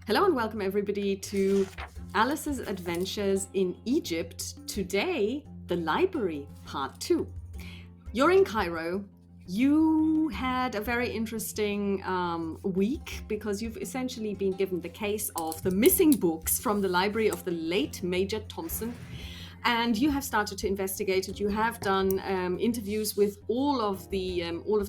Hello and welcome everybody to Alice's Adventures in Egypt. Today, the library, part 2. You're in Cairo. You had a very interesting week because you've essentially been given the case of the missing books from the library of the late Major Thompson. And you have started to investigate it. You have done interviews with all of the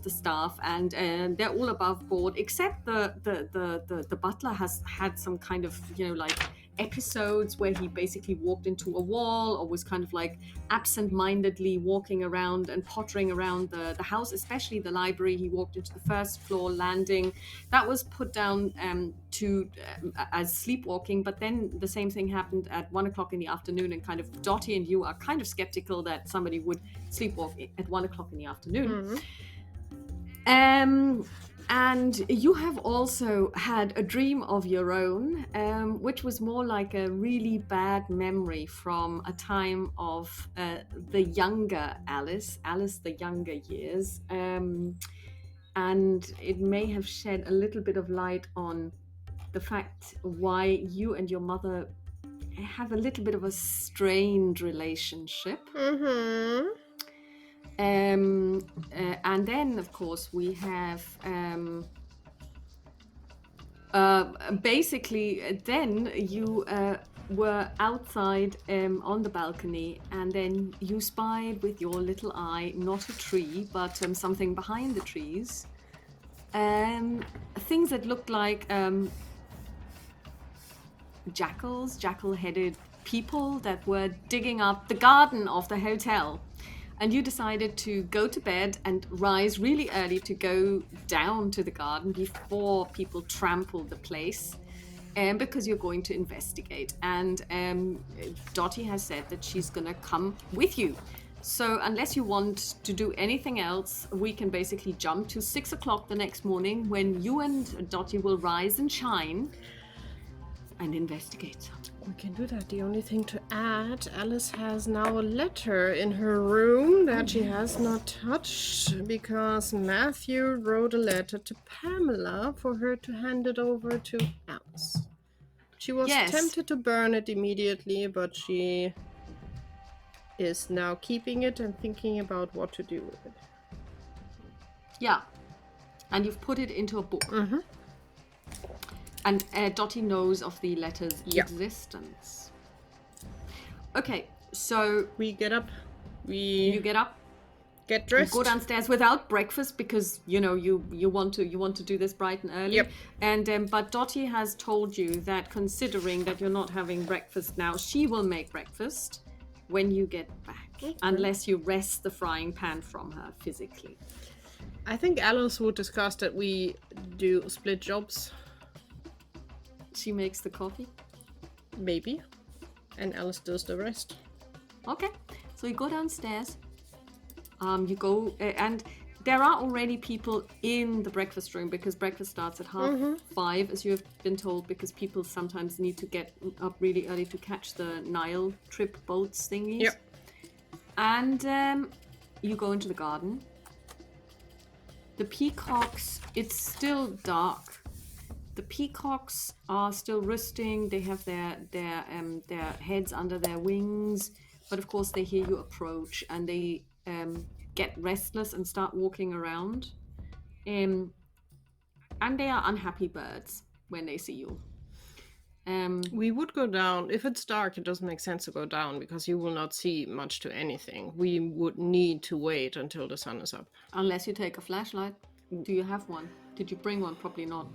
staff, and they're all above board, except the butler has had some kind of like episodes where he basically walked into a wall or was kind of like absent-mindedly walking around and pottering around the house, especially the library. He walked into the first floor landing. That was put down as sleepwalking, but then the same thing happened at 1 o'clock in the afternoon, and kind of Dottie and you are kind of skeptical that somebody would sleepwalk at 1 o'clock in the afternoon. And you have also had a dream of your own, which was more like a really bad memory from a time of the younger Alice, the younger years. And it may have shed a little bit of light on the fact why you and your mother have a little bit of a strained relationship. And then, of course, we have basically then you were outside on the balcony, and then you spied with your little eye not a tree but something behind the trees, things that looked like jackal-headed people that were digging up the garden of the hotel. And you decided to go to bed and rise really early to go down to the garden before people trample the place, because you're going to investigate. And Dottie has said that she's going to come with you. So unless you want to do anything else, we can basically jump to 6 o'clock the next morning when you and Dottie will rise and shine and investigate. We can do that. The only thing to add, Alice has now a letter in her room that she has not touched because Matthew wrote a letter to Pamela for her to hand it over to Alice. She was tempted to burn it immediately, but she is now keeping it and thinking about what to do with it. Yeah. And you've put it into a book. And Dottie knows of the letter's existence. Okay, so we get up. You get up. Get dressed. Go downstairs without breakfast because you want to do this bright and early. Yep. And but Dottie has told you that considering that you're not having breakfast now, she will make breakfast when you get back, unless you wrest the frying pan from her physically. I think Alice would discuss that we do split jobs. She makes the coffee? Maybe. And Alice does the rest. Okay. So you go downstairs. You go, and there are already people in the breakfast room because breakfast starts at 5:30, as you have been told, because people sometimes need to get up really early to catch the Nile trip boats thingies. Yep. And you go into the garden. The peacocks, it's still dark. The peacocks are still roosting. They have their heads under their wings, but of course they hear you approach and they get restless and start walking around. And they are unhappy birds when they see you. We would go down. If it's dark, it doesn't make sense to go down because you will not see much to anything. We would need to wait until the sun is up. Unless you take a flashlight. Do you have one? Did you bring one? Probably not.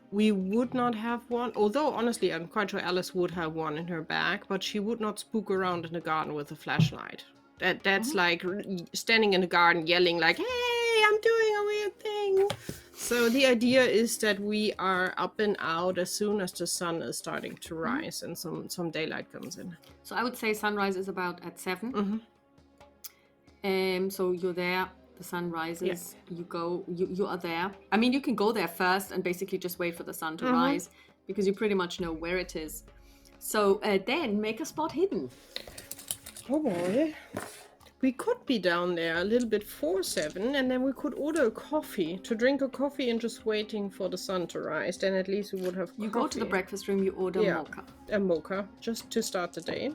We would not have one, although honestly I'm quite sure Alice would have one in her bag, but she would not spook around in the garden with a flashlight. That's like standing in the garden yelling like, hey, I'm doing a weird thing. So the idea is that we are up and out as soon as the sun is starting to rise and some daylight comes in. So I would say sunrise is about at 7. So you're there. The sun rises, you are there. I mean, you can go there first and basically just wait for the sun to rise because you pretty much know where it is. So then make a spot hidden. Oh boy. We could be down there a little bit 4-7, and then we could order a coffee, to drink a coffee and just waiting for the sun to rise. Then at least we would have You coffee. go to the breakfast room, you order Yeah, mocha. a mocha, just to start the day.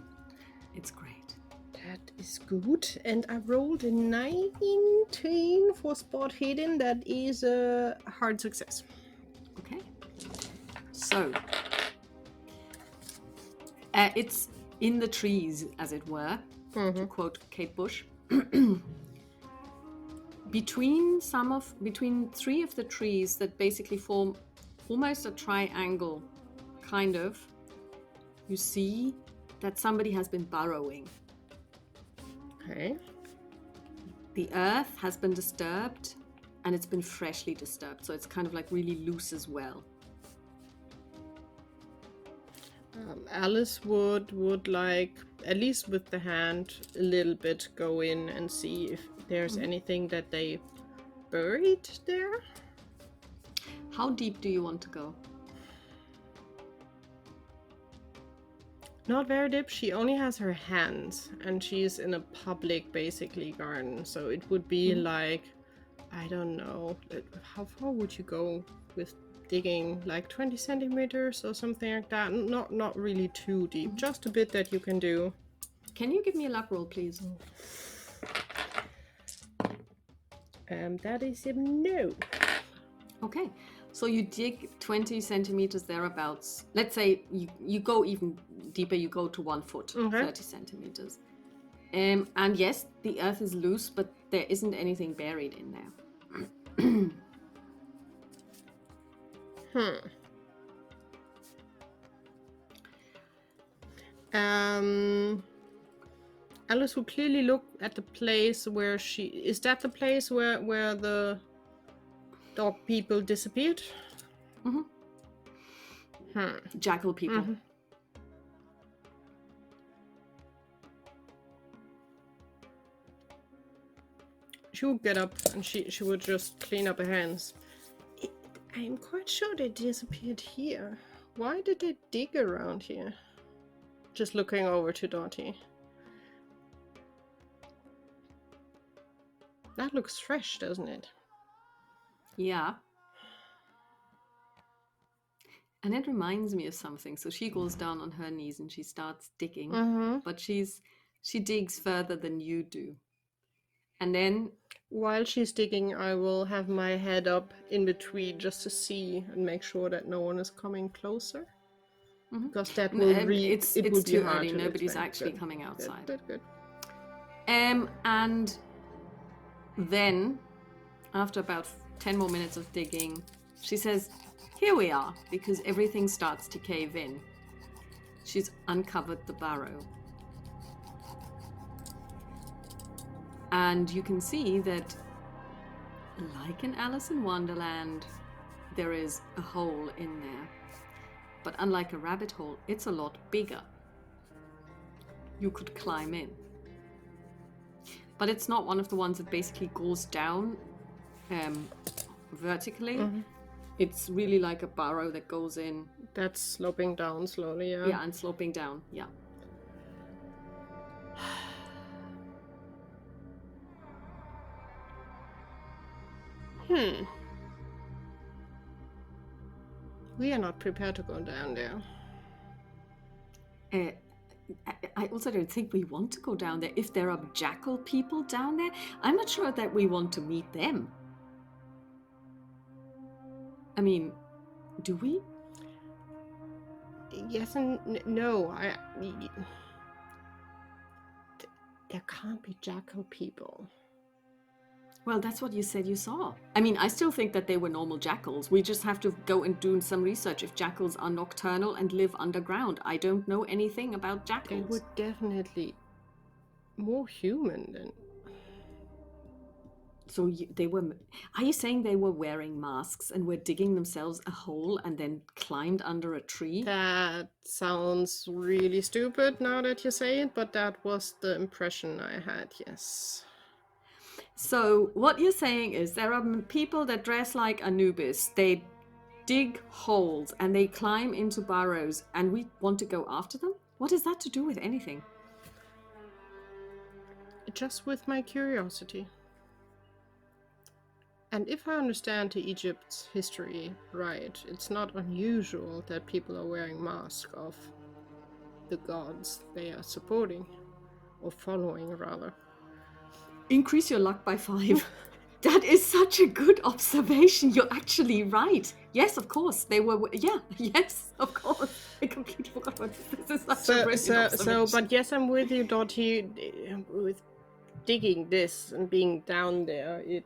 It's great. That is good. And I rolled a 19 for spot hidden. That is a hard success. Okay. So, it's in the trees, as it were, to quote Kate Bush. Between three of the trees that basically form almost a triangle, kind of, you see that somebody has been burrowing. Okay. The earth has been disturbed, and it's been freshly disturbed, so it's kind of like really loose as well. Alice would like, at least with the hand, a little bit go in and see if there's anything that they buried there. How deep do you want to go? Not very deep. She only has her hands, and she's in a public, basically, garden. So it would be like, I don't know, how far would you go with digging? Like 20 centimeters or something like that. Not really too deep. Just a bit that you can do. Can you give me a luck roll, please? That is a no. Okay, so you dig 20 centimeters thereabouts. Let's say you go even deeper, you go to 1 foot, 30 centimeters. And yes, the earth is loose, but there isn't anything buried in there. Alice will clearly look at the place where is that the place where the dog people disappeared? Jackal people. She would get up and she would just clean up her hands. I'm quite sure they disappeared here. Why did they dig around here? Just looking over to Dottie. That looks fresh, doesn't it? Yeah. And it reminds me of something. So she goes down on her knees and she starts digging, but she digs further than you do. And then while she's digging, I will have my head up in between just to see and make sure that no one is coming closer. Because that will it's too early. Nobody's actually coming outside. Good. And then, after about 10 more minutes of digging, she says, "Here we are," because everything starts to cave in. She's uncovered the burrow. And you can see that, like in Alice in Wonderland, there is a hole in there. But unlike a rabbit hole, it's a lot bigger. You could climb in. But it's not one of the ones that basically goes down vertically. It's really like a burrow that goes in. That's sloping down slowly, yeah. Yeah, and sloping down, yeah. We are not prepared to go down there. I also don't think we want to go down there. If there are jackal people down there, I'm not sure that we want to meet them. I mean, do we? Yes and no. There can't be jackal people. Well, that's what you said you saw. I mean, I still think that they were normal jackals. We just have to go and do some research if jackals are nocturnal and live underground. I don't know anything about jackals. They were definitely more human than... So they were... Are you saying they were wearing masks and were digging themselves a hole and then climbed under a tree? That sounds really stupid now that you say it, but that was the impression I had, yes. So what you're saying is there are people that dress like Anubis. They dig holes and they climb into burrows and we want to go after them? What is that to do with anything? just with my curiosity. And if I understand Egypt's history right, it's not unusual that people are wearing masks of the gods they are supporting, or following rather. Increase your luck by 5. That is such a good observation. You're actually right. Yes, of course. They were. Yeah, yes, of course. I completely forgot about this. This is such a brilliant observation. But yes, I'm with you, Dottie. With digging this and being down there, it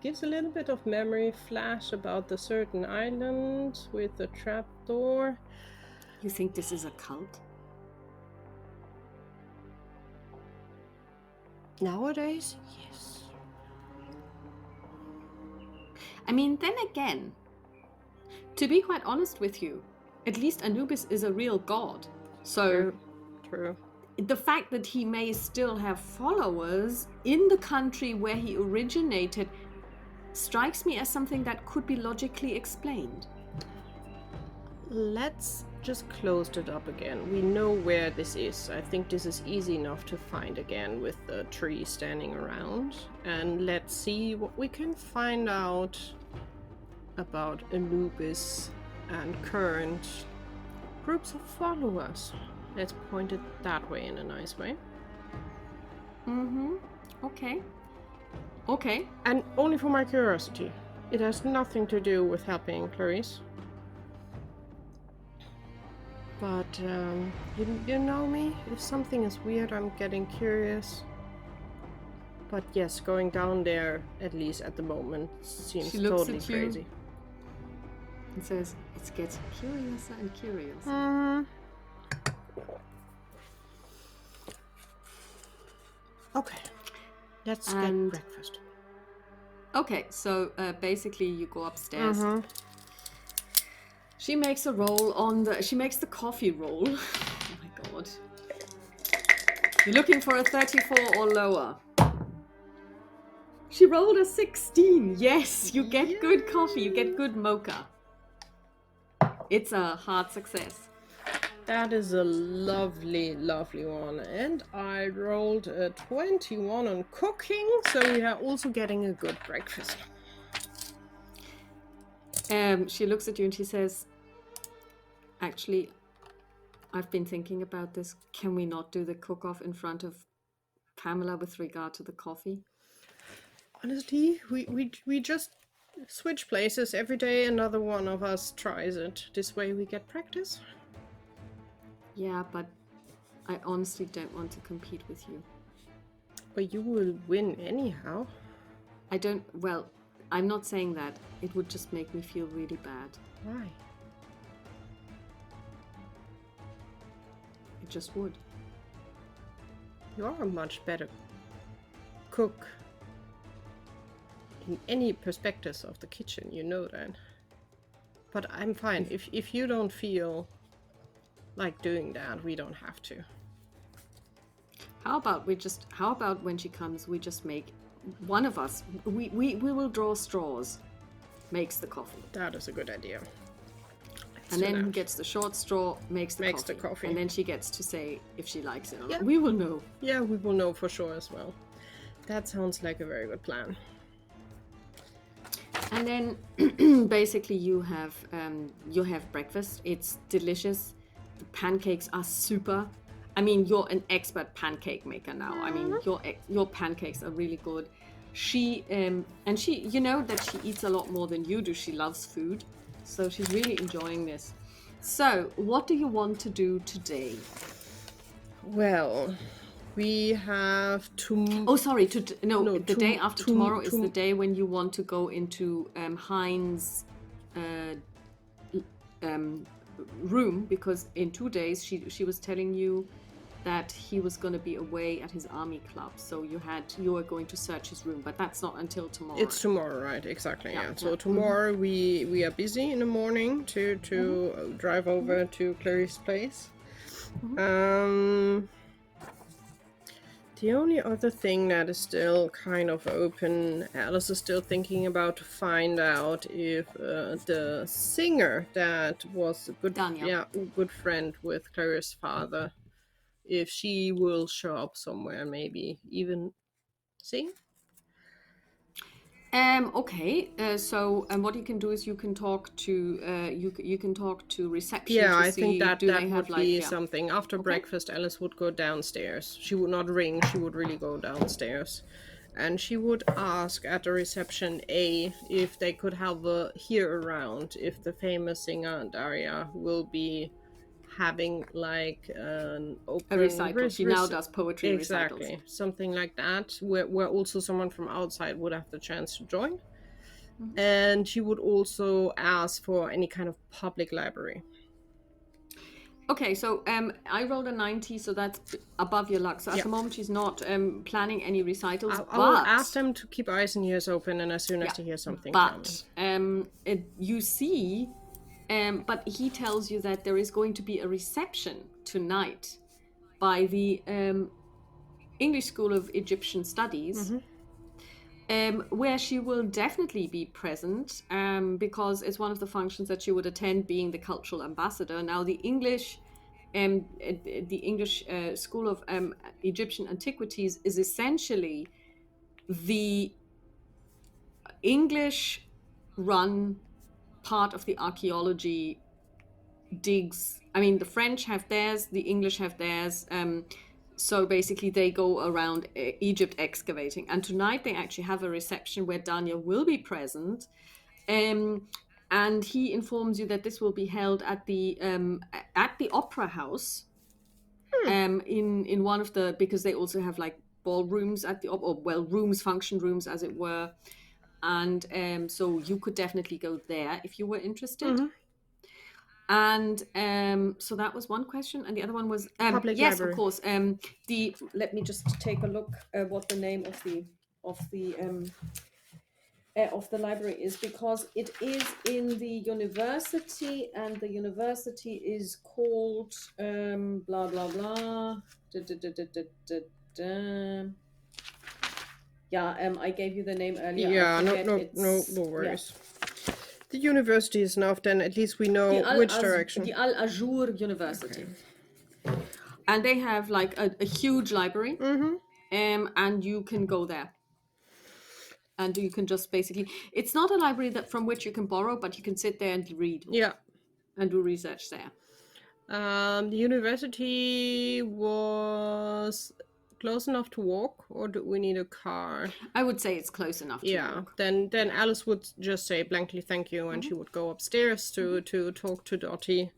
gives a little bit of memory flash about the certain island with the trapdoor. You think this is a cult? Nowadays, yes. I mean, then again, to be quite honest with you, at least Anubis is a real god. So True. The fact that he may still have followers in the country where he originated strikes me as something that could be logically explained. Let's just close it up again. We know where this is. I think this is easy enough to find again with the tree standing around. And let's see what we can find out about Anubis and current groups of followers. Let's point it that way in a nice way. Okay. And only for my curiosity. It has nothing to do with helping Clarice. But, you know me? If something is weird, I'm getting curious. But yes, going down there, at least at the moment, seems totally crazy. And says, it gets curiouser and curious. Okay, let's get breakfast. Okay, so basically you go upstairs. She makes a roll on the... She makes the coffee roll. Oh my god. You're looking for a 34 or lower. She rolled a 16. Yes, you get good coffee. You get good mocha. It's a hard success. That is a lovely, lovely one. And I rolled a 21 on cooking, so we are also getting a good breakfast. She looks at you and she says, actually, I've been thinking about this. Can we not do the cook-off in front of Pamela with regard to the coffee? Honestly, we just switch places every day. Another one of us tries it. This way we get practice. Yeah, but I honestly don't want to compete with you. But you will win anyhow. I don't... Well, I'm not saying that. It would just make me feel really bad. Why? It just would. You are a much better cook in any perspectives of the kitchen, you know that. But I'm fine. If you don't feel like doing that, we don't have to. How about when she comes, we just make one of us, we will draw straws, makes the coffee. That is a good idea. And then who gets the short straw makes the coffee. And then she gets to say if she likes it or not. We will know. Yeah, we will know for sure as well. That sounds like a very good plan. And then basically you have breakfast. It's delicious. The pancakes are super. I mean, you're an expert pancake maker now. I mean, your pancakes are really good. She you know that she eats a lot more than you do. She loves food. So she's really enjoying this. So, what do you want to do today? Well, we have to... Oh, sorry. The day after tomorrow is the day when you want to go into Hein's room, because in 2 days she was telling you that he was going to be away at his army club, so you were going to search his room, but that's not until tomorrow. It's tomorrow, right? Exactly. Yeah. So tomorrow we are busy in the morning to drive over to Clarice's place. The only other thing that is still kind of open, Alice is still thinking about to find out if the singer that was a good friend with Clarice's father if she will show up somewhere, maybe even see. Okay. So, what you can do is you can talk to you can talk to reception Yeah, to I think see that do they that have would like be yeah. something. After Okay. breakfast, Alice would go downstairs. She would not ring, she would really go downstairs. And she would ask at the reception A if they could have a hear around, if the famous singer Daria will be having like an A open recital. She now does poetry recitals. exactly, something like that, where also someone from outside would have the chance to join. Mhm. And she would also ask for any kind of public library. Okay, so I rolled a 90, so that's above your luck. So at Yeah. the moment she's not planning any recitals, I will ask but them to keep eyes and ears open, and as soon as yeah, they hear something, tell me. but you see, but he tells you that there is going to be a reception tonight by the English School of Egyptian Studies. Where she will definitely be present because it's one of the functions that she would attend, being the cultural ambassador. Now, the English School of Egyptian Antiquities is essentially the English run part of the archaeology digs. I mean, the French have theirs, the English have theirs. So basically, they go around Egypt excavating. And tonight, they actually have a reception where Daniel will be present. And he informs you that this will be held at the Opera House. In one of the, because they also have like ballrooms at the or well, rooms, function rooms, as it were. And so you could definitely go there if you were interested. And so that was one question, and the other one was Public yes, library. of course. The let me just take a look what the name of the library is, because it is in the university, and the university is called blah blah blah. Da, da, da, da, da, da, da. Yeah, I gave you the name earlier. Yeah, I no, forget. no Yeah. worries. The university is enough, then at least we know which direction. The Al Azur University. And they have like a huge library, and you can go there. And you can just basically, it's not a library that from which you can borrow, but you can sit there and read Yeah. and do research there. The university was close enough to walk, or do we need a car? I would say it's close enough to walk. Then Alice would just say blankly thank you, and she would go upstairs to talk to Dottie.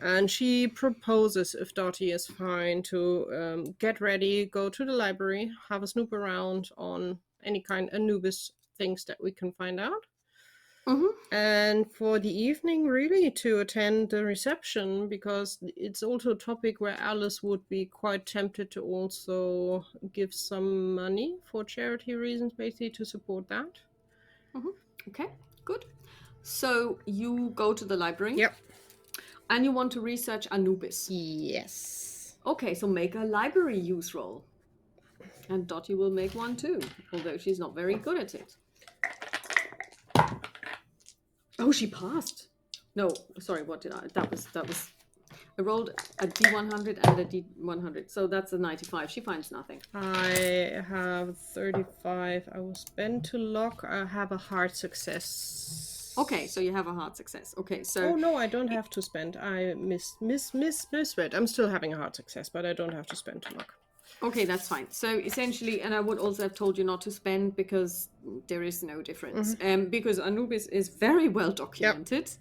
And she proposes, if Dottie is fine, to get ready, go to the library, have a snoop around on any kind of Anubis things that we can find out. And for the evening, really, to attend the reception, because it's also a topic where Alice would be quite tempted to also give some money for charity reasons, basically, to support that. Okay, good. So you go to the library. Yep. And you want to research Anubis. Yes. Okay, so make a library use roll. And Dottie will make one too, although she's not very good at it. Oh, she passed. No, sorry, what did I? That was. I rolled a D100 and a D100, so that's a 95. She finds nothing. I have 35. I will spend to lock. I have a hard success. Okay, so you have a hard success. Okay, so. Oh no, I don't have to spend. I misread. I'm still having a hard success, but I don't have to spend to lock. Okay, that's fine. So essentially, and I would also have told you not to spend because there is no difference. Because Anubis is very well documented.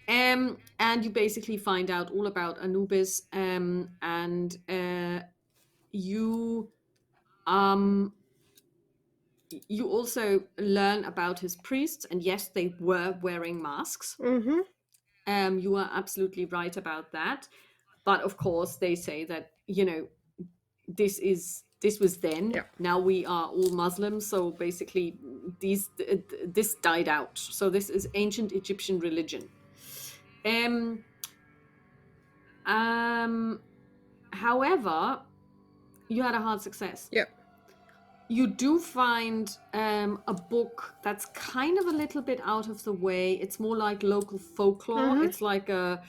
Yep. And you basically find out all about Anubis, and you also learn about his priests, and yes, they were wearing masks. You are absolutely right about that. But of course, they say that, this was then. Yeah. Now we are all Muslims, so basically this died out. So this is ancient Egyptian religion. However, you had a hard success. Yep. You do find a book that's kind of a little bit out of the way. It's more like local folklore. It's like a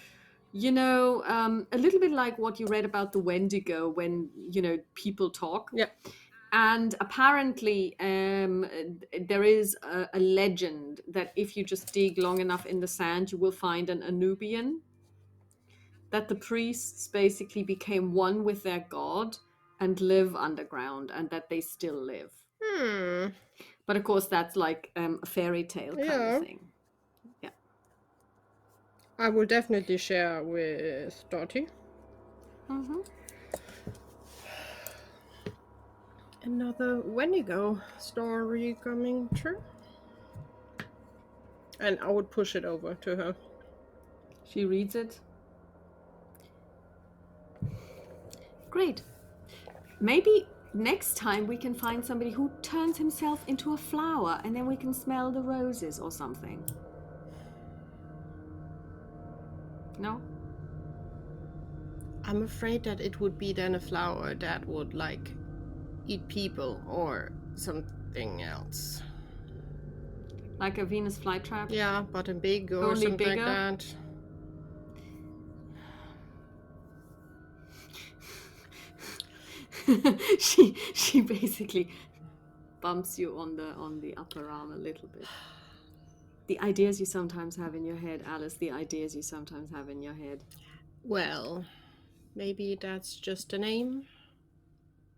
a little bit like what you read about the Wendigo when, people talk. Yeah. And apparently, there is a legend that if you just dig long enough in the sand, you will find an Anubian, that the priests basically became one with their god and live underground, and that they still live. Hmm. But of course, that's like a fairy tale kind of Yeah. thing. Yeah. I will definitely share with Dottie. Mm-hmm. Another Wendigo story coming true. And I would push it over to her. She reads it. Great. Maybe next time we can find somebody who turns himself into a flower and then we can smell the roses or something. No? I'm afraid that it would be then a flower that would like eat people or something else. Like a Venus flytrap? Yeah, but a big or Only something bigger? like that. she basically bumps you on the upper arm a little bit. The ideas you sometimes have in your head, Alice, the ideas you sometimes have in your head. Well, maybe that's just a name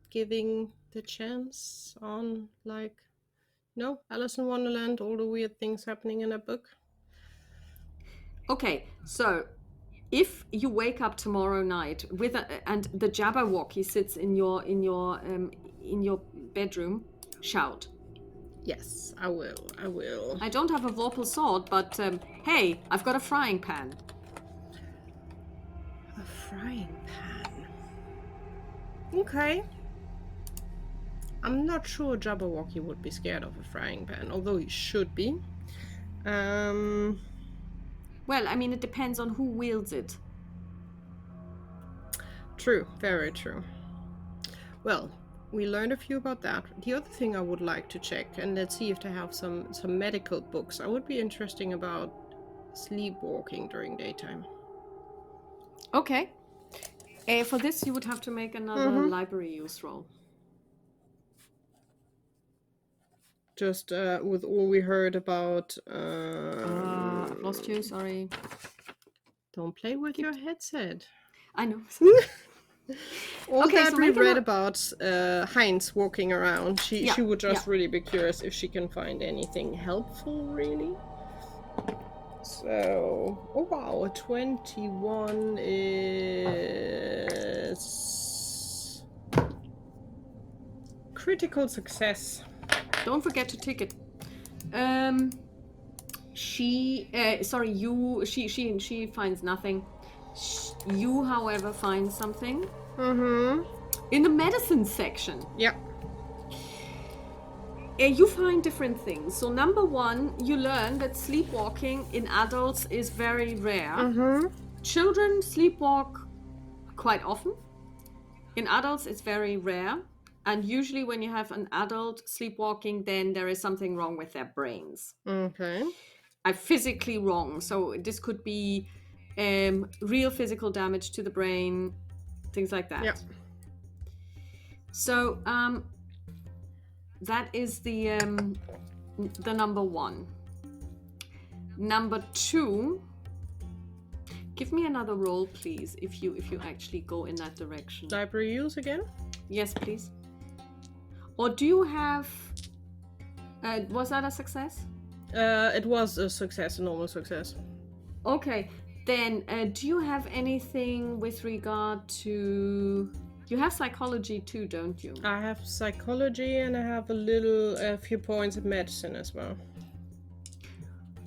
giving the chance on like Alice in Wonderland, all the weird things happening in a book. Okay, so if you wake up tomorrow night and the Jabberwocky sits in your bedroom, shout. Yes, I will. I don't have a vorpal sword, but hey, I've got a frying pan. A frying pan. Okay. I'm not sure Jabberwocky would be scared of a frying pan, although he should be. Well, I mean, it depends on who wields it. True, very true. Well, we learned a few about that. The other thing I would like to check, and let's see if they have some medical books. I would be interesting about sleepwalking during daytime. Okay. For this, you would have to make another library use roll. Just with all we heard about. I've lost you. Sorry. Don't play with your headset. I know. All Okay, that so we make read about Heinz walking around, she would just yeah. really be curious if she can find anything helpful, really. So, oh wow, a 21 is critical success. Don't forget to tick it. She finds nothing. You, however, find something. In the medicine section. Yeah. You find different things. So number one, you learn that sleepwalking in adults is very rare. Children sleepwalk quite often. In adults, it's very rare. And usually when you have an adult sleepwalking, then there is something wrong with their brains. Okay. Physically wrong. So this could be real physical damage to the brain, things like that. Yeah. So that is the number one. Number two, give me another roll, please, if you actually go in that direction. Library use again? Yes, please. Or do you have... was that a success? It was a success, a normal success. Okay, then do you have anything with regard to... You have psychology too, don't you? I have psychology and I have a few points of medicine as well.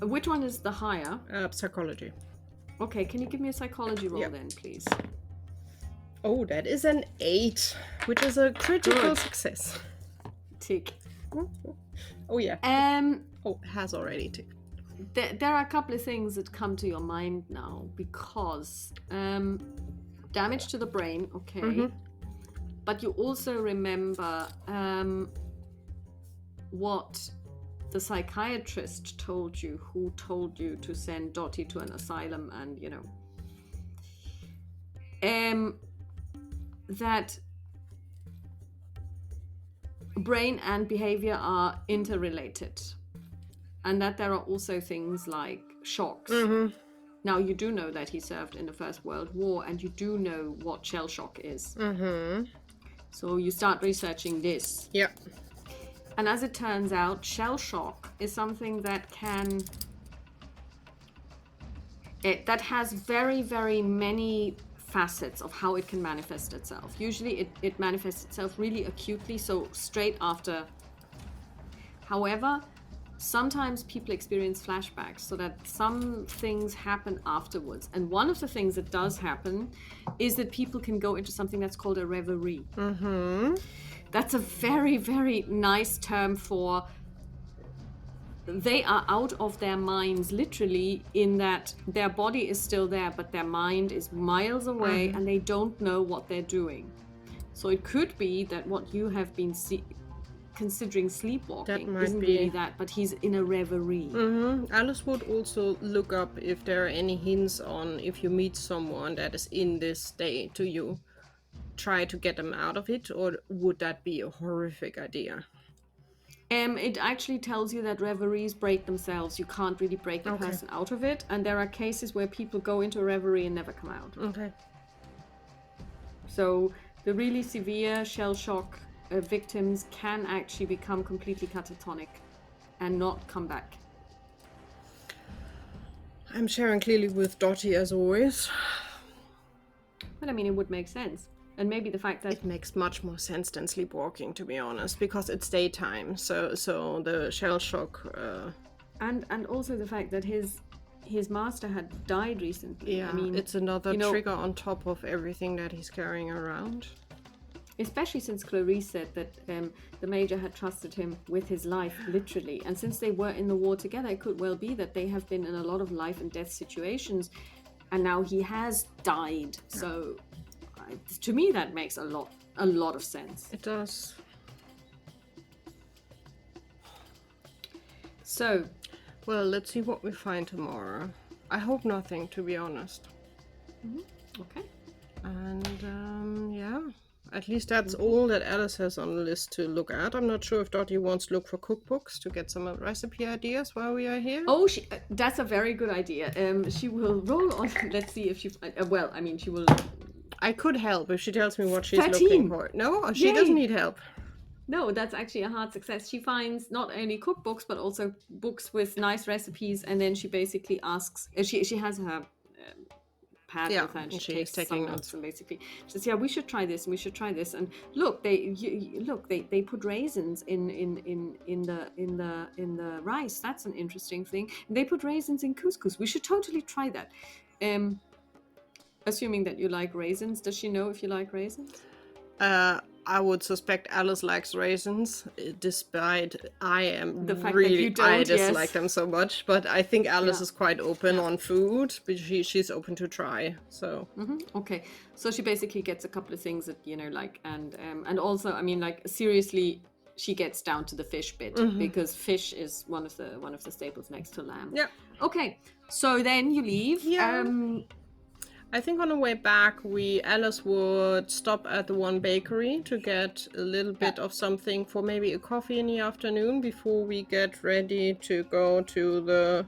Which one is the higher? Psychology. Okay, can you give me a psychology roll then, please? Oh, that is an 8, which is a critical success. Tick. Oh, yeah. Oh, it has already ticked. There are a couple of things that come to your mind now, because damage to the brain, okay. But you also remember what the psychiatrist told you, who told you to send Dottie to an asylum, and that brain and behavior are interrelated, and that there are also things like shocks. Now, you do know that he served in the First World War, and you do know what shell shock is. So you start researching this. Yeah. And as it turns out, shell shock is something that that has very, very many facets of how it can manifest itself. Usually it manifests itself really acutely, so straight after. However, sometimes people experience flashbacks, so that some things happen afterwards. And one of the things that does happen is that people can go into something that's called a reverie. That's a very, very nice term for they are out of their minds, literally, in that their body is still there, but their mind is miles away and they don't know what they're doing. So it could be that what you have been considering sleepwalking isn't really that, but he's in a reverie. Alice would also look up if there are any hints on if you meet someone that is in this state, do you try to get them out of it, or would that be a horrific idea? It actually tells you that reveries break themselves. You can't really break the person out of it, and there are cases where people go into a reverie and never come out. Okay. So the really severe shell shock victims can actually become completely catatonic and not come back. I'm sharing clearly with Dottie as always. But I mean, it would make sense. And maybe the fact that it makes much more sense than sleepwalking, to be honest, because it's daytime. So the shell shock. And also the fact that his master had died recently. Yeah, I mean, it's another trigger on top of everything that he's carrying around. Especially since Clarice said that the Major had trusted him with his life, literally. And since they were in the war together, it could well be that they have been in a lot of life and death situations, and now he has died. Yeah. So to me, that makes a lot of sense. It does. So, well, let's see what we find tomorrow. I hope nothing, to be honest. Okay. And yeah, at least that's all that Alice has on the list to look at. I'm not sure if Dottie wants to look for cookbooks to get some recipe ideas while we are here. Oh, that's a very good idea. She will roll on. Let's see if she. Well, I mean, she will. I could help if she tells me what she's 13. looking for. No, she doesn't need help. No, that's actually a hard success. She finds not only cookbooks, but also books with nice recipes, and then she basically asks. She has her pad with her, and she takes taking notes. And basically, she says, "Yeah, we should try this, and we should try this." And look, they put raisins in the rice. That's an interesting thing. And they put raisins in couscous. We should totally try that. Assuming that you like raisins, does she know if you like raisins? I would suspect Alice likes raisins, despite I am the fact really that you don't, I dislike them so much. But I think Alice is quite open on food, but she's open to try. So okay, so she basically gets a couple of things that like, and also, I mean, like, seriously, she gets down to the fish bit because fish is one of the staples next to lamb. Yeah. Okay, so then you leave. Yeah. I think on the way back, Alice would stop at the one bakery to get a little bit of something for maybe a coffee in the afternoon before we get ready to go to the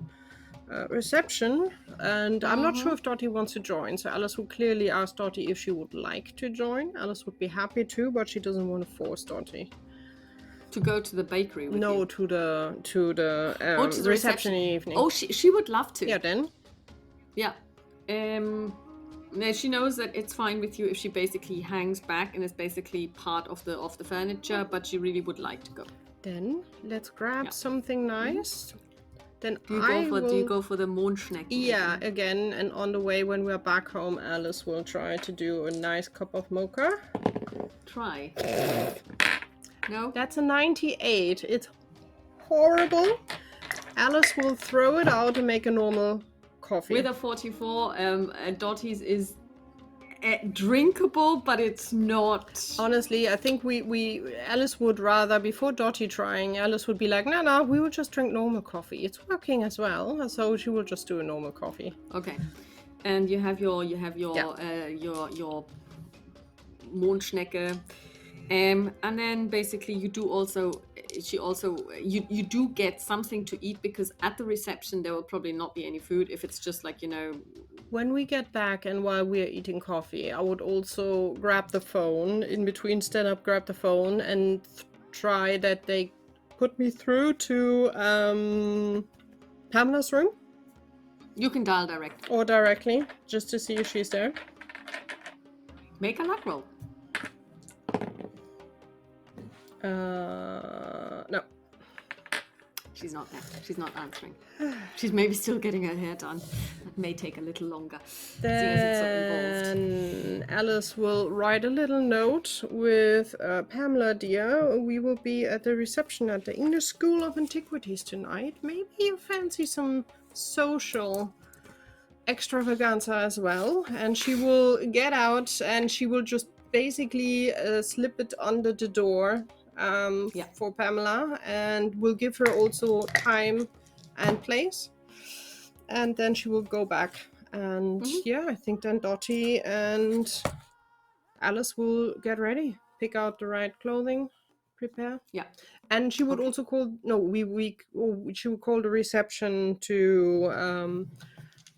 reception. And I'm not sure if Dottie wants to join, so Alice would clearly ask Dottie if she would like to join. Alice would be happy to, but she doesn't want to force Dottie to go to the bakery with you. To the reception in the evening. Oh, she would love to. Yeah, then. Yeah. She knows that it's fine with you if she basically hangs back and is basically part of the furniture, but she really would like to go. Then let's grab something nice. Then do you go for the Mondschnecken? Yeah, again, and on the way when we're back home, Alice will try to do a nice cup of mocha. Try. No? That's a 98. It's horrible. Alice will throw it out and make a normal coffee. With a 44, Dottie's is drinkable, but it's not. Honestly, I think Alice would rather, before Dottie trying, Alice would be like, no, we will just drink normal coffee. It's working as well, so she will just do a normal coffee. Okay. and you have your Yeah. your Mondschnecke. And then basically you do also you do get something to eat, because at the reception there will probably not be any food if it's just like, When we get back and while we are eating coffee, I would also grab the phone in between, stand up, grab the phone, and try that they put me through to Pamela's room you can dial direct. or directly, just to see if she's there. Make a luck roll. No. She's not there. She's not answering. She's maybe still getting her hair done. That may take a little longer, seeing as it's so involved. Then Alice will write a little note with Pamela, dear. We will be at the reception at the English School of Antiquities tonight. Maybe you fancy some social extravaganza as well. And she will get out and she will just basically slip it under the door for Pamela, and will give her also time and place. And then she will go back. And I think then Dottie and Alice will get ready, pick out the right clothing, prepare. Yeah. And she would also call. No, she would call the reception to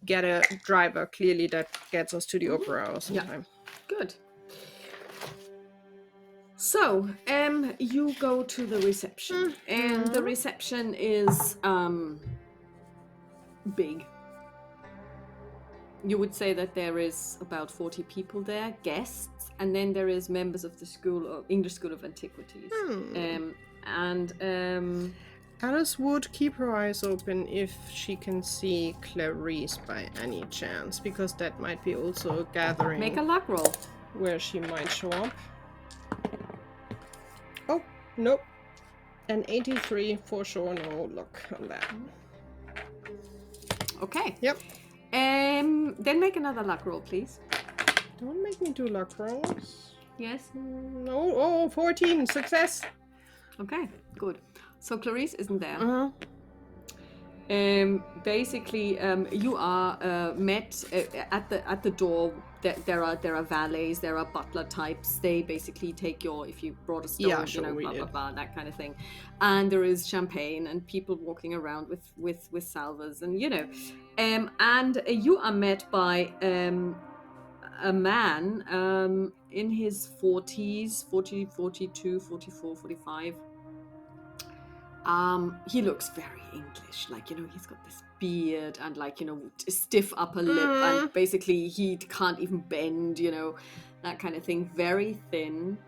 get a driver. Clearly, that gets us to the opera or sometime. Good. So, you go to the reception, and the reception is big. You would say that there is about 40 people there, guests, and then there is members of the English School of Antiquities. Alice would keep her eyes open if she can see Clarice by any chance, because that might be also a gathering. Make a luck roll. Where she might show up. Oh, nope. An 83 for sure, no luck on that. Okay. Yep. Then make another luck roll, please. Don't make me do luck rolls. Yes? No, 14, success. Okay, good. So Clarice isn't there. Uh-huh. Basically, you are met at the door. There are valets, there are butler types. They basically take if you brought a stone, blah blah blah, that kind of thing. And there is champagne and people walking around with salvers, and and you are met by a man in his 40s, 40, 42, 44, 45. He looks very English, he's got this beard and stiff upper lip, and basically he can't even bend, that kind of thing. Very thin,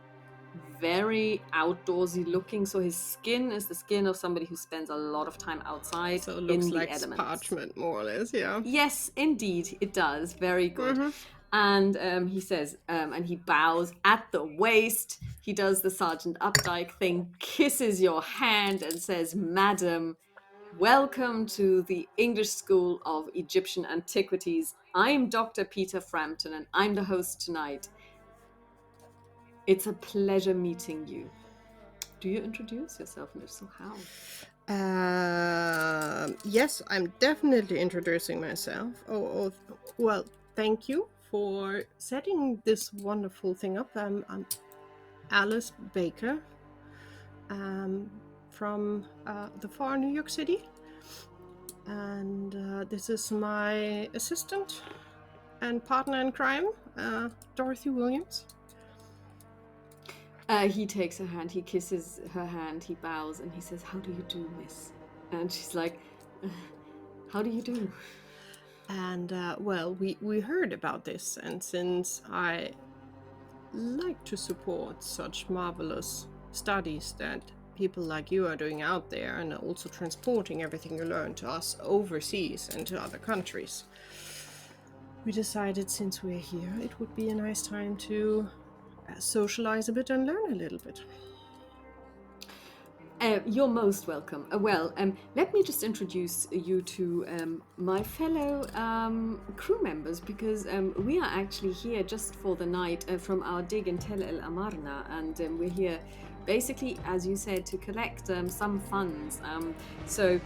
very outdoorsy looking, so his skin is the skin of somebody who spends a lot of time outside. So it looks in the like elements. Parchment, more or less, yeah. Yes, indeed, it does. Very good. And he says, and he bows at the waist. He does the Sergeant Updike thing, kisses your hand and says, Madam, welcome to the English School of Egyptian Antiquities. I'm Dr. Peter Frampton, and I'm the host tonight. It's a pleasure meeting you. Do you introduce yourself, and if so, how? Yes, I'm definitely introducing myself. Well, thank you for setting this wonderful thing up. I'm Alice Baker from the far New York City, and this is my assistant and partner in crime, Dorothy Williams. He takes her hand, he kisses her hand, he bows, and he says, how do you do, miss? And she's like, how do you do? And, well, we heard about this, and since I like to support such marvelous studies that people like you are doing out there, and also transporting everything you learn to us overseas and to other countries, we decided since we're here, it would be a nice time to socialize a bit and learn a little bit. You're most welcome. Let me just introduce you to my fellow crew members, because we are actually here just for the night from our dig in Tel El Amarna, and we're here basically, as you said, to collect some funds. So,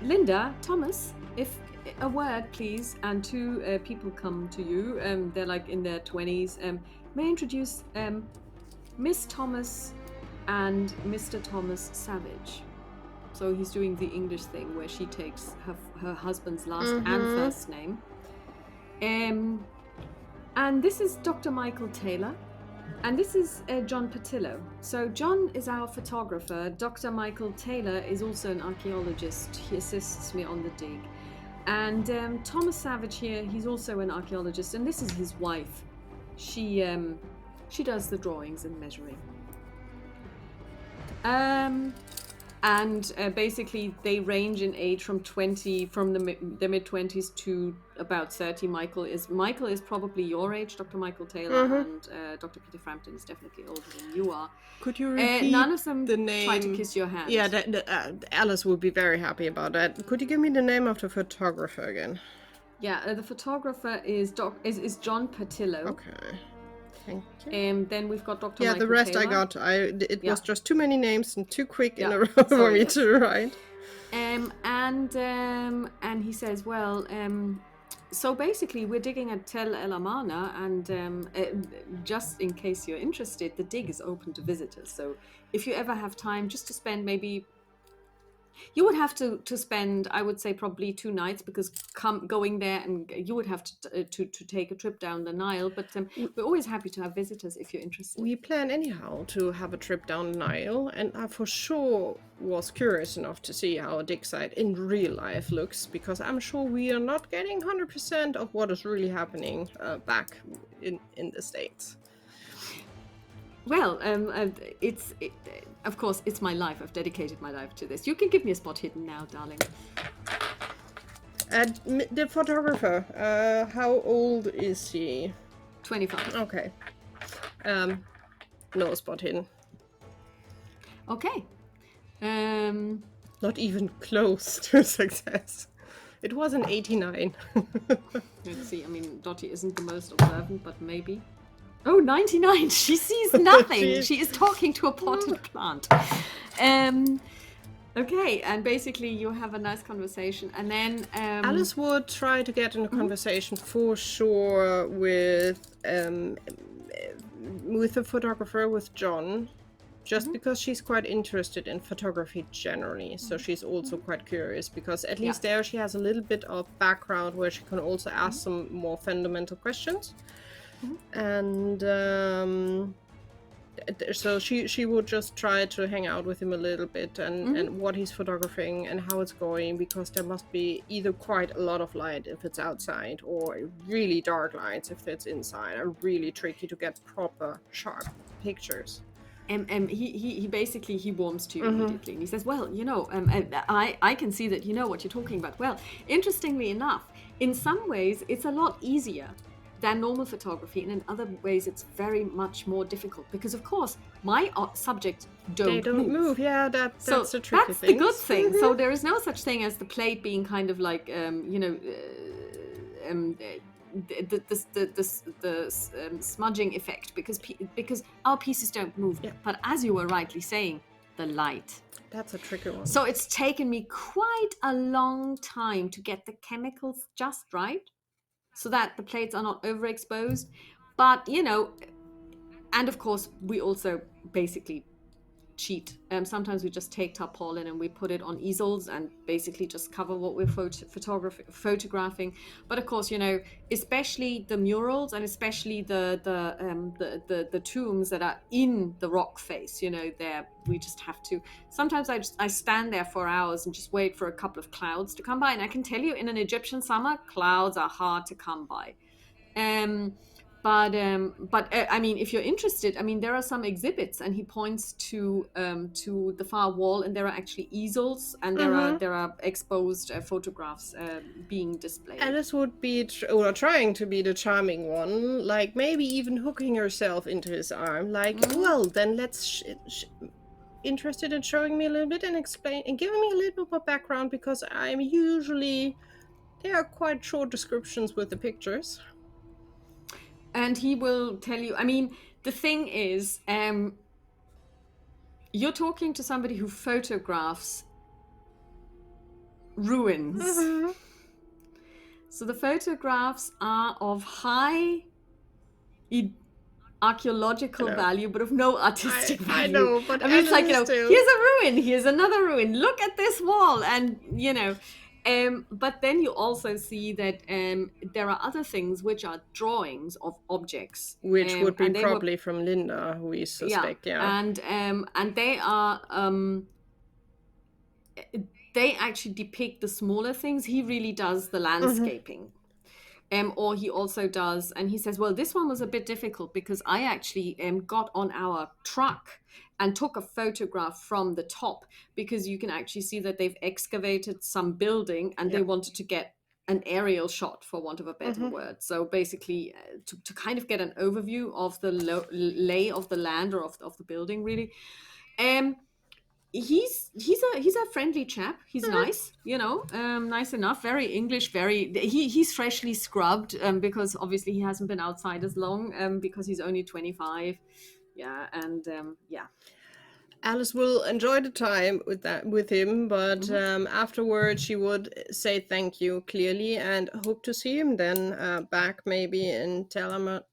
Linda, Thomas, if a word, please. And two people come to you. They're like in their 20s. May I introduce Miss Thomas and Mr. Thomas Savage. So he's doing the English thing where she takes her husband's last and first name. And this is Dr. Michael Taylor. And this is John Patillo. So John is our photographer. Dr. Michael Taylor is also an archaeologist. He assists me on the dig. And Thomas Savage here, he's also an archaeologist. And this is his wife. She does the drawings and measuring. And basically they range in age from the mid-20s to about 30. Michael is probably your age, Dr. Michael Taylor, and Dr. Peter Frampton is definitely older than you are. Could you repeat none of them the name? try to kiss your hand. Yeah, Alice would be very happy about that. Could you give me the name of the photographer again? Yeah, the photographer is John Patillo. Okay. Thank you. Then we've got Dr. Yeah, Michael the rest Taylor. I got. It was just too many names and too quick in Yeah, a row for sorry, me yes. to write. And he says, well, so basically we're digging at Tel El Amarna, and just in case you're interested, the dig is open to visitors. So if you ever have time just to spend maybe, you would have to spend, I would say, probably 2 nights, because going there, and you would have to take a trip down the Nile. But we're always happy to have visitors if you're interested. We plan anyhow to have a trip down the Nile, and I for sure was curious enough to see how a dig site in real life looks, because I'm sure we are not getting 100% of what is really happening back in the States. Well, of course, it's my life. I've dedicated my life to this. You can give me a spot hidden now, darling. The photographer, how old is he? 25. Okay. No spot hidden. Okay. Not even close to success. It was an 89. Let's see. I mean, Dottie isn't the most observant, but maybe. Oh, 99. She sees nothing. She is talking to a potted plant. Okay, and basically you have a nice conversation, and then Alice would try to get in a conversation for sure with the photographer, with John, just because she's quite interested in photography generally. So she's also quite curious, because at least there she has a little bit of background where she can also ask some more fundamental questions. And so she would just try to hang out with him a little bit, and what he's photographing and how it's going, because there must be either quite a lot of light if it's outside, or really dark lights if it's inside, and really tricky to get proper sharp pictures. He basically warms to you immediately, and he says, well, I can see that you know what you're talking about. Well, interestingly enough, in some ways it's a lot easier than normal photography, and in other ways it's very much more difficult, because of course my subjects don't move. Yeah, that's so the tricky that's thing. the good thing. So there is no such thing as the plate being kind of like the smudging effect, because our pieces don't move. But as you were rightly saying, the light, that's a tricky one. So it's taken me quite a long time to get the chemicals just right, so that the plates are not overexposed. But and of course we also basically cheat. Sometimes we just take tarpaulin and we put it on easels and basically just cover what we're photographing. But of course, especially the murals, and especially the tombs that are in the rock face, there we just have to. Sometimes I stand there for hours and just wait for a couple of clouds to come by. And I can tell you, in an Egyptian summer, clouds are hard to come by. But I mean, if you're interested, I mean, there are some exhibits, and he points to the far wall, and there are actually easels, and there are exposed photographs being displayed. Alice would be trying to be the charming one, like maybe even hooking herself into his arm, like, well, then let's interested in showing me a little bit and explain and giving me a little bit more background, because I'm usually, there are quite short descriptions with the pictures. And he will tell you, I mean, the thing is, you're talking to somebody who photographs ruins. So the photographs are of high archaeological No. value, but of no artistic I value. know, but I mean, it's like, Alice is still. here's a ruin, here's another ruin, look at this wall, and but then you also see that there are other things which are drawings of objects, Which would be and they were, probably from Linda, we yeah, suspect, yeah. and they are they actually depict the smaller things. He really does the landscaping. Or he also does, and he says, well, this one was a bit difficult because I actually got on our truck and took a photograph from the top, because you can actually see that they've excavated some building and they wanted to get an aerial shot, for want of a better word. So basically, to kind of get an overview of the lay of the land, or of the building, really. He's a friendly chap. He's nice, nice enough, very English, he's freshly scrubbed, because obviously he hasn't been outside as long, because he's only 25. Yeah, and yeah. Alice will enjoy the time with him, but afterwards she would say thank you clearly and hope to see him then back maybe in Amana.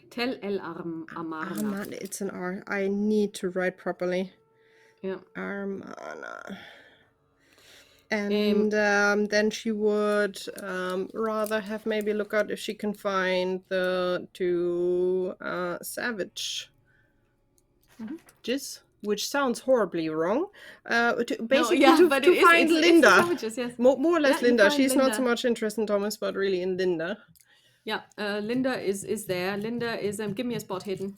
Tel El Amarna. It's an R. I need to write properly. Yeah. Armana. And then she would rather have maybe look out if she can find the two savage jizz, which sounds horribly wrong. To find Linda. Savages, yes. More or less Linda. She's Linda. not so much interested in Thomas, but really in Linda. Yeah, Linda is there. Linda is, give me a spot hidden.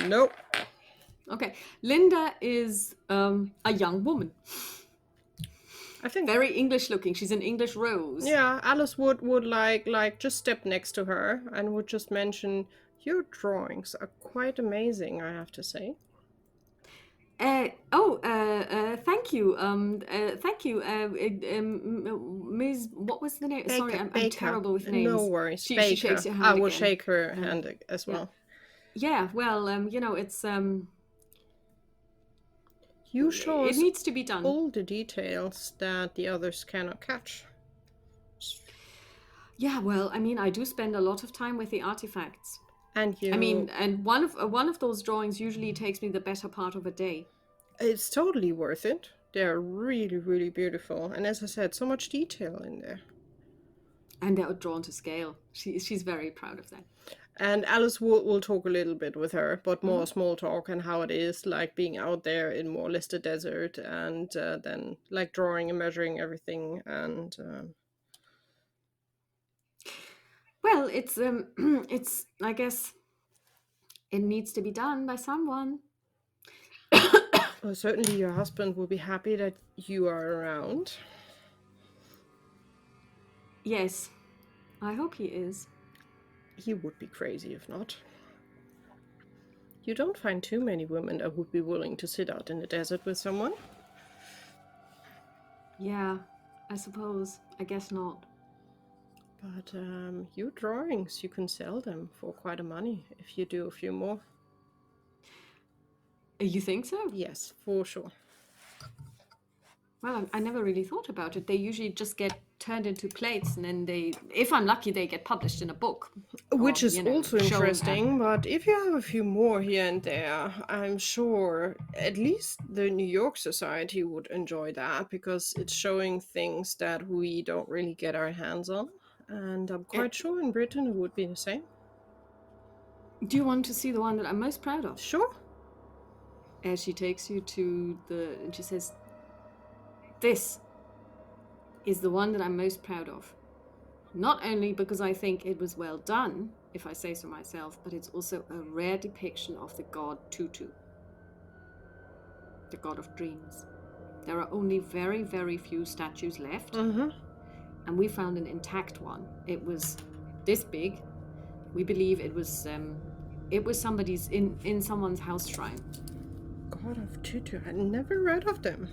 Nope. Okay, Linda is a young woman. I think very English looking. She's an English rose. Yeah, Alice would like just step next to her and would just mention, your drawings are quite amazing, I have to say. Thank you. Thank you. Ms. What was the name? Baker, Sorry, I'm terrible with names. No worries. She Baker. shakes your hand I will again. shake her hand as well. Yeah. Well, it's you show it us needs to be done. all the details that the others cannot catch. Yeah. Well, I mean, I do spend a lot of time with the artifacts. And you. I mean, and one of those drawings usually takes me the better part of a day. It's totally worth it. They're really, really beautiful. And as I said, so much detail in there. And they're drawn to scale. She's very proud of that. And Alice will talk a little bit with her, but more small talk and how it is like being out there in more or less the desert, and then like drawing and measuring everything. And well, it's I guess it needs to be done by someone. Well, certainly your husband will be happy that you are around. Yes, I hope he is. He would be crazy if not. You don't find too many women that would be willing to sit out in the desert with someone. Yeah, I suppose. I guess not. But your drawings, you can sell them for quite a money if you do a few more. You think so? Yes, for sure. Well, I never really thought about it. They usually just get turned into plates, and then if I'm lucky, they get published in a book. Which is also shown interesting, but if you have a few more here and there, I'm sure at least the New York Society would enjoy that, because it's showing things that we don't really get our hands on. And I'm quite sure in Britain it would be the same. Do you want to see the one that I'm most proud of? Sure. As she takes you to and she says, this is the one that I'm most proud of. Not only because I think it was well done, if I say so myself, but it's also a rare depiction of the god Tutu, the god of dreams. There are only very, very few statues left, and we found an intact one. It was this big. We believe it was somebody's in someone's house shrine. God of Tutu, I never read of them.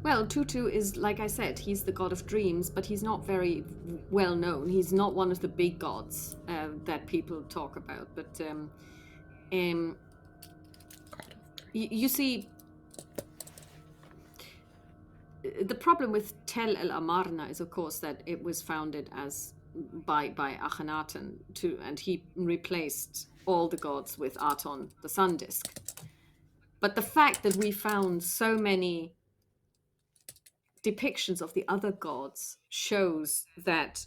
Well, Tutu is, like I said, he's the god of dreams, but he's not very well known. He's not one of the big gods that people talk about. But you see, the problem with Tel El Amarna is, of course, that it was founded as by Akhenaten and he replaced all the gods with Aton, the sun disk. But the fact that we found so many depictions of the other gods shows that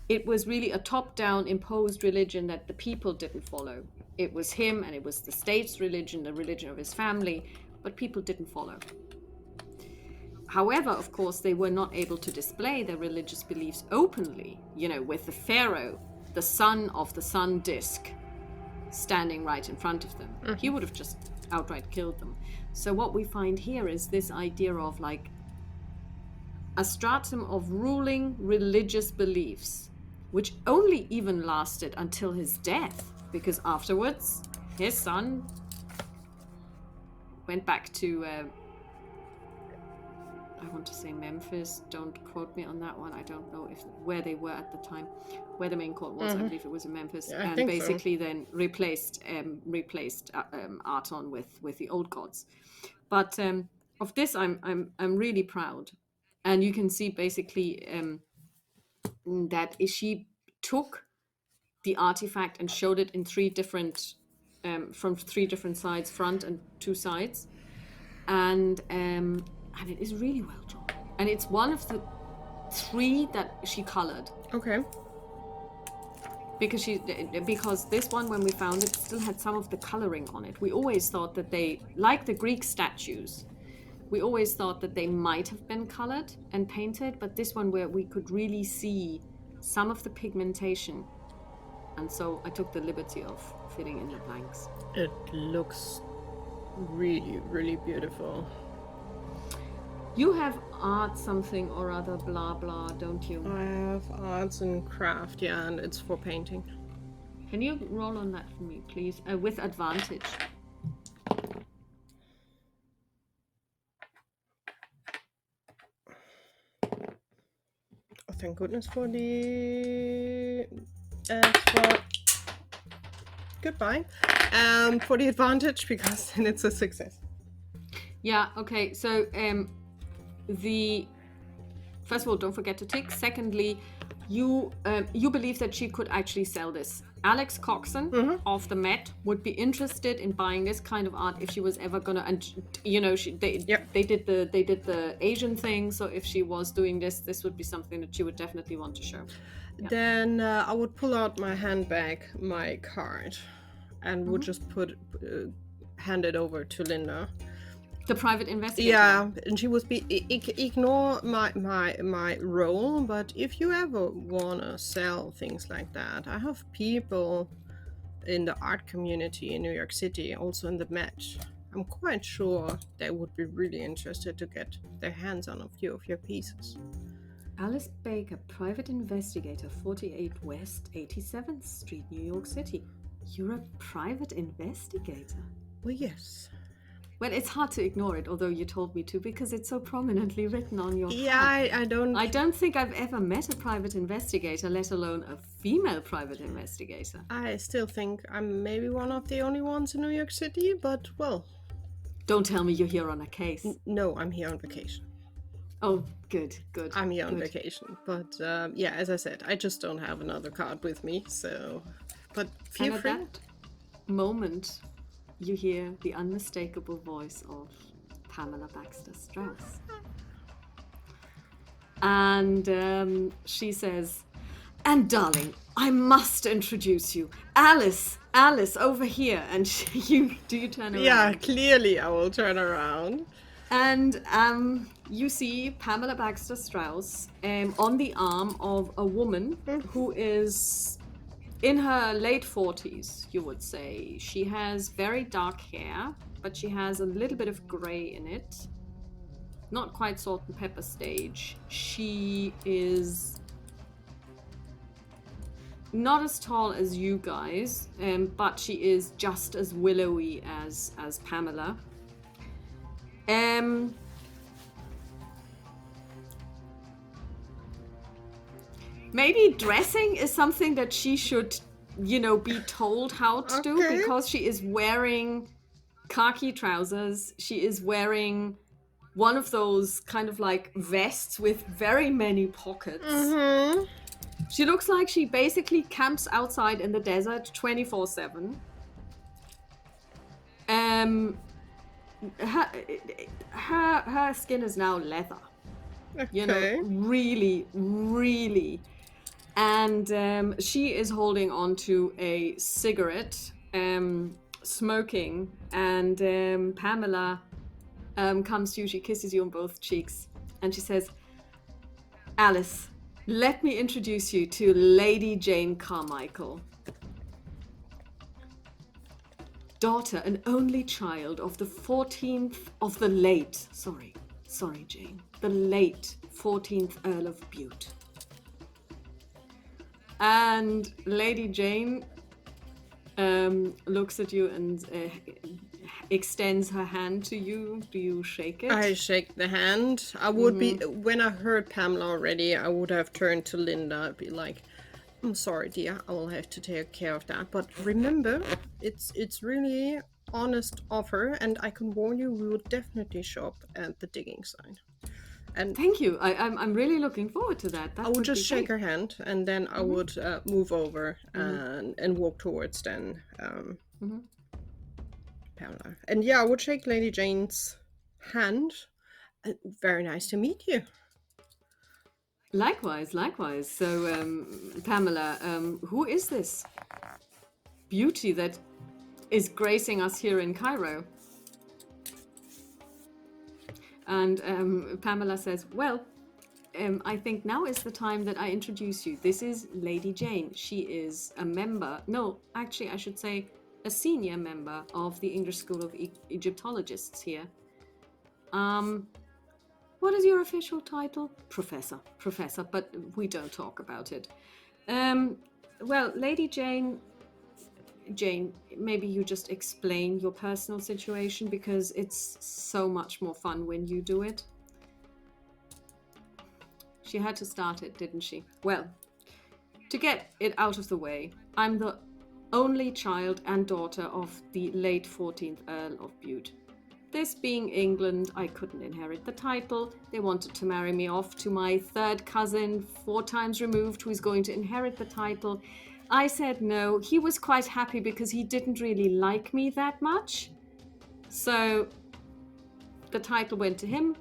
it was really a top-down imposed religion that the people didn't follow. It was him and it was the state's religion, the religion of his family, but people didn't follow. However, of course, they were not able to display their religious beliefs openly, with the pharaoh, the son of the sun disk, standing right in front of them. Mm-hmm. He would have just outright killed them. So what we find here is this idea of like a stratum of ruling religious beliefs, which only even lasted until his death, because afterwards his son went back to I want to say Memphis, don't quote me on that one. I don't know where they were at the time, where the main court was. Mm-hmm. I believe it was in Memphis, yeah, and basically so. Then replaced Aton with the old gods. But of this, I'm really proud, and you can see basically that she took the artifact and showed it in three different from three different sides, front and two sides, and it is really well drawn. And it's one of the three that she colored. Okay. Because this one, when we found it, still had some of the coloring on it. We always thought that they, like the Greek statues, we always thought that they might have been colored and painted, but this one where we could really see some of the pigmentation. And so I took the liberty of filling in the blanks. It looks really, really beautiful. You have art something or other, blah, blah, don't you? I have arts and craft, yeah, and it's for painting. Can you roll on that for me, please? With advantage. Oh, thank goodness for the... Goodbye. For the advantage, because then it's a success. Yeah, okay, so... first of all, don't forget to tick. Secondly, you believe that she could actually sell this. Alex Coxon of the Met would be interested in buying this kind of art if she was ever gonna. And they did the Asian thing. So if she was doing this would be something that she would definitely want to show. Yeah. Then I would pull out my handbag, my card, and would just hand it over to Linda. The private investigator. Yeah, and she would be ignore my role, but if you ever wanna sell things like that, I have people in the art community in New York City, also in the Met. I'm quite sure they would be really interested to get their hands on a few of your pieces. Alice Baker, private investigator, 48 West 87th Street, New York City. You're a private investigator? Well, yes. Well, it's hard to ignore it, although you told me to, because it's so prominently written on your card. Yeah, I don't think I've ever met a private investigator, let alone a female private investigator. I still think I'm maybe one of the only ones in New York City, but, well... Don't tell me you're here on a case. No, I'm here on vacation. Oh, good. I'm here on vacation, but, yeah, as I said, I just don't have another card with me, so... But feel free. At that moment... you hear the unmistakable voice of Pamela Baxter Strauss. And she says, and darling, I must introduce you. Alice, over here. And do you turn around? Yeah, clearly I will turn around. And you see Pamela Baxter Strauss on the arm of a woman who is... in her late 40s, you would say. She has very dark hair, but she has a little bit of gray in it. Not quite salt and pepper stage. She is not as tall as you guys, but she is just as willowy as Pamela. Maybe dressing is something that she should, be told how to do, because she is wearing khaki trousers. She is wearing one of those kind of like vests with very many pockets. Mm-hmm. She looks like she basically camps outside in the desert 24/7. Her skin is now leather. You know, Okay. really, really. And she is holding on to a cigarette, smoking. And Pamela comes to you, she kisses you on both cheeks, and she says, Alice, let me introduce you to Lady Jane Carmichael. Daughter and only child of the 14th of the late, sorry Jane, the late 14th Earl of Bute. And Lady Jane looks at you and extends her hand to you. Do you shake it? I shake the hand. I would be, when I heard Pamela already, I would have turned to Linda and be like, I'm sorry, dear, I will have to take care of that. But remember, it's really honest offer, and I can warn you, we will definitely shop at the digging site. And thank you. I'm really looking forward to that. I would just shake her hand, and then I would move over and walk towards then Pamela. And yeah, I would shake Lady Jane's hand. Very nice to meet you. Likewise. So, Pamela, who is this beauty that is gracing us here in Cairo? And Pamela says, well, I think now is the time that I introduce you. This is Lady Jane. She is a member, no, actually I should say a senior member of the English School of Egyptologists here. What is your official title? Professor, but we don't talk about it. Well, Lady Jane, maybe you just explain your personal situation, because it's so much more fun when you do it. She had to start it, didn't she? Well, to get it out of the way, I'm the only child and daughter of the late 14th Earl of Bute. This being England, I couldn't inherit the title. They wanted to marry me off to my third cousin, 4 times removed, who is going to inherit the title. I said no. He was quite happy because he didn't really like me that much. So the title went to him.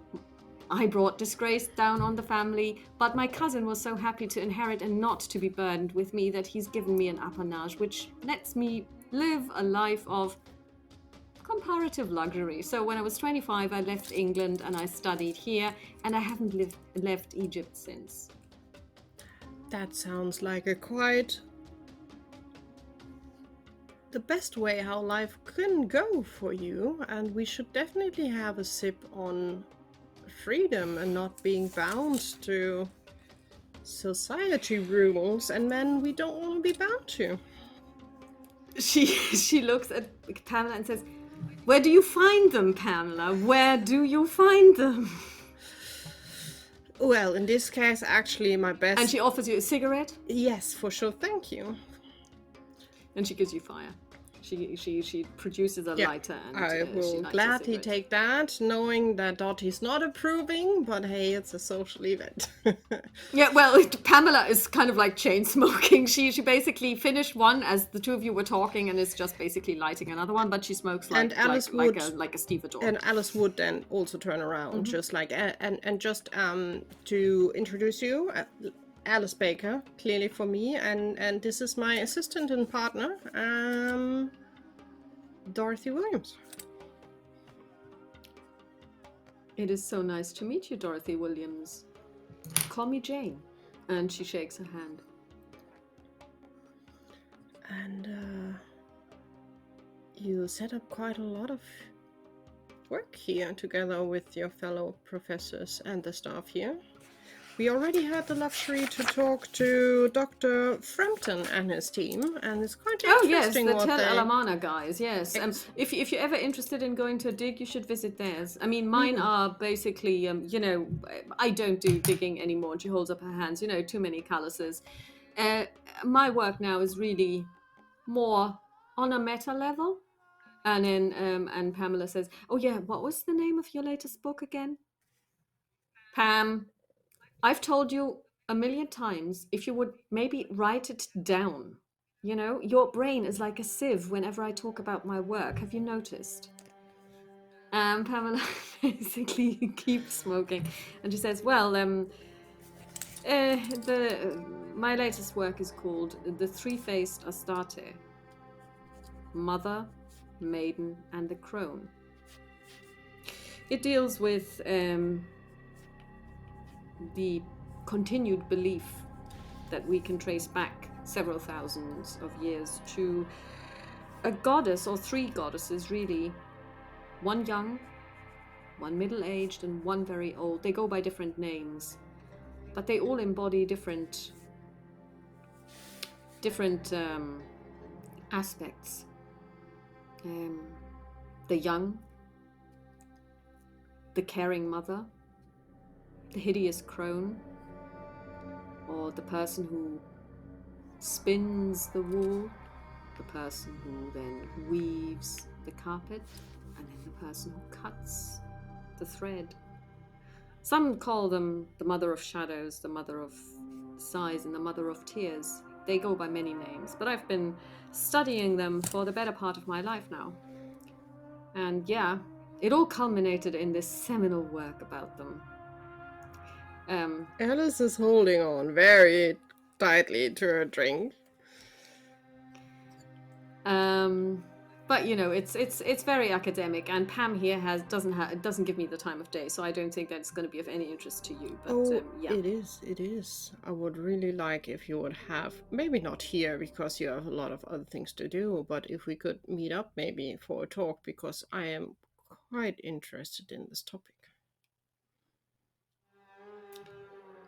I brought disgrace down on the family, but my cousin was so happy to inherit and not to be burdened with me that he's given me an appanage, which lets me live a life of comparative luxury. So when I was 25, I left England and I studied here, and I haven't left Egypt since. That sounds like a quite the best way how life can go for you, and we should definitely have a sip on freedom and not being bound to society rules and men we don't want to be bound to. She looks at Pamela and says, where do you find them, Pamela? Where do you find them? Well, in this case, actually, my best... And she offers you a cigarette? Yes, for sure, thank you. And she gives you fire. She produces a lighter, and I will gladly take that, knowing that Dottie's not approving, but hey, it's a social event. Yeah, well, Pamela is kind of like chain smoking. She basically finished one as the two of you were talking, and is just basically lighting another one, but she smokes like a stevedore. And Alice would then also turn around, just like and just to introduce you. Alice Baker, clearly for me, and this is my assistant and partner, Dorothy Williams. It is so nice to meet you, Dorothy Williams. Call me Jane. And she shakes her hand. And you set up quite a lot of work here together with your fellow professors and the staff here. We already had the luxury to talk to Dr. Frampton and his team, and it's quite interesting. Oh yes, the Tel Alamana guys, yes. If you're ever interested in going to a dig, you should visit theirs. I mean, mine are basically, I don't do digging anymore. And she holds up her hands, too many calluses. My work now is really more on a meta level. And then and Pamela says, "Oh yeah, what was the name of your latest book again?" Pam, I've told you a million times if you would maybe write it down. You know, your brain is like a sieve whenever I talk about my work. Have you noticed? Pamela basically keeps smoking, and she says, "Well, the my latest work is called The Three-Faced Astarte: Mother, Maiden, and the Crone. It deals with the continued belief that we can trace back several thousands of years to a goddess, or three goddesses really, one young, one middle-aged, and one very old. They go by different names, but they all embody different aspects. The young, the caring mother, the hideous crone, or the person who spins the wool, the person who then weaves the carpet, and then the person who cuts the thread. Some call them the mother of shadows, the mother of sighs, and the mother of tears. They go by many names, but I've been studying them for the better part of my life now. And yeah, it all culminated in this seminal work about them. Alice is holding on very tightly to her drink. But you know, it's very academic, and Pam here doesn't give me the time of day, so I don't think that it's going to be of any interest to you. But yeah, it is. I would really like if you would have, maybe not here because you have a lot of other things to do, but if we could meet up maybe for a talk, because I am quite interested in this topic.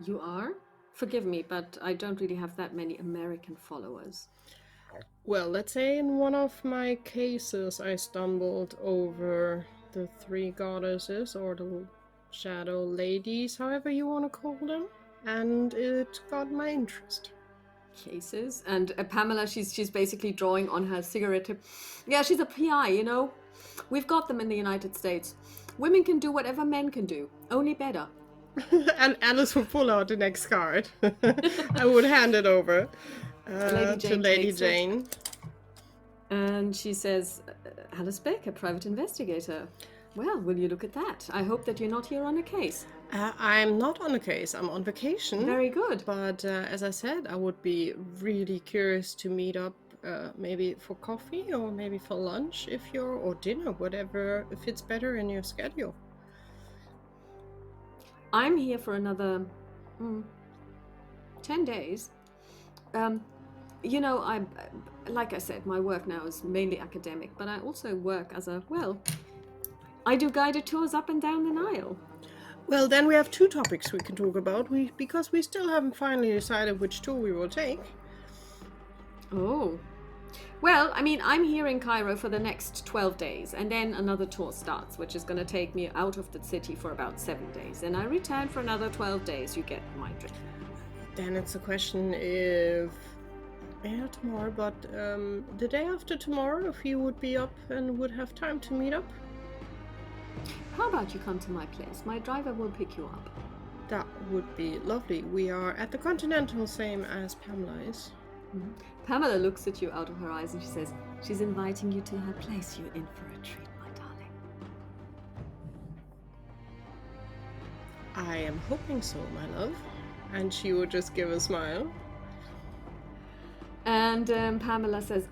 you are. Forgive me, but I don't really have that many American followers. Well, let's say in one of my cases I stumbled over the three goddesses, or the shadow ladies, however you want to call them, and it got my interest. Cases, and Pamela, she's basically drawing on her cigarette tip. Yeah, she's a PI, you know. We've got them in the United States. Women can do whatever men can do, only better. And Alice would pull out the next card. I would hand it over Lady to Jane Lady takes it. Jane. And she says, Alice Baker, private investigator. Well, will you look at that? I hope that you're not here on a case. I'm not on a case. I'm on vacation. Very good. But as I said, I would be really curious to meet up, maybe for coffee or maybe for lunch or dinner, whatever fits better in your schedule. I'm here for another 10 days. You know, like I said, my work now is mainly academic, but I also work as I do guided tours up and down the Nile. Well, then we have two topics we can talk about, because we still haven't finally decided which tour we will take. Oh. Well, I mean, I'm here in Cairo for the next 12 days, and then another tour starts, which is going to take me out of the city for about 7 days. And I return for another 12 days. You get my drift. Then it's a question if... Yeah, tomorrow, but the day after tomorrow, if you would be up and would have time to meet up. How about you come to my place? My driver will pick you up. That would be lovely. We are at the Continental, same as Pamela is. Mm-hmm. Pamela looks at you out of her eyes and she says, she's inviting you to her place. You're in for a treat, my darling. I am hoping so, my love. And she would just give a smile. And Pamela says,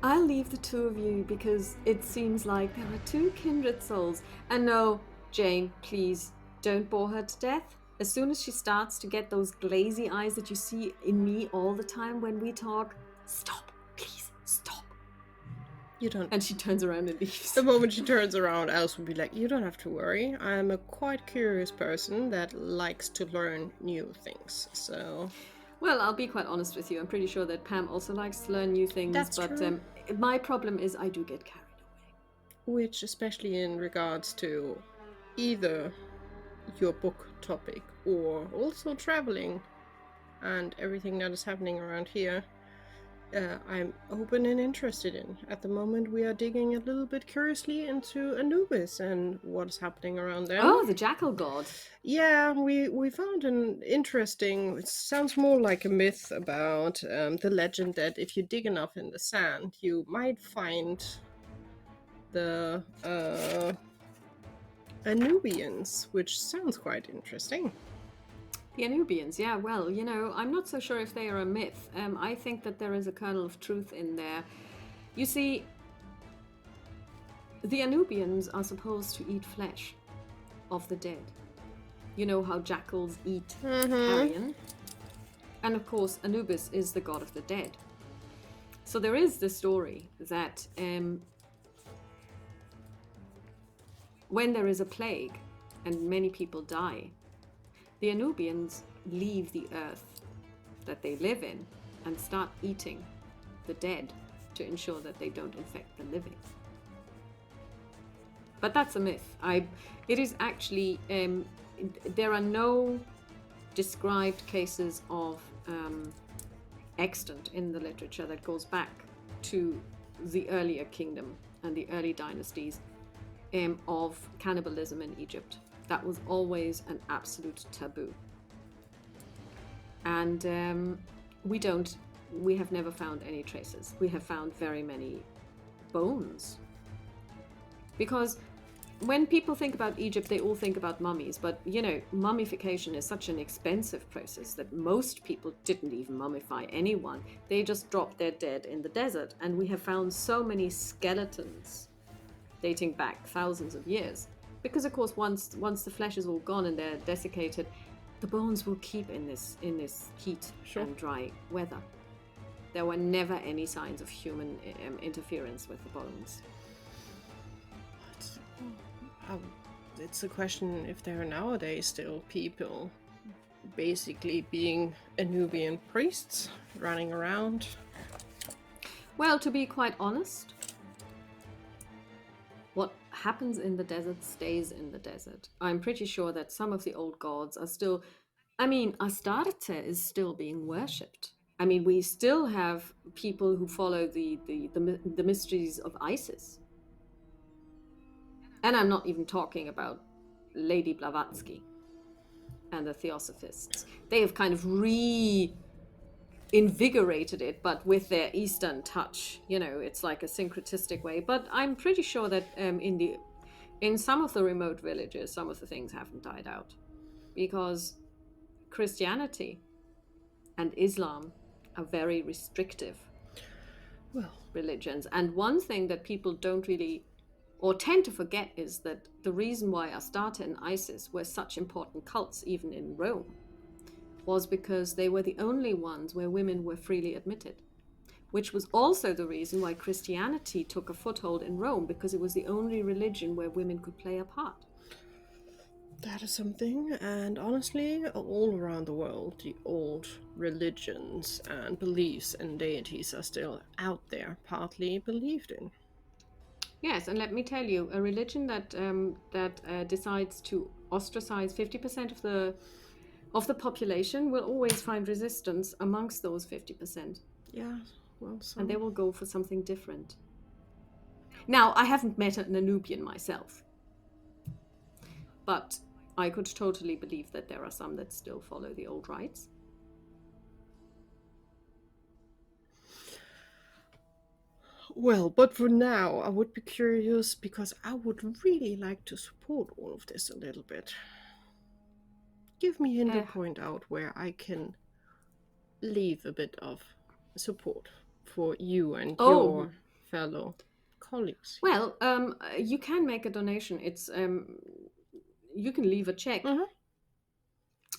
I'll leave the two of you because it seems like there are two kindred souls. And no, Jane, please, don't bore her to death. As soon as she starts to get those glazy eyes that you see in me all the time when we talk, stop, please, stop. You don't. And she turns around and leaves. The moment she turns around, Alice would be like, you don't have to worry. I'm a quite curious person that likes to learn new things, so... Well, I'll be quite honest with you. I'm pretty sure that Pam also likes to learn new things. That's true. My problem is I do get carried away. Which, especially in regards to either your book topic or also traveling and everything that is happening around here, I'm open and interested in. At the moment, we are digging a little bit curiously into Anubis and what's happening around them. Oh, the jackal god. Yeah, we found an interesting. It sounds more like a myth about the legend that if you dig enough in the sand, you might find the Anubians, which sounds quite interesting. The Anubians, yeah, well, I'm not so sure if they are a myth. I think that there is a kernel of truth in there. You see, the Anubians are supposed to eat flesh of the dead. You know how jackals eat carrion? And of course, Anubis is the god of the dead. So there is the story that when there is a plague and many people die, the Anubians leave the earth that they live in and start eating the dead to ensure that they don't infect the living. But that's a myth. It is actually, there are no described cases of extant in the literature that goes back to the earlier kingdom and the early dynasties of cannibalism in Egypt. That was always an absolute taboo. And we have never found any traces. We have found very many bones. Because when people think about Egypt, they all think about mummies, but mummification is such an expensive process that most people didn't even mummify anyone. They just dropped their dead in the desert, and we have found so many skeletons dating back thousands of years. Because of course, once the flesh is all gone and they're desiccated, the bones will keep in this heat and dry weather. There were never any signs of human interference with the bones. It's a question if there are nowadays still people basically being Anubian priests running around. Well, to be quite honest, what happens in the desert stays in the desert. I'm pretty sure that some of the old gods are still... Astarte is still being worshipped. We still have people who follow the mysteries of Isis. And I'm not even talking about Lady Blavatsky and the Theosophists. They have kind of reinvigorated it, but with their Eastern touch. It's like a syncretistic way. But I'm pretty sure that in some of the remote villages, some of the things haven't died out. Because Christianity and Islam are very restrictive religions. And one thing that people don't really or tend to forget is that the reason why Astarte and Isis were such important cults, even in Rome, was because they were the only ones where women were freely admitted, which was also the reason why Christianity took a foothold in Rome, because it was the only religion where women could play a part. That is something, and honestly, all around the world, the old religions and beliefs and deities are still out there, partly believed in. Yes, and let me tell you, a religion that decides to ostracize 50% of the population will always find resistance amongst those 50%. Yeah, well, and they will go for something different. Now, I haven't met an Anubian myself, but I could totally believe that there are some that still follow the old rites. Well, but for now, I would be curious because I would really like to support all of this a little bit. Give me a hint and point out where I can leave a bit of support for you and your fellow colleagues. Well, you can make a donation. It's you can leave a check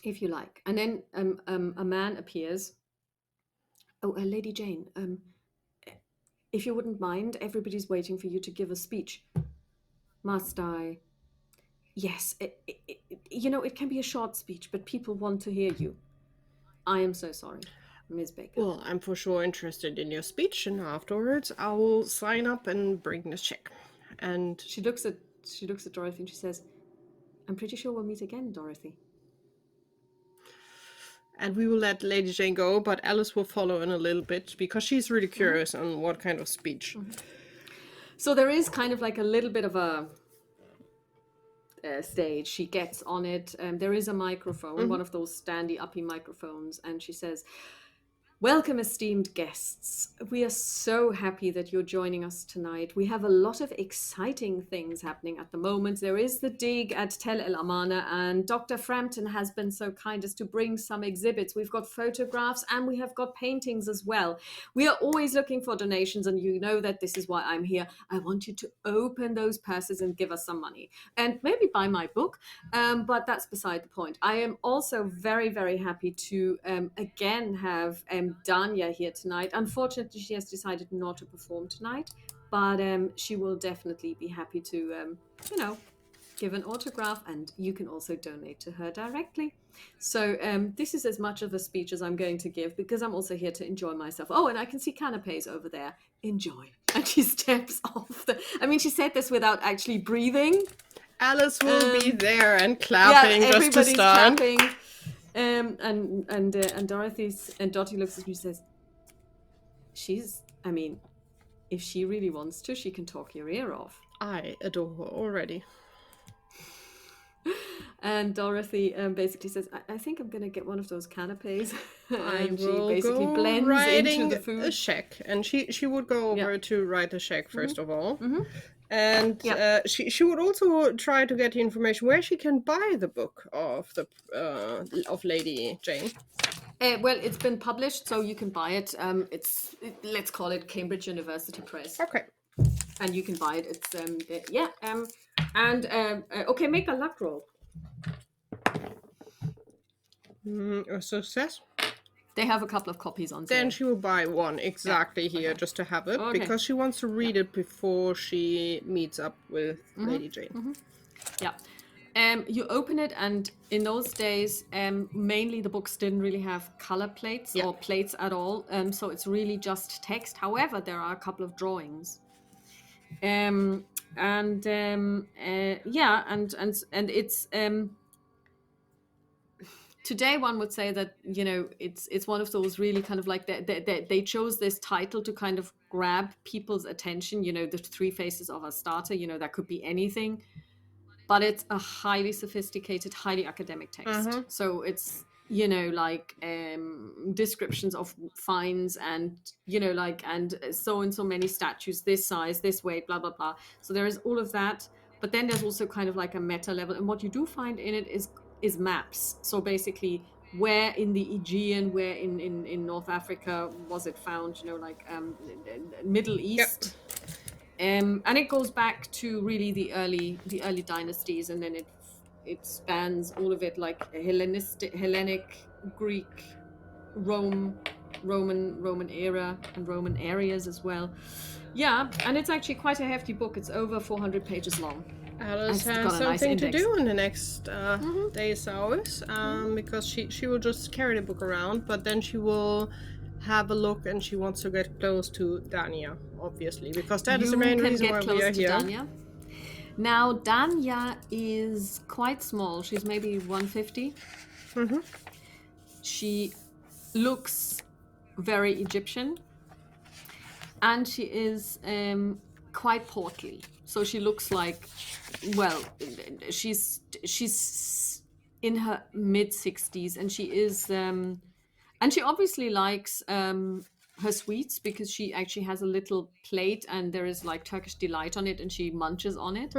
if you like, and then a man appears. Oh, Lady Jane, if you wouldn't mind, everybody's waiting for you to give a speech. Must I? Yes, it can be a short speech, but people want to hear you. I am so sorry, Ms. Baker. Well, I'm for sure interested in your speech, and afterwards I will sign up and bring this check. And she looks at Dorothy and she says, "I'm pretty sure we'll meet again, Dorothy." And we will let Lady Jane go, but Alice will follow in a little bit because she's really curious on what kind of speech. So there is kind of like a little bit of a stage. She gets on it. There is a microphone, one of those standy uppy microphones, and she says, "Welcome, esteemed guests. We are so happy that you're joining us tonight. We have a lot of exciting things happening at the moment. There is the dig at Tel El Amana, and Dr. Frampton has been so kind as to bring some exhibits. We've got photographs and we have got paintings as well. We are always looking for donations, and you know that this is why I'm here. I want you to open those purses and give us some money, and maybe buy my book, but that's beside the point. I am also very, very happy to again have Danya here tonight. Unfortunately, she has decided not to perform tonight, but she will definitely be happy to, give an autograph, and you can also donate to her directly. So this is as much of a speech as I'm going to give because I'm also here to enjoy myself. Oh, and I can see canapes over there. Enjoy." And she steps off she said this without actually breathing. Alice will be there and clapping just to start. Clapping. And Dottie looks at me and says, if she really wants to, she can talk your ear off. I adore her already. And Dorothy basically says, I think I'm going to get one of those canapes. And she will basically go blends writing into the food. a check. And she would go over to write a check first of all. And she would also try to get the information where she can buy the book of the of Lady Jane. Well, it's been published, so you can buy it. Let's call it Cambridge University Press. Okay. And you can buy it. It's okay, make a luck roll. A success. They have a couple of copies on sale. Then she will buy one exactly here just to have it because she wants to read it before she meets up with Lady Jane. Yeah. You open it, and in those days, mainly the books didn't really have color plates or plates at all. So it's really just text. However, there are a couple of drawings. And it's today one would say that it's one of those really kind of like they chose this title to kind of grab people's attention. The three faces of a starter. That could be anything, but it's a highly sophisticated, highly academic text. So it's descriptions of finds and and so and so many statues, this size, this weight, blah blah blah. So there is all of that, but then there's also kind of like a meta level, and what you do find in it is maps. So basically, where in the Aegean, where in North Africa was it found? Middle East. And it goes back to really the early dynasties, and then it spans all of it, like Hellenic, Greek, Roman era, and Roman areas as well. Yeah, and it's actually quite a hefty book. It's over 400 pages long. Alice has something to do in the next days, hours, because she will just carry the book around, but then she will have a look, and she wants to get close to Danya, obviously, because that is the main reason why we are here. Danya. Now, Danya is quite small. She's maybe 150. She looks very Egyptian, and she is quite portly. So she looks like, well, she's in her mid-60s, and she is, and she obviously likes her sweets, because she actually has a little plate and there is like Turkish delight on it, and she munches on it.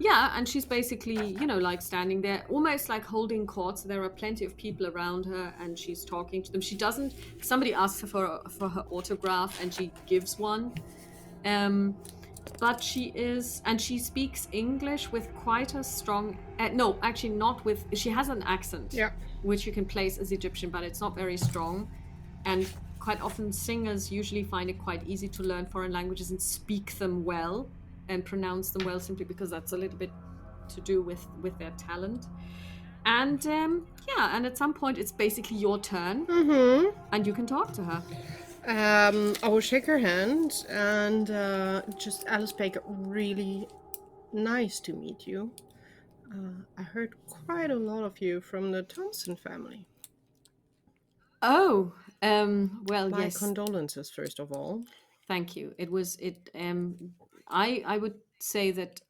Yeah, and she's basically, like standing there, almost like holding court. So there are plenty of people around her, and she's talking to them. Somebody asks her for her autograph, and she gives one. But she speaks English with quite a strong, no, actually not with, she has an accent, which you can place as Egyptian, but it's not very strong. And quite often singers usually find it quite easy to learn foreign languages and speak them well and pronounce them well, simply because that's a little bit to do with their talent. And and at some point it's basically your turn, and you can talk to her. I will shake her hand and just, Alice Baker, really nice to meet you. I heard quite a lot of you from the Thompson family. Oh, well, My yes. condolences, first of all. Thank you. It was it. I would say that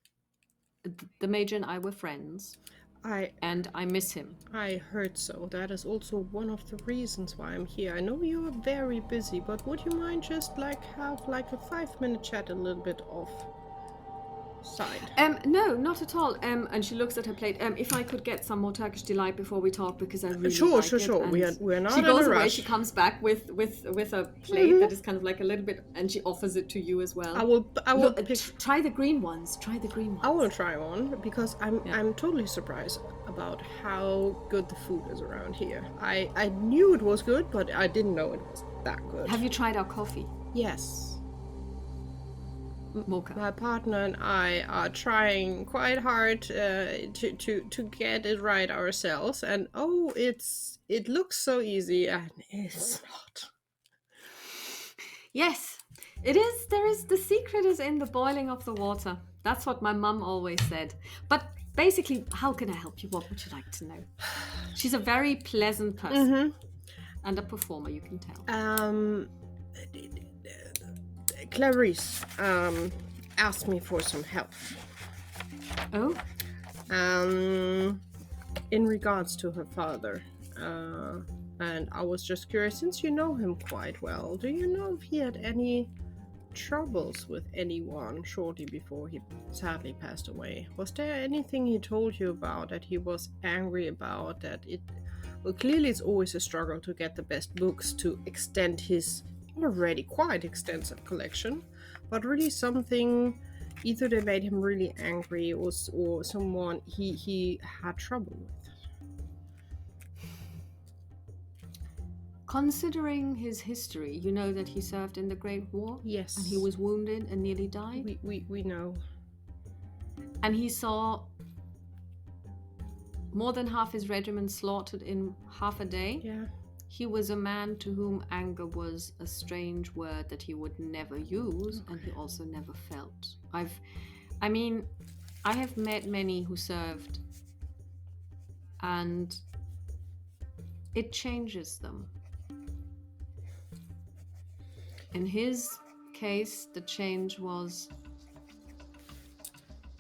the major and I were friends, I and I miss him. I heard so. That is also one of the reasons why I'm here. I know you are very busy, but would you mind just like have like a 5 minute chat a little bit off side? No, not at all. And she looks at her plate. If I could get some more Turkish delight before we talk, because I really Sure, like sure, it. sure. And We're not she in goes a away. rush. She comes back with a plate that is kind of like a little bit, and she offers it to you as well. I will Look, pick. try the green ones. Try the green ones. I will try one because Yeah. I'm totally surprised about how good the food is around here. I knew it was good, but I didn't know it was that good. Have you tried our coffee, Yes. mocha? My partner and I are trying quite hard to get it right ourselves, and it looks so easy, and it's not. Yes, it is. There is the secret is in the boiling of the water. That's what my mum always said. But basically, how can I help you? What would you like to know? She's a very pleasant person and a performer, you can tell. Clarice asked me for some help. Oh, In regards to her father. And I was just curious, since you know him quite well, do you know if he had any troubles with anyone shortly before he sadly passed away? Was there anything he told you about that he was angry about? Well, clearly it's always a struggle to get the best books to extend his already quite extensive collection, but really something either they made him really angry or someone he had trouble with. considering his history, you know that he served in the Great War? Yes. And he was wounded and nearly died? We know. And he saw more than half his regiment slaughtered in half a day? Yeah. He was a man to whom anger was a strange word that he would never use, and he also never felt. I have met many who served, and it changes them. In his case, the change was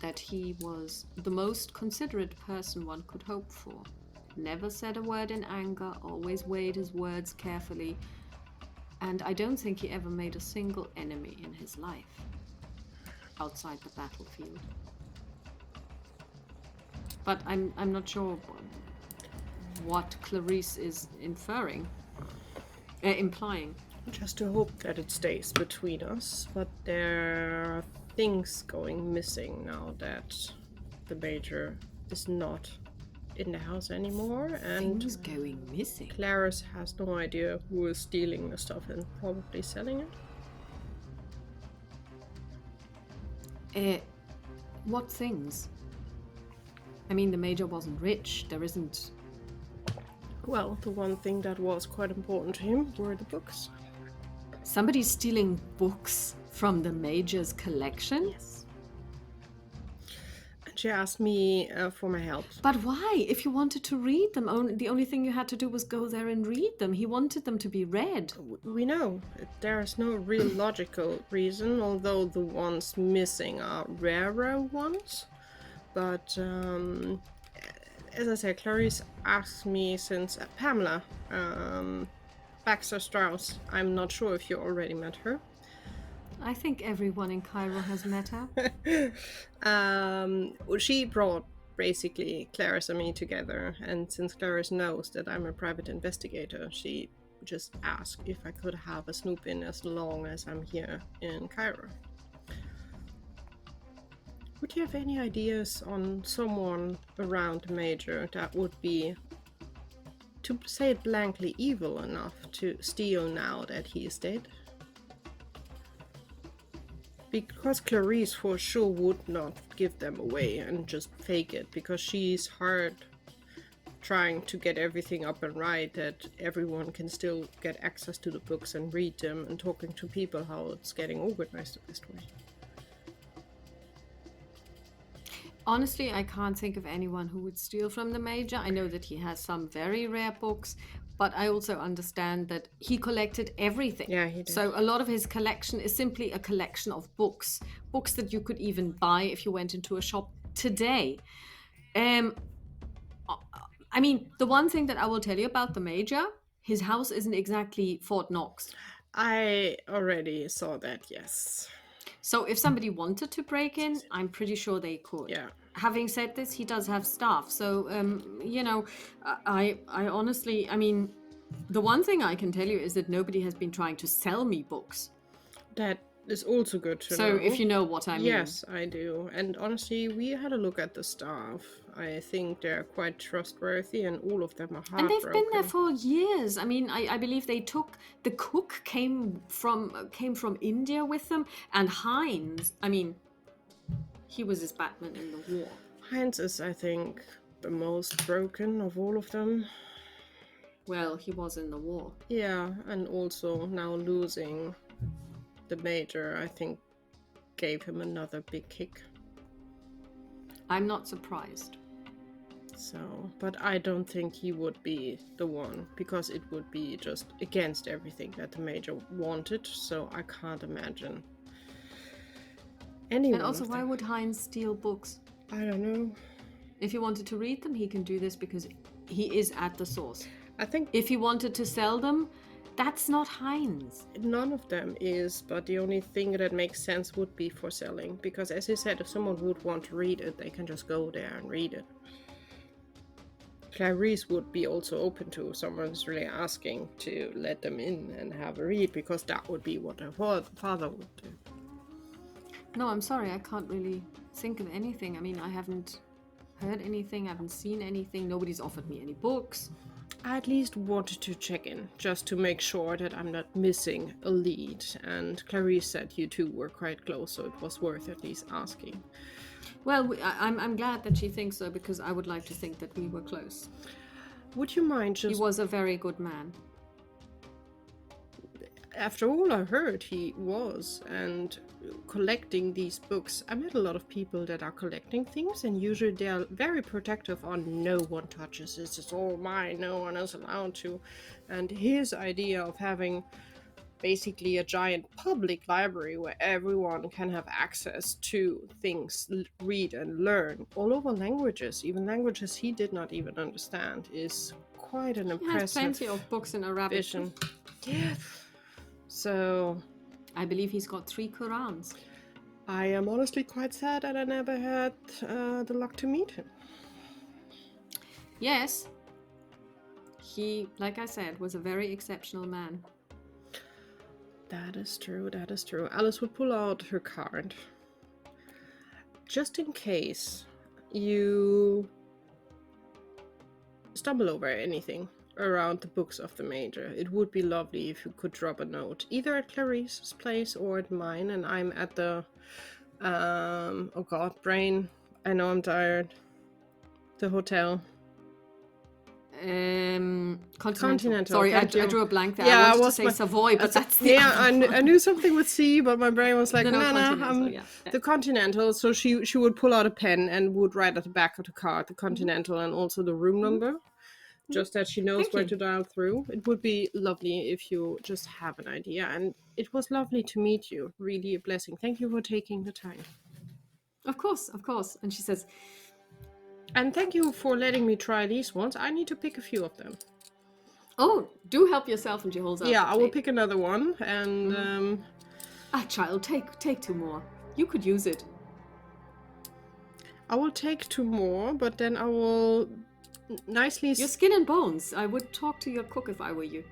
that he was the most considerate person one could hope for. Never said a word in anger, always weighed his words carefully, and I don't think he ever made a single enemy in his life outside the battlefield. But I'm not sure what Clarice is implying. Just to hope that it stays between us, but there are things going missing now that the major is not in the house anymore, and Things going missing. Clarice has no idea who is stealing the stuff and probably selling it. What things? I mean, the major wasn't rich. There isn't. Well, the one thing that was quite important to him were the books. Somebody's stealing books from the major's collection? Yes. And she asked me for my help. But why? If you wanted to read them, the only thing you had to do was go there and read them. He wanted them to be read. We know there's no real logical reason, although the ones missing are rarer ones. But as I said, Clarice asked me since Pamela Baxter Strauss. I'm not sure if you already met her. I think everyone in Cairo has met her. Well, she brought basically Clarice and me together, and since Clarice knows that I'm a private investigator, she just asked if I could have a snoop in as long as I'm here in Cairo. Would you have any ideas on someone around the major that would be, to say it blankly, evil enough to steal now that he is dead? Because Clarice for sure would not give them away and just fake it, because she's hard trying to get everything up and right, that everyone can still get access to the books and read them, and talking to people how it's getting organized the best way. Honestly, I can't think of anyone who would steal from the Major. I know that he has some very rare books, but I also understand that he collected everything. Yeah, he did. So a lot of his collection is simply a collection of books, books that you could even buy if you went into a shop today. Um, I mean, the one thing that I will tell you about the Major, his house isn't exactly Fort Knox. I already saw that, yes. So if somebody wanted to break in, I'm pretty sure they could. Yeah. Having said this, he does have staff. So, I honestly, I mean, the one thing I can tell you is that nobody has been trying to sell me books. That is also good to So know. if you know what I mean. Yes, I do. And honestly, we had a look at the staff. I think they're quite trustworthy, and all of them are And heartbroken. they've been there for years. I mean, I believe they took the cook came from India with them, and Heinz. I mean, he was his Batman in the war. Heinz is, I think, the most broken of all of them. Well, he was in the war. Yeah, and also now losing the Major, I think, gave him another big kick. I'm not surprised. So, but I don't think he would be the one, because it would be just against everything that the Major wanted, so I can't imagine anyone. And also, of why them. would Heinz steal books? I don't know. If he wanted to read them, he can do this because he is at the source. I think If he wanted to sell them, that's not Heinz. none of them is, but the only thing that makes sense would be for selling, because as you said, if someone would want to read it, they can just go there and read it. Clarice would be also open to someone's really asking to let them in and have a read, because that would be what her father would do. No, I'm sorry, I can't really think of anything. I mean, I haven't heard anything, I haven't seen anything, nobody's offered me any books. I at least wanted to check in, just to make sure that I'm not missing a lead, and Clarice said you two were quite close, so it was worth at least asking. Well, I'm glad that she thinks so, because I would like to think that we were close. Would you mind He just... was a very good man. After all I heard, he was, and collecting these books, I met a lot of people that are collecting things, and usually they are very protective on no one touches this, it's all mine, no one is allowed to. And his idea of having basically a giant public library where everyone can have access to things, read and learn, all over languages, even languages he did not even understand, is quite an He has impressive plenty of books in Arabic. vision. Yeah. So I believe he's got 3 Qurans. I am honestly quite sad that I never had the luck to meet him. Yes, he, like I said, was a very exceptional man. That is true, that is true. Alice would pull out her card. Just in case you stumble over anything around the books of the Major, it would be lovely if you could drop a note, either at Clarice's place or at mine, and I'm at the oh god, brain, I know I'm tired, the hotel. Continental. Sorry, I thank you. drew a blank there. Yeah, I wanted to say Savoy, but that's the yeah. other I knew something with C, but my brain was like, No, Continental, I'm yeah. the Continental. So she would pull out a pen and would write at the back of the card the Continental and also the room number, just that she knows Thank where you. to dial through. It would be lovely if you just have an idea. And it was lovely to meet you. Really a blessing. Thank you for taking the time. Of course, of course. And she says, And thank you for letting me try these ones. I need to pick a few of them. "Oh, do help yourself," and she holds out. Yeah, the I will tape. pick another one. And Ah, child, take 2 more. You could use it. I will take 2 more, but then I will nicely... Your skin and bones. I would talk to your cook if I were you.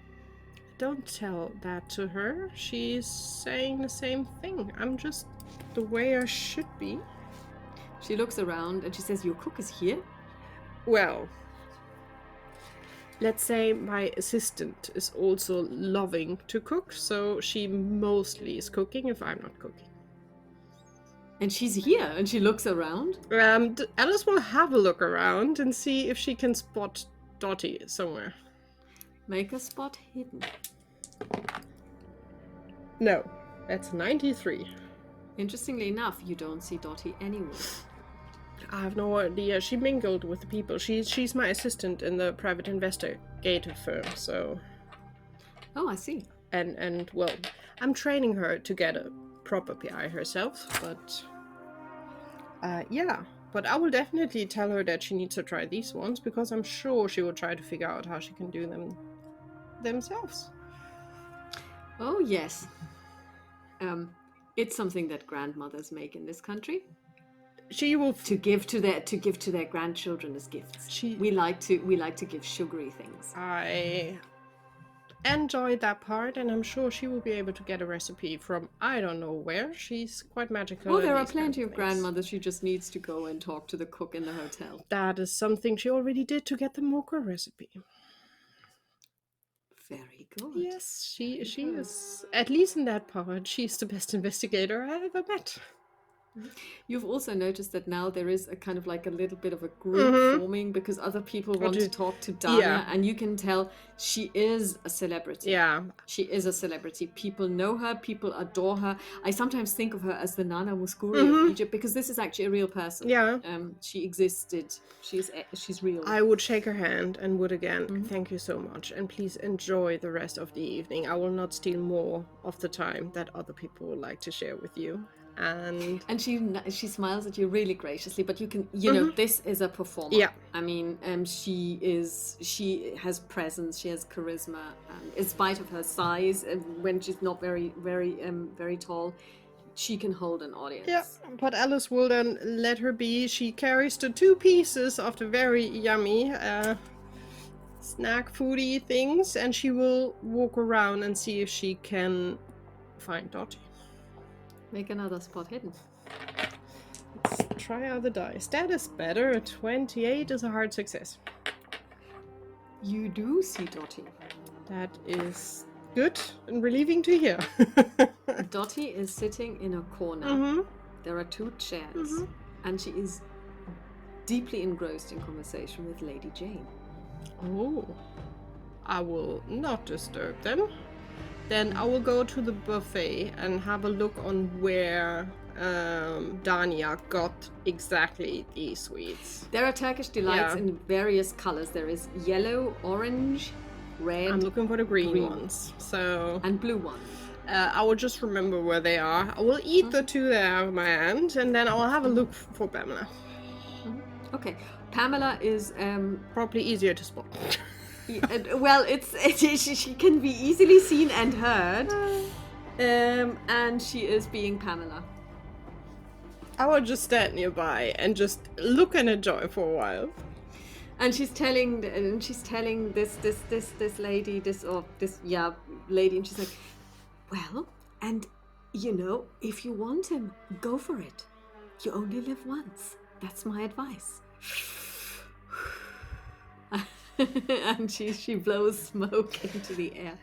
Don't tell that to her. She's saying the same thing. I'm just the way I should be. She looks around and she says, "Your cook is here?" Well, let's say my assistant is also loving to cook, so she mostly is cooking if I'm not cooking. And she's here, and she looks around. Alice will have a look around and see if she can spot Dottie somewhere. Make a spot hidden. No, that's 93. Interestingly enough, you don't see Dottie anywhere. I have no idea. She mingled with the people. She's my assistant in the private investigative firm, so... Oh, I see. And well, I'm training her to get a proper PI herself, but... yeah. But I will definitely tell her that she needs to try these ones, because I'm sure she will try to figure out how she can do them themselves. Oh, yes. It's something that grandmothers make in this country. She will to give to their grandchildren as gifts. We like to give sugary things. I enjoyed that part, and I'm sure she will be able to get a recipe from I don't know where. She's quite magical. Oh, there are plenty of grandmothers. She just needs to go and talk to the cook in the hotel. That is something she already did to get the mocha recipe. Very good. Yes, she is, at least in that part, she's the best investigator I ever met. You've also noticed that now there is a kind of like a little bit of a group forming because other people want to talk to Dana, and you can tell she is a celebrity. Yeah. She is a celebrity. People know her, people adore her. I sometimes think of her as the Nana Mouskouri of Egypt, because this is actually a real person. Yeah. She existed. She's real. I would shake her hand and would again, thank you so much, and please enjoy the rest of the evening. I will not steal more of the time that other people would like to share with you. And she smiles at you really graciously, but you can know this is a performer. Yeah. I mean, she has presence, she has charisma, in spite of her size, when she's not very tall, she can hold an audience. Yeah, but Alice will then let her be. She carries the 2 pieces of the very yummy snack foodie things, and she will walk around and see if she can find Dottie. Make another spot hidden. Let's try out the dice. That is better. A 28 is a hard success. You do see Dottie. That is good and relieving to hear. Dottie is sitting in a corner. There are 2 chairs, and she is deeply engrossed in conversation with Lady Jane. Oh, I will not disturb them. Then I will go to the buffet and have a look on where Dania got exactly these sweets. There are Turkish delights in various colors. There is yellow, orange, red. I'm looking for the green ones. So and blue ones. I will just remember where they are. I will eat the 2 that I have in my hand, and then I will have a look for Pamela. Okay, Pamela is probably easier to spot. Well, she can be easily seen and heard, and she is being Pamela. I will just stand nearby and just look and enjoy for a while. And she's telling this lady, lady, and she's like, well, and if you want him, go for it. You only live once. That's my advice. And she blows smoke into the air.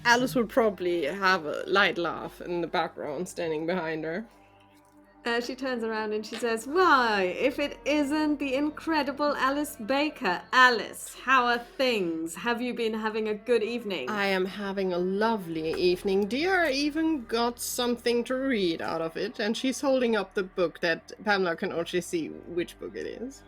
Alice would probably have a light laugh in the background, standing behind her. She turns around and she says, why, if it isn't the incredible Alice Baker. Alice, how are things? Have you been having a good evening? I am having a lovely evening, dear. I even got something to read out of it. And she's holding up the book that Pamela can actually see which book it is.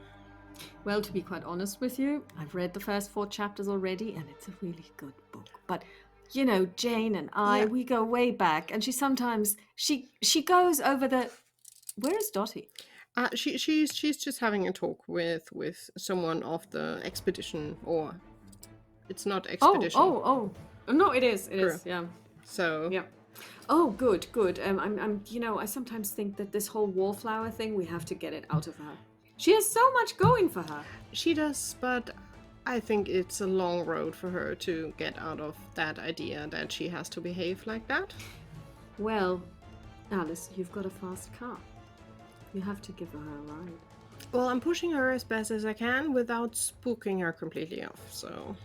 Well, to be quite honest with you, I've read the first 4 chapters already, and it's a really good book. But, Jane and I, we go way back, and she sometimes, she goes over the... Where is Dottie? She's just having a talk with someone of the expedition, or... It's not expedition. Oh. No, it is, yeah. So... Yeah. Oh, good. I sometimes think that this whole wallflower thing, we have to get it out of her. She has so much going for her. She does, but I think it's a long road for her to get out of that idea that she has to behave like that. Well, Alice, you've got a fast car. You have to give her a ride. Well, I'm pushing her as best as I can without spooking her completely off, so...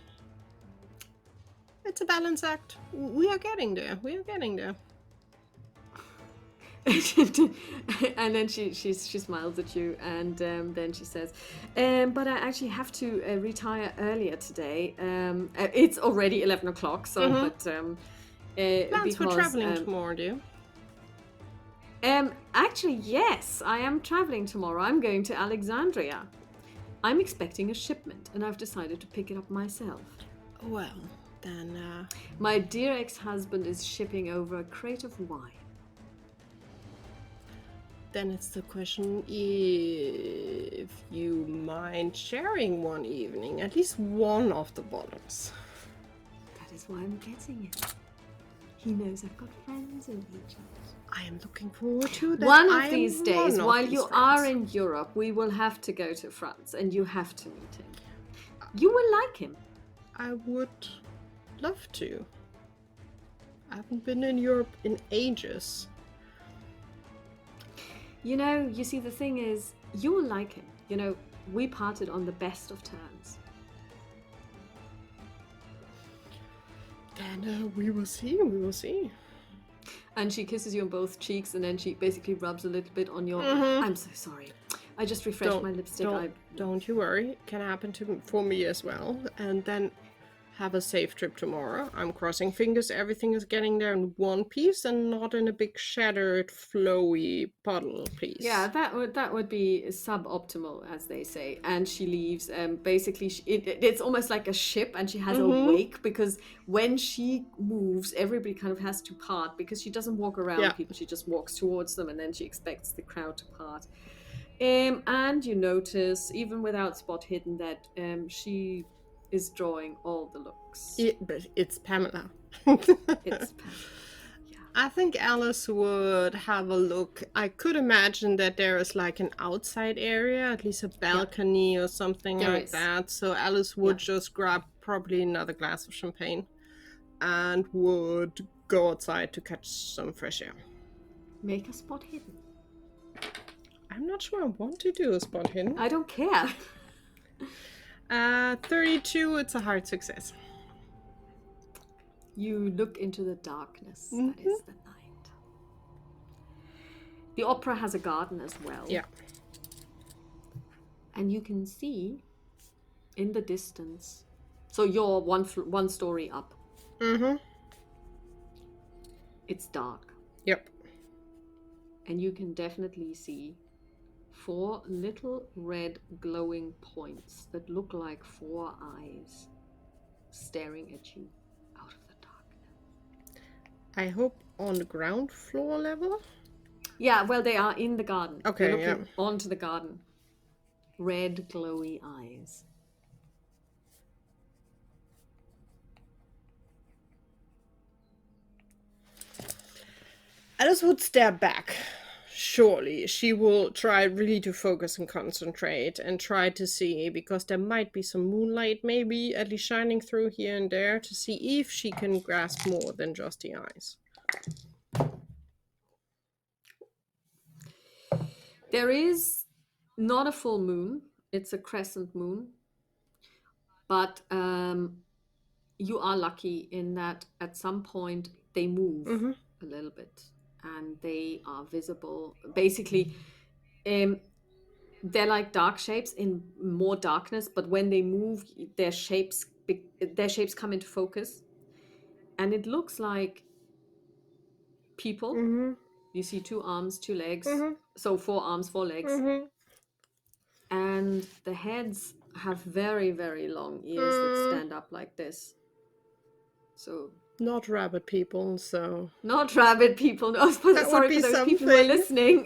It's a balance act. We are getting there. And then she smiles at you, and then she says, but I actually have to retire earlier today. It's already 11 o'clock, so but plans for traveling tomorrow, do you? Actually, yes, I am traveling tomorrow. I'm going to Alexandria. I'm expecting a shipment, and I've decided to pick it up myself. Well, then, My dear ex-husband is shipping over a crate of wine. then it's the question if you mind sharing one evening, at least one of the bottles. That is why I'm getting it. He knows I've got friends in Egypt. I am looking forward to that. One I of am these days, one of while these you friends. are in Europe, we will have to go to France, and you have to meet him. You will like him. I would love to. I haven't been in Europe in ages. You know, you see, the thing is, you will like him. You know, we parted on the best of terms. Then we will see, we will see. And she kisses you on both cheeks, and then she basically rubs a little bit on your... I'm so sorry. I just refreshed my lipstick. Don't you worry. It can happen for me as well. And then have a safe trip tomorrow. I'm crossing fingers everything is getting there in one piece and not in a big shattered, flowy puddle, please. Yeah, that would be suboptimal, as they say. And she leaves. Basically, it's almost like a ship, and she has a wake, because when she moves, everybody kind of has to part, because she doesn't walk around people. She just walks towards them, and then she expects the crowd to part. And you notice, even without Spot hidden, that she is drawing all the looks. But it's Pamela. It's I think Alice would have a look. I could imagine that there is like an outside area, at least a balcony or something that. So Alice would just grab probably another glass of champagne and would go outside to catch some fresh air. Make a Spot hidden. I'm not sure I want to do a Spot hidden. I don't care. 32, it's a hard success. You look into the darkness. That is the night. The opera has a garden as well. Yeah. And you can see in the distance. So you're one story up. It's dark. Yep. And you can definitely see 4 little red glowing points that look like 4 eyes staring at you out of the darkness. I hope on the ground floor level? Yeah, well, they are in the garden. Okay, They're looking onto the garden. Red glowy eyes. Alice would step back. Surely she will try really to focus and concentrate and try to see, because there might be some moonlight maybe at least shining through here and there, to see if she can grasp more than just the eyes. There is not a full moon. It's a crescent moon. But you are lucky in that at some point they move a little bit. And they are visible. Basically, they're like dark shapes in more darkness, but when they move, their shapes come into focus. And it looks like people. You see 2 arms, 2 legs. So 4 arms, 4 legs. And the heads have very, very long ears that stand up like this. So... Not rabbit people, so... Not rabbit people. No, sorry for those people who are listening.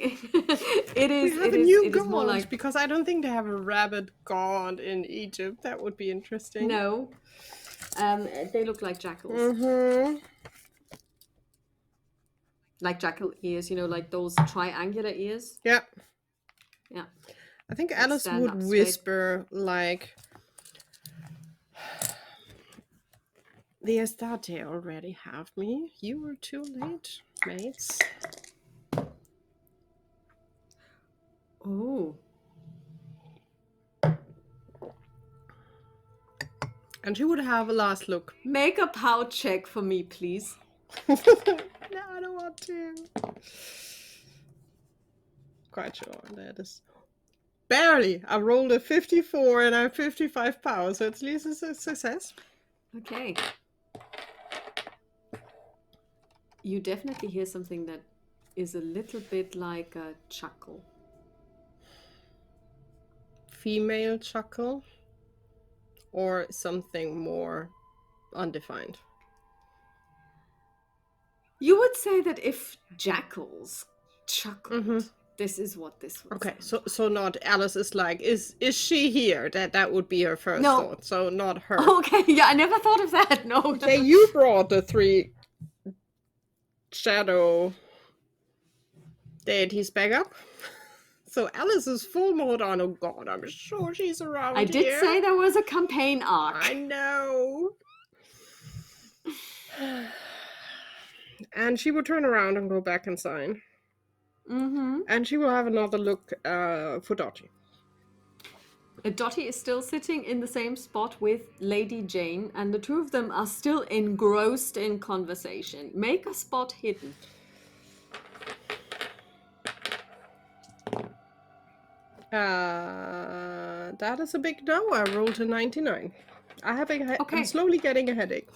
It is more like... because I don't think they have a rabbit god in Egypt. That would be interesting. No. They look like jackals. Like jackal ears, you know, like those triangular ears. Yeah. Yeah. I think Alice would whisper, like... The Astarte already have me. You were too late, mates. Oh. And she would have a last look. Make a power check for me, please. No, I don't want to. Quite sure that is... Barely! I rolled a 54 and I have 55 power, so at least it's a success. Okay. You definitely hear something that is a little bit like a chuckle. Female chuckle? Or something more undefined? You would say that if jackals chuckled, this is what this would Okay, sound so not Alice is like, is she here? That would be her first No. thought. So not her. Okay, yeah, I never thought of that. No. Okay, you brought the 3 shadow deities back up. So Alice is full mode on, oh god, I'm sure she's around I did here. say there was a campaign arc. I know. And she will turn around and go back and sign. Mm-hmm. And she will have another look for Dottie. Dottie is still sitting in the same spot with Lady Jane, and the two of them are still engrossed in conversation. Make a spot hidden. That is a big no. I rolled a 99. Okay. I'm slowly getting a headache.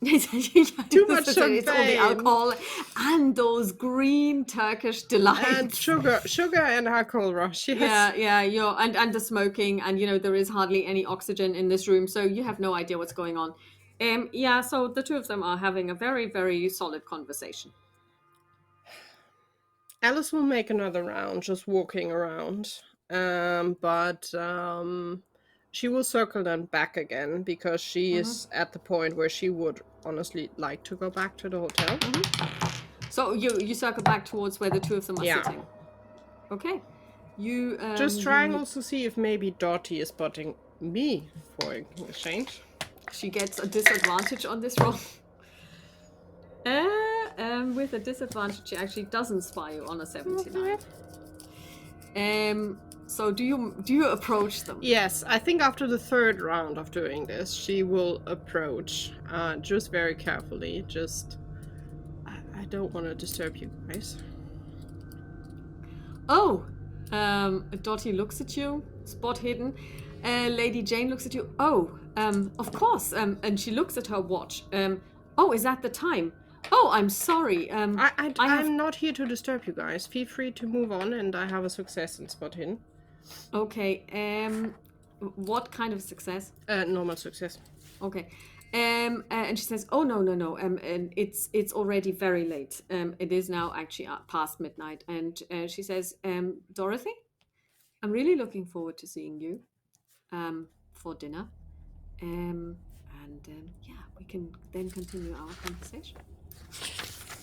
Too much It's all the champagne. alcohol and those green Turkish delights. And sugar and alcohol rush. Yes. Yeah. And the smoking, and there is hardly any oxygen in this room, so you have no idea what's going on. So the two of them are having a very, very solid conversation. Alice will make another round, just walking around. But she will circle then back again because she is at the point where she would honestly like to go back to the hotel. So you circle back towards where the two of them are Yeah. sitting. Okay. You Just trying also see if maybe Dottie is spotting me for exchange. She gets a disadvantage on this roll. With a disadvantage, she actually doesn't spy you on a 79. So do you approach them? Yes, I think after the 3rd round of doing this, she will approach, just very carefully. I don't want to disturb you guys. Oh, Dottie looks at you, spot hidden. Lady Jane looks at you. Oh, of course. And she looks at her watch. Oh, is that the time? Oh, I'm sorry. I'm not here to disturb you guys. Feel free to move on, and I have a success in spot hidden. Okay. What kind of success? Normal success. Okay. And she says, "Oh no. And it's already very late. It is now actually past midnight." And she says, "Dorothy, I'm really looking forward to seeing you, for dinner. We can then continue our conversation."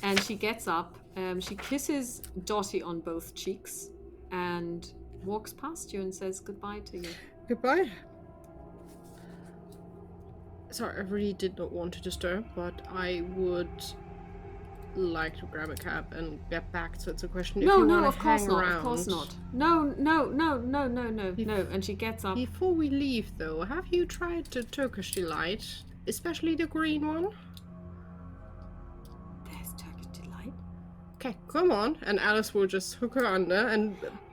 And she gets up. She kisses Dottie on both cheeks, and walks past you and says goodbye to you. Goodbye. Sorry, I really did not want to disturb, but I would like to grab a cab and get back. So it's a question if you want to hang around. Of course not. No. And she gets up. Before we leave, though, have you tried the Turkish delight, especially the green one? There's Turkish delight. Okay, come on. And Alice will just hook her under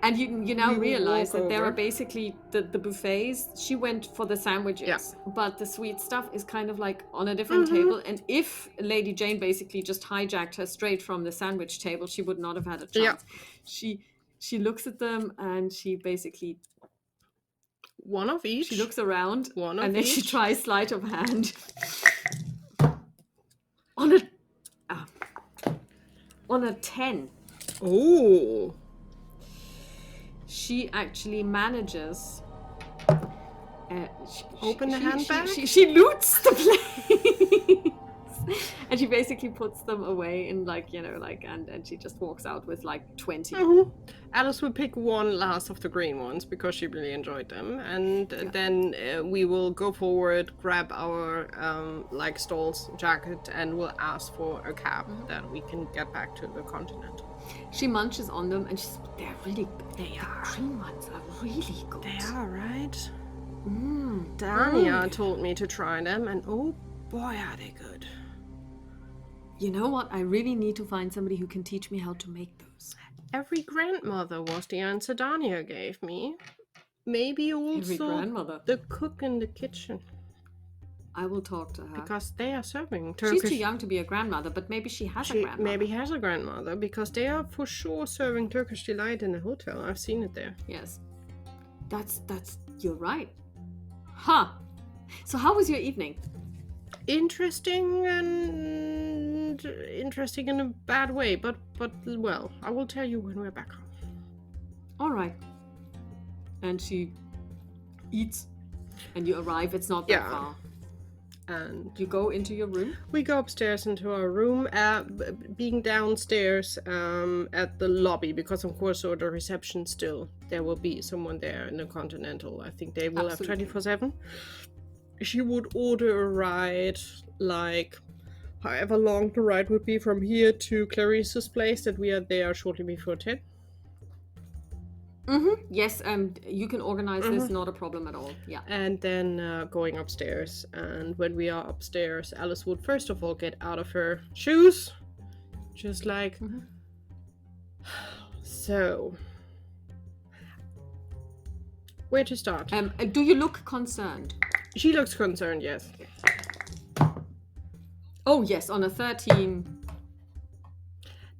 and you now we will realize walk that there over. are basically the buffets. She went for the sandwiches, Yeah. but the sweet stuff is kind of like on a different table. And if Lady Jane basically just hijacked her straight from the sandwich table, she would not have had a chance. Yeah. She looks at them and she basically one of each. she looks around One of and then she each. tries sleight of hand on a 10. Oh. She actually manages. Open the handbag? She loots the place, and she basically puts them away in and she just walks out with 20. Alice will pick one last of the green ones because she really enjoyed them, and then we will go forward, grab our Stoll's jacket, and we'll ask for a cab that we can get back to the continent. She munches on them and she's, they're really good. They are. The green ones are really good. They are, right? Dania told me to try them, and oh boy, are they good. You know what? I really need to find somebody who can teach me how to make those. Every grandmother was the answer Dania gave me. Maybe also Every grandmother. the cook in the kitchen. I will talk to her. Because they are serving She's Turkish. too young to be a grandmother, but maybe she has a She grandmother. maybe has a grandmother, because they are for sure serving Turkish delight in a hotel. I've seen it there. Yes. That's you're right. Huh. So how was your evening? Interesting in a bad way, but well, I will tell you when we're back home. All right. And she eats, and you arrive. It's not that Yeah. far. And You go into your room. we go upstairs into our room, being downstairs at the lobby, because of course, or the reception still, there will be someone there in the Continental. I think they will Absolutely. have 24/7. She would order a ride, like however long the ride would be from here to Clarice's place, that we are there shortly before 10. Yes, you can organize this, not a problem at all. Yeah. And then going upstairs. And when we are upstairs, Alice would first of all get out of her shoes. Just like... So... Where to start? Do you look concerned? She looks concerned, yes. Oh, yes, on a 13.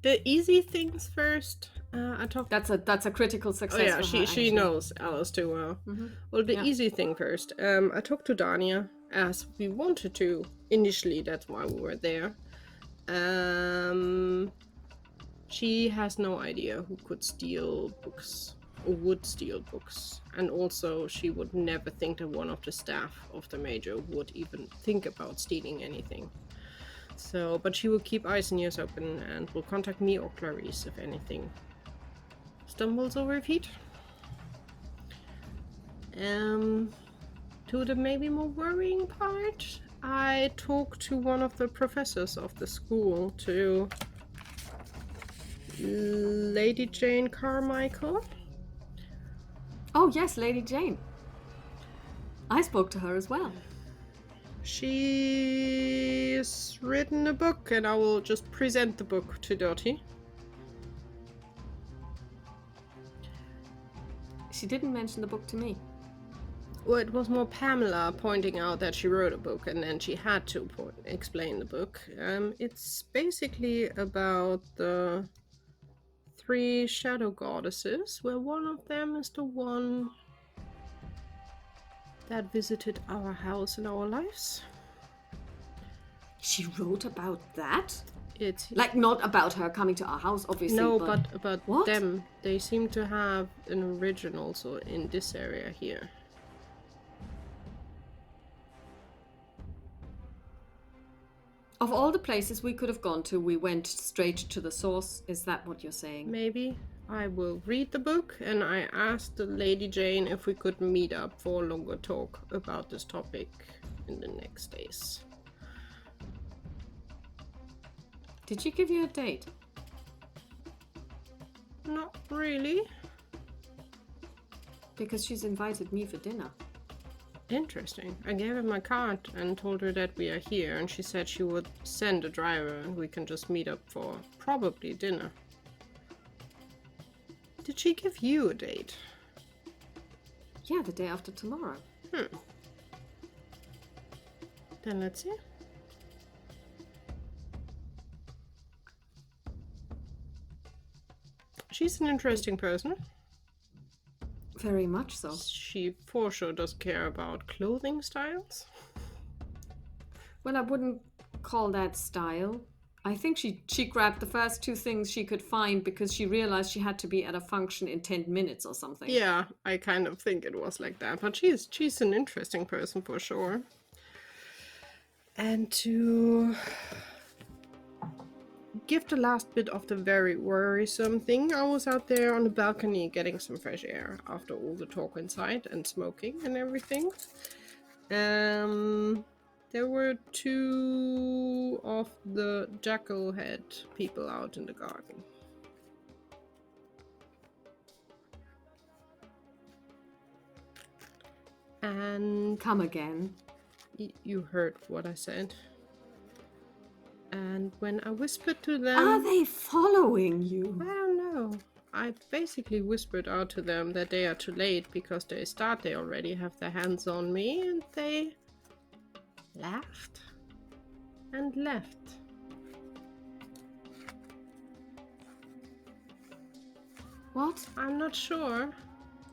The easy things first. I talked... That's a critical success. Oh yeah, for her, she actually. knows Alice too well. Well, the easy thing first. I talked to Dania, as we wanted to initially. That's why we were there. She has no idea who could steal books or would steal books, and also she would never think that one of the staff of the major would even think about stealing anything. So, but she will keep eyes and ears open and will contact me or Clarice if anything stumbles over her feet. To the maybe more worrying part, I talked to one of the professors of the school, to Lady Jane Carmichael. Oh, yes, Lady Jane. I spoke to her as well. She's written a book, and I will just present the book to Dottie. She didn't mention the book to me. Well, it was more Pamela pointing out that she wrote a book, and then she had to explain the book. It's basically about the 3 shadow goddesses, where one of them is the one that visited our house in our lives. She wrote about that? It's Like, not about her coming to our house, obviously. no, but about What? them. They seem to have an origin also in this area here. Of all the places we could have gone to, we went straight to the source. Is that what you're saying? Maybe. I will read the book, and I asked the Lady Jane if we could meet up for a longer talk about this topic in the next days. Did she give you a date? Not really. Because she's invited me for dinner. Interesting. I gave her my card and told her that we are here, and she said she would send a driver and we can just meet up for probably dinner. Did she give you a date? Yeah, the day after tomorrow. Then let's see. She's an interesting person. Very much so. She for sure does care about clothing styles. Well, I wouldn't call that style. I think she grabbed the first 2 things she could find because she realized she had to be at a function in 10 minutes or something. Yeah, I kind of think it was like that. But she's an interesting person for sure. And to give the last bit of the very worrisome thing, I was out there on the balcony getting some fresh air after all the talk inside and smoking and everything. There were 2 of the jackal head people out in the garden. And Come again. you heard what I said. And when I whispered to them... Are they following you? I don't know. I basically whispered out to them that they are too late because they already have their hands on me, and they laughed and left. What? I'm not sure.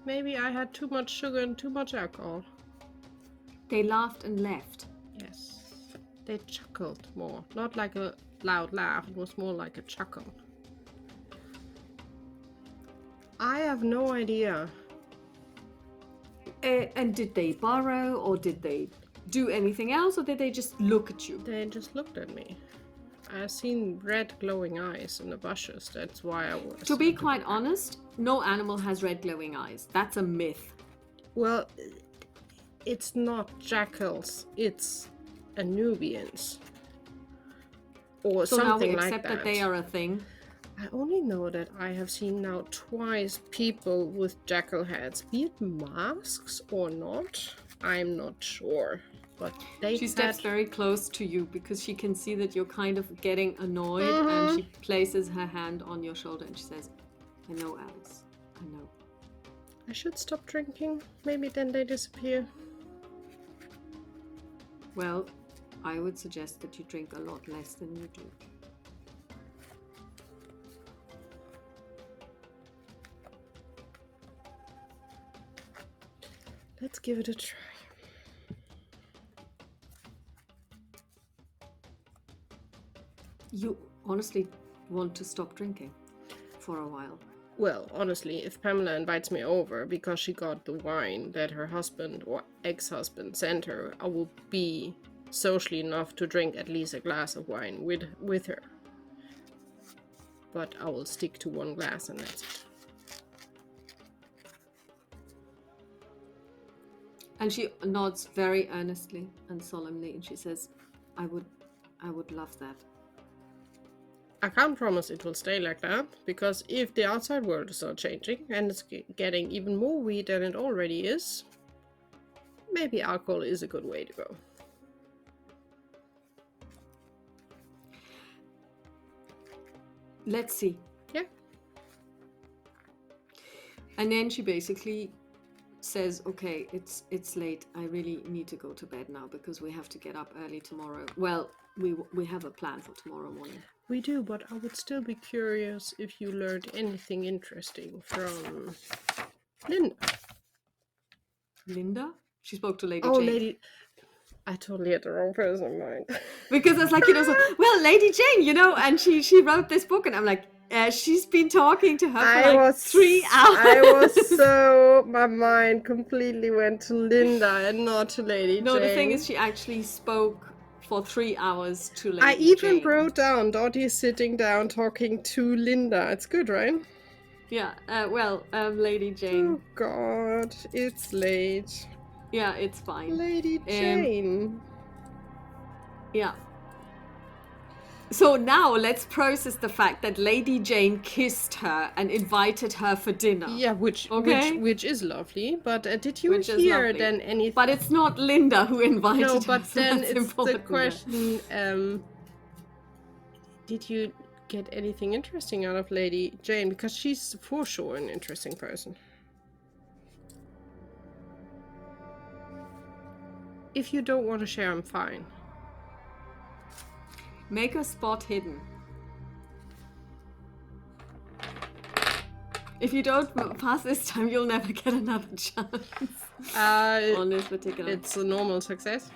Maybe I had too much sugar and too much alcohol. They laughed and left. Yes. They chuckled more. Not like a loud laugh, it was more like a chuckle. I have no idea. And did they borrow, or did they do anything else, or did they just look at you? They just looked at me. I've seen red glowing eyes in the bushes. That's why I was... To be quite honest, no animal has red glowing eyes. That's a myth. Well, it's not jackals. It's Anubians. Or So now we something like accept that they are a thing. I only know that I have seen now twice people with jackal heads, be it masks or not. I'm not sure, but She steps very close to you because she can see that you're kind of getting annoyed, and she places her hand on your shoulder and she says, I know, Alice. I know. I should stop drinking. Maybe then they disappear. Well, I would suggest that you drink a lot less than you do. Let's give it a try. You honestly want to stop drinking for a while? Well, honestly, if Pamela invites me over because she got the wine that her husband or ex-husband sent her, I will be socially enough to drink at least a glass of wine with her. But I will stick to one glass and that's it. And she nods very earnestly and solemnly, and she says, I would love that. I can't promise it will stay like that, because if the outside world is not changing and it's getting even more weird than it already is, maybe alcohol is a good way to go. Let's see. Yeah. And then she basically says, okay, it's late. I really need to go to bed now because we have to get up early tomorrow. Well, we have a plan for tomorrow morning. We do, but I would still be curious if you learned anything interesting from Linda. Linda? She spoke to Lady Oh, Jane. Lady... I totally had the wrong person in mind. Because it's like, so, well, Lady Jane, and she wrote this book, and I'm like, she's been talking to her for 3 hours. My mind completely went to Linda and not to Lady Jane. No, the thing is, she actually spoke for 3 hours to Lady Jane. I even wrote down Dottie sitting down talking to Linda. It's good, right? Yeah, Lady Jane. Oh God, it's late. Yeah, it's fine. Lady Jane. Yeah. So now let's process the fact that Lady Jane kissed her and invited her for dinner. Yeah, which is lovely. But did you hear then anything? But it's not Linda who invited her. No, but so then it's the important. question, did you get anything interesting out of Lady Jane? Because she's for sure an interesting person. If you don't want to share, I'm fine. Make a spot hidden. If you don't pass this time, you'll never get another chance. On this particular. It's a normal success.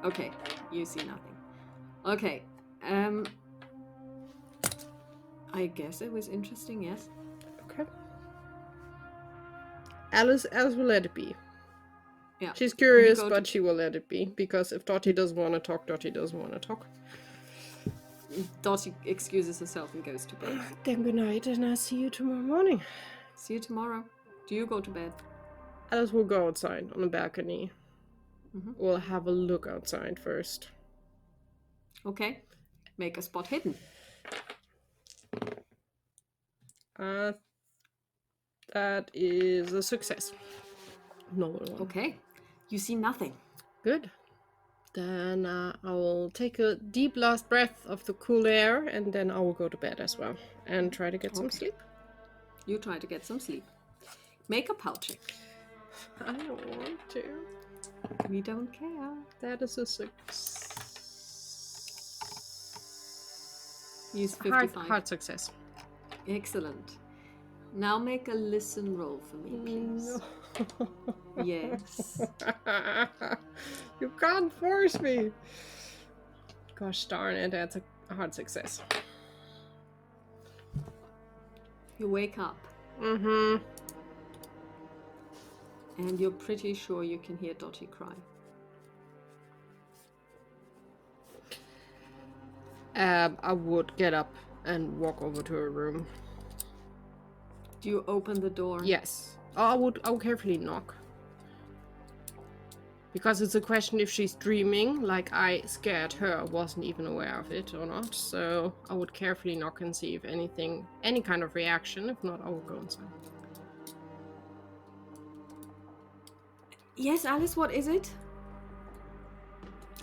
Okay, you see nothing. Okay, I guess it was interesting, yes. Okay. Alice will let it be. Yeah. She's curious, but she will let it be, because if Dottie doesn't want to talk, Dottie doesn't want to talk. Dottie excuses herself and goes to bed. Then good night, and I'll see you tomorrow morning. See you tomorrow. Do you go to bed? Alice will go outside on the balcony. Mm-hmm. We'll have a look outside first. Okay. Make a spot hidden. That is a success. Normal one. Okay. You see nothing. Good. Then I will take a deep last breath of the cool air, and then I will go to bed as well and try to get some sleep. You try to get some sleep. Make a pal check. I don't want to. We don't care. That is a Use 55. hard success. Excellent. Now make a listen roll for me, please. No. Yes. You can't force me. Gosh darn it, that's a hard success. You wake up. Mm-hmm. And you're pretty sure you can hear Dottie cry. I would get up and walk over to her room. Do you open the door? Yes. I would carefully knock. Because it's a question if she's dreaming, like I scared her, wasn't even aware of it or not. So I would carefully knock and see if any kind of reaction. If not, I will go inside. Yes, Alice, what is it?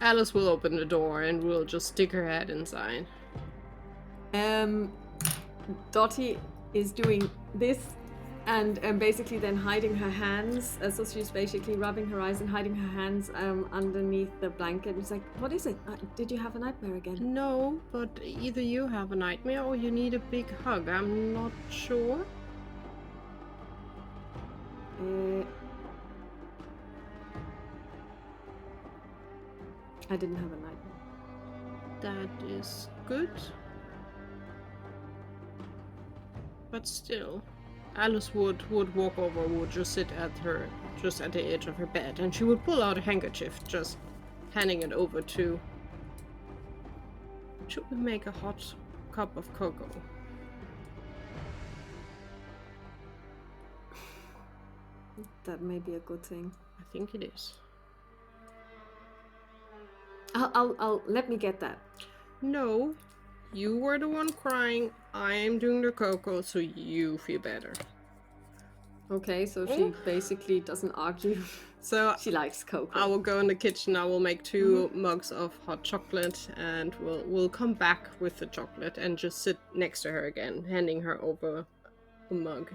Alice will open the door and will just stick her head inside. Dottie is doing this and basically then hiding her hands. So she's basically rubbing her eyes and hiding her hands underneath the blanket. It's like, what is it? Did you have a nightmare again? No, but either you have a nightmare or you need a big hug. I'm not sure. I didn't have a nightmare. That is good. But still, Alice would walk over, would just sit at the edge of her bed, and she would pull out a handkerchief, just handing it over to... Should we make a hot cup of cocoa? That may be a good thing. I think it is. I'll let me get that. No, you were the one crying. I am doing the cocoa, so you feel better. Okay, so she basically doesn't argue. So she likes cocoa. I will go in the kitchen. I will make 2 mugs of hot chocolate, and we'll come back with the chocolate and just sit next to her again, handing her over a mug.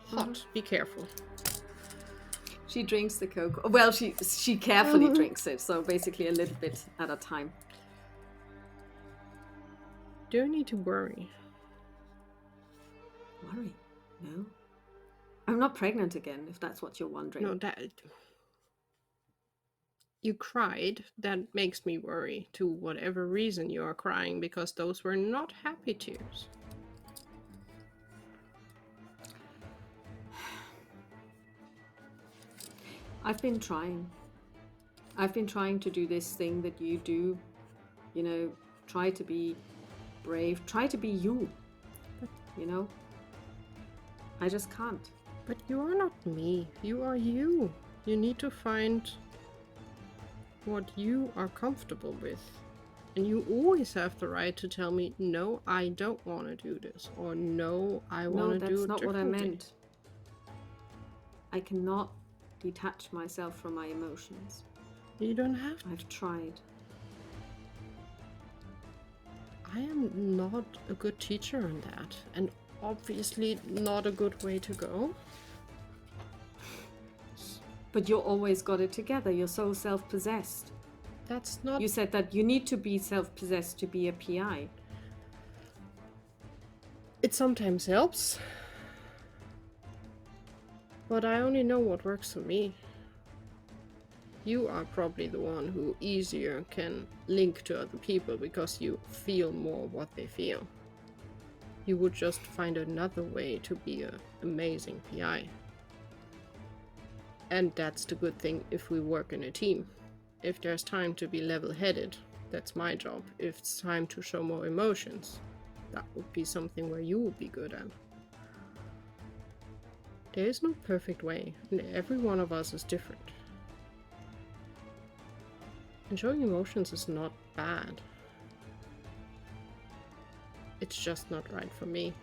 Hot. Be careful. She drinks the cocoa. Well, she carefully drinks it, so basically a little bit at a time. Do you need to worry? Worry? No. I'm not pregnant again, if that's what you're wondering. No, that... You cried. That makes me worry, to whatever reason you are crying, because those were not happy tears. I've been trying. I've been trying to do this thing that you do. You know, try to be brave. Try to be you. You know? I just can't. But you are not me. You are you. You need to find what you are comfortable with. And you always have the right to tell me, no, I don't want to do this. Or no, I want to do it differently. No, that's not what I meant. I cannot detach myself from my emotions. You don't have to. I've tried. I am not a good teacher on that. And obviously not a good way to go. But you always got it together. You're so self-possessed. That's not... You said that you need to be self-possessed to be a PI. It sometimes helps. But I only know what works for me. You are probably the one who easier can link to other people because you feel more what they feel. You would just find another way to be an amazing PI. And that's the good thing if we work in a team. If there's time to be level-headed, that's my job. If it's time to show more emotions, that would be something where you would be good at. There is no perfect way, and every one of us is different. And showing emotions is not bad. It's just not right for me.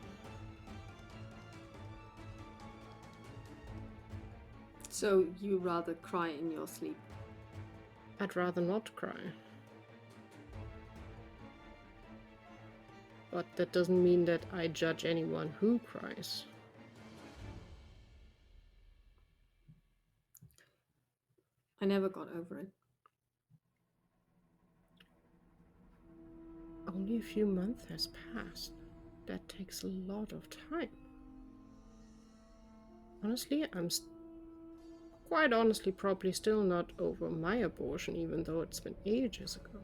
So you rather cry in your sleep? I'd rather not cry. But that doesn't mean that I judge anyone who cries. I never got over it. Only a few months has passed. That takes a lot of time. Honestly, quite honestly probably still not over my abortion, even though it's been ages ago.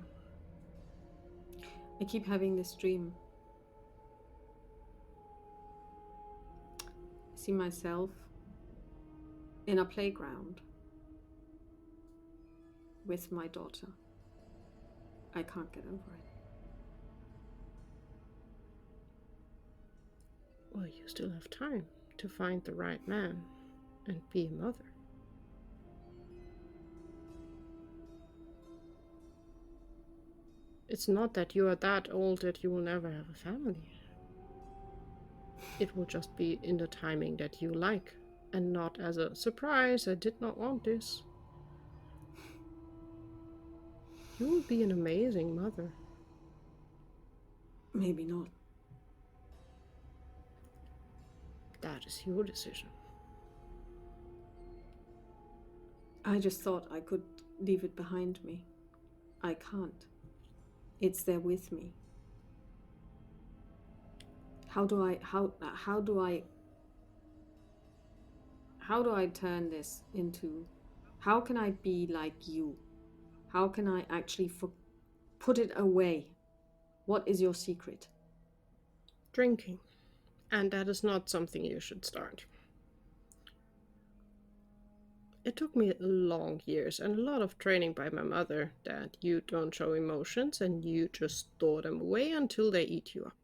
I keep having this dream. I see myself in a playground with my daughter. I can't get over it. Well, you still have time to find the right man and be a mother. It's not that you are that old that you will never have a family. It will just be in the timing that you like, and not as a surprise, I did not want this. You will be an amazing mother. Maybe not. That is your decision. I just thought I could leave it behind me. I can't. It's there with me. How do I turn this into, how can I be like you? How can I actually put it away? What is your secret? Drinking. And that is not something you should start. It took me long years and a lot of training by my mother that you don't show emotions and you just store them away until they eat you up.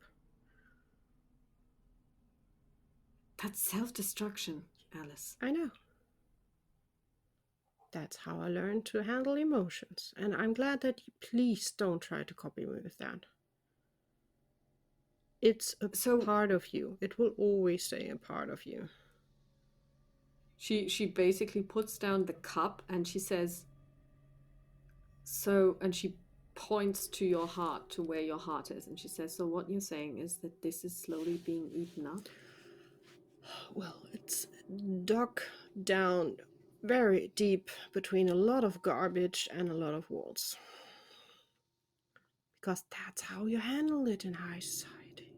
That's self-destruction, Alice. I know. That's how I learned to handle emotions, and I'm glad that you please don't try to copy me with that. It's a part of you. It will always stay a part of you. She basically puts down the cup and she says, so, and she points to your heart, to where your heart is, and she says, so what you're saying is that this is slowly being eaten up? Well, it's dug down very deep between a lot of garbage and a lot of walls. Because that's how you handle it in high society.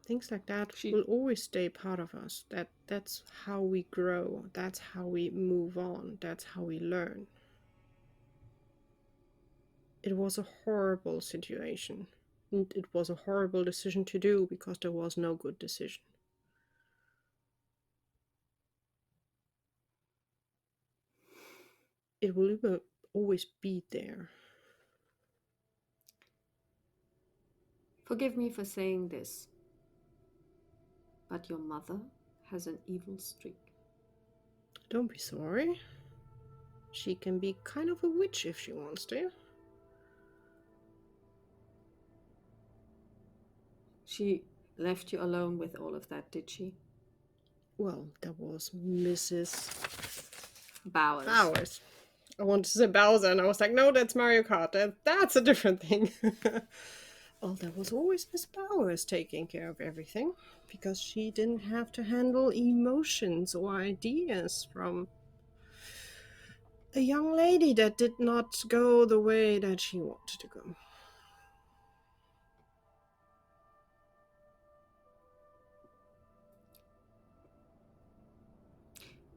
Things like that will always stay part of us. That's how we grow. That's how we move on. That's how we learn. It was a horrible situation. And it was a horrible decision to do because there was no good decision. It will always be there. Forgive me for saying this, but your mother has an evil streak. Don't be sorry. She can be kind of a witch if she wants to. She left you alone with all of that, did she? Well, that was Mrs. Bowers. I wanted to say Bowser, and I was like, no, that's Mario Kart. That's a different thing. Well, there was always Miss Bowers taking care of everything, because she didn't have to handle emotions or ideas from a young lady that did not go the way that she wanted to go.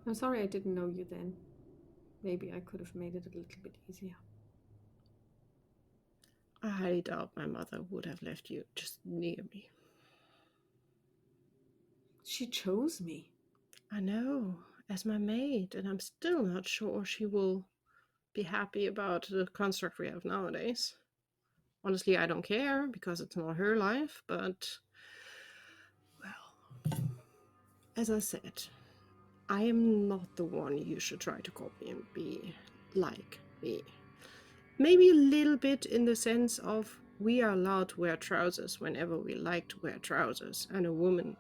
I'm sorry I didn't know you then. Maybe I could have made it a little bit easier. I doubt my mother would have left you just near me. She chose me. I know, as my maid, and I'm still not sure she will be happy about the construct we have nowadays. Honestly, I don't care because it's not her life, but, well, as I said, I am not the one you should try to copy and be like me. Maybe a little bit in the sense of we are allowed to wear trousers whenever we like to wear trousers, and a woman,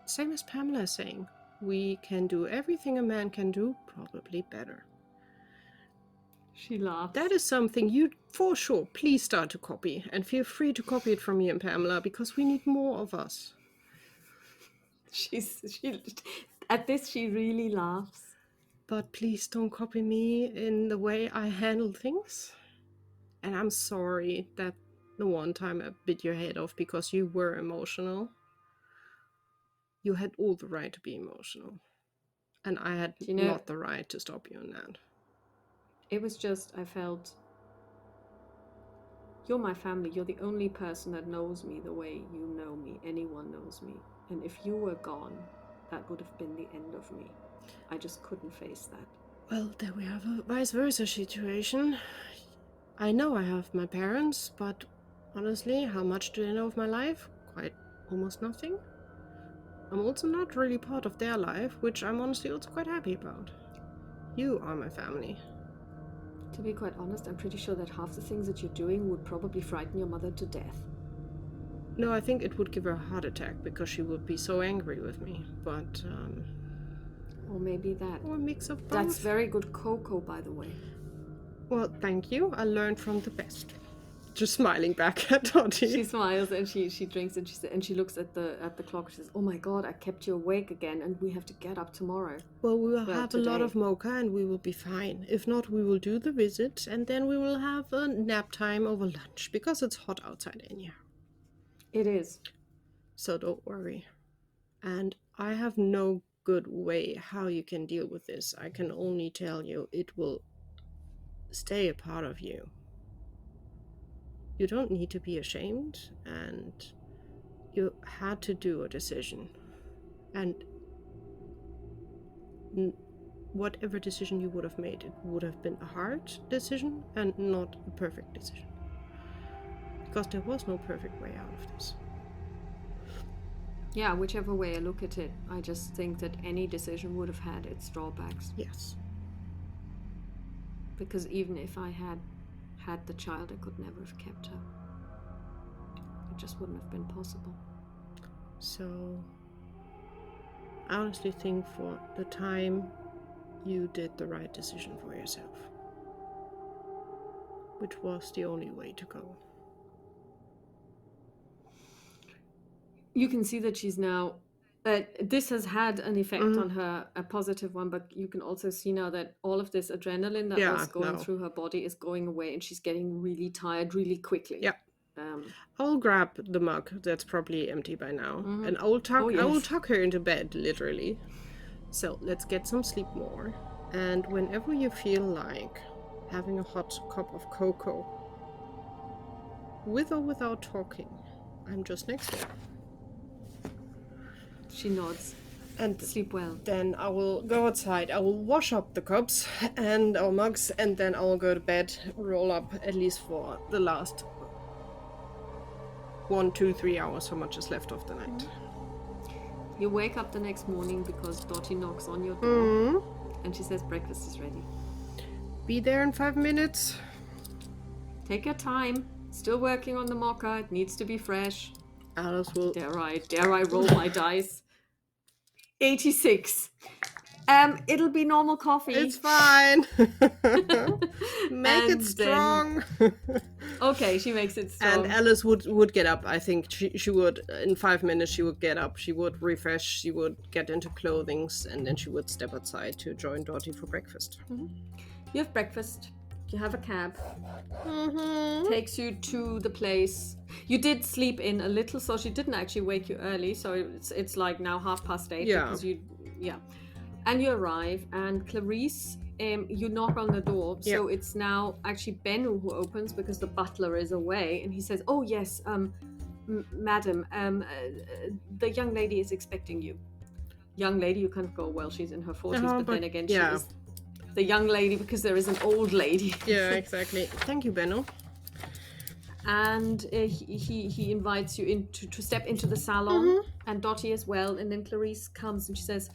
same as Pamela is saying, we can do everything a man can do, probably better. She laughs. That is something you, for sure, please start to copy, and feel free to copy it from me and Pamela, because we need more of us. she at this she really laughs. But please don't copy me in the way I handle things. And I'm sorry that the one time I bit your head off because you were emotional. You had all the right to be emotional. And I had You know, not the right to stop you on that. it was just, I felt, you're my family. You're the only person that knows me the way you know me. Anyone knows me. And if you were gone, that would have been the end of me. I just couldn't face that. Well, then we have a vice versa situation. I know I have my parents, but honestly, how much do they know of my life? Quite almost nothing. I'm also not really part of their life, which I'm honestly also quite happy about. You are my family. To be quite honest, I'm pretty sure that half the things that you're doing would probably frighten your mother to death. No, I think it would give her a heart attack because she would be so angry with me. But, Or maybe that. or a mix of both. That's very good cocoa, by the way. Well, thank you. I learned from the best. Just smiling back at Dottie. She smiles and she drinks and she looks at the clock. She says, "Oh my God, I kept you awake again, and we have to get up tomorrow." Well, we will have today. a lot of mocha and we will be fine. If not, we will do the visit and then we will have a nap time over lunch because it's hot outside anyhow. It is. So don't worry. And I have no good way how you can deal with this. I can only tell you it will stay a part of you. You don't need to be ashamed, and you had to do a decision. And whatever decision you would have made, it would have been a hard decision and not a perfect decision. Because there was no perfect way out of this. Yeah, whichever way I look at it, I just think that any decision would have had its drawbacks. Yes. Because even if I had the child, I could never have kept her. It just wouldn't have been possible. So, I honestly think for the time, you did the right decision for yourself. Which was the only way to go. You can see that she's now... this has had an effect on her, a positive one, but you can also see now that all of this adrenaline that was going through her body is going away and she's getting really tired really quickly. Yeah. I'll grab the mug that's probably empty by now, and I will tuck her into bed, literally. So let's get some sleep more. And whenever you feel like having a hot cup of cocoa, with or without talking, I'm just next door. She nods. And sleep well. Then I will go outside. I will wash up the cups and our mugs, and then I will go to bed, roll up at least for the last 1, 2, 3 hours, how much is left of the night. You wake up the next morning because Dottie knocks on your door and she says breakfast is ready. Be there in 5 minutes. Take your time. Still working on the mocha. It needs to be fresh. Alice will... Dare I roll my dice? 86. It'll be normal coffee. It's fine. Make it strong. Okay, she makes it strong. And Alice would get up. I think she would, in 5 minutes, she would get up. She would refresh. She would get into clothing, and then she would step outside to join Dottie for breakfast. You have breakfast. You have a cab. Takes you to the place. You did sleep in a little, so she didn't actually wake you early. So it's like now 8:30. Yeah. Because and you arrive, and Clarice, you knock on the door. So it's now actually Bennu who opens because the butler is away, and he says, "Oh yes, madam, the young lady is expecting you." Young lady, you kind of go, well, she's in her 40s, but then again, she is the young lady because there is an old lady. Yeah, exactly. Thank you, Bennu. And he invites you to step into the salon, and Dottie as well. And then Clarice comes and she says,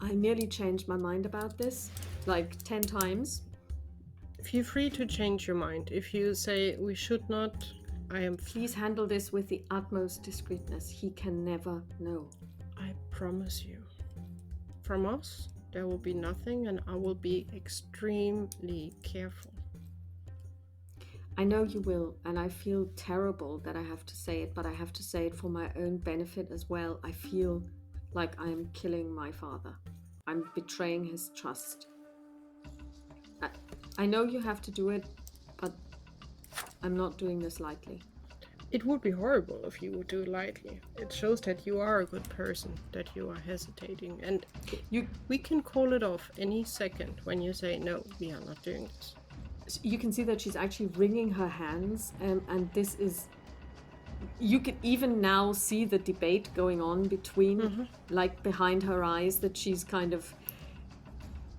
I nearly changed my mind about this, like 10 times. Feel free to change your mind. If you say we should not, Please handle this with the utmost discreetness. He can never know. I promise you. From us, there will be nothing, and I will be extremely careful. I know you will, and I feel terrible that I have to say it, but I have to say it for my own benefit as well. I feel like I am killing my father. I'm betraying his trust. I, I know you have to do it, but I'm not doing this lightly. It would be horrible if you would do it lightly. It shows that you are a good person, that you are hesitating, and we can call it off any second when you say, no, we are not doing this. You can see that she's actually wringing her hands, and this is... You can even now see the debate going on between, like behind her eyes, that she's kind of,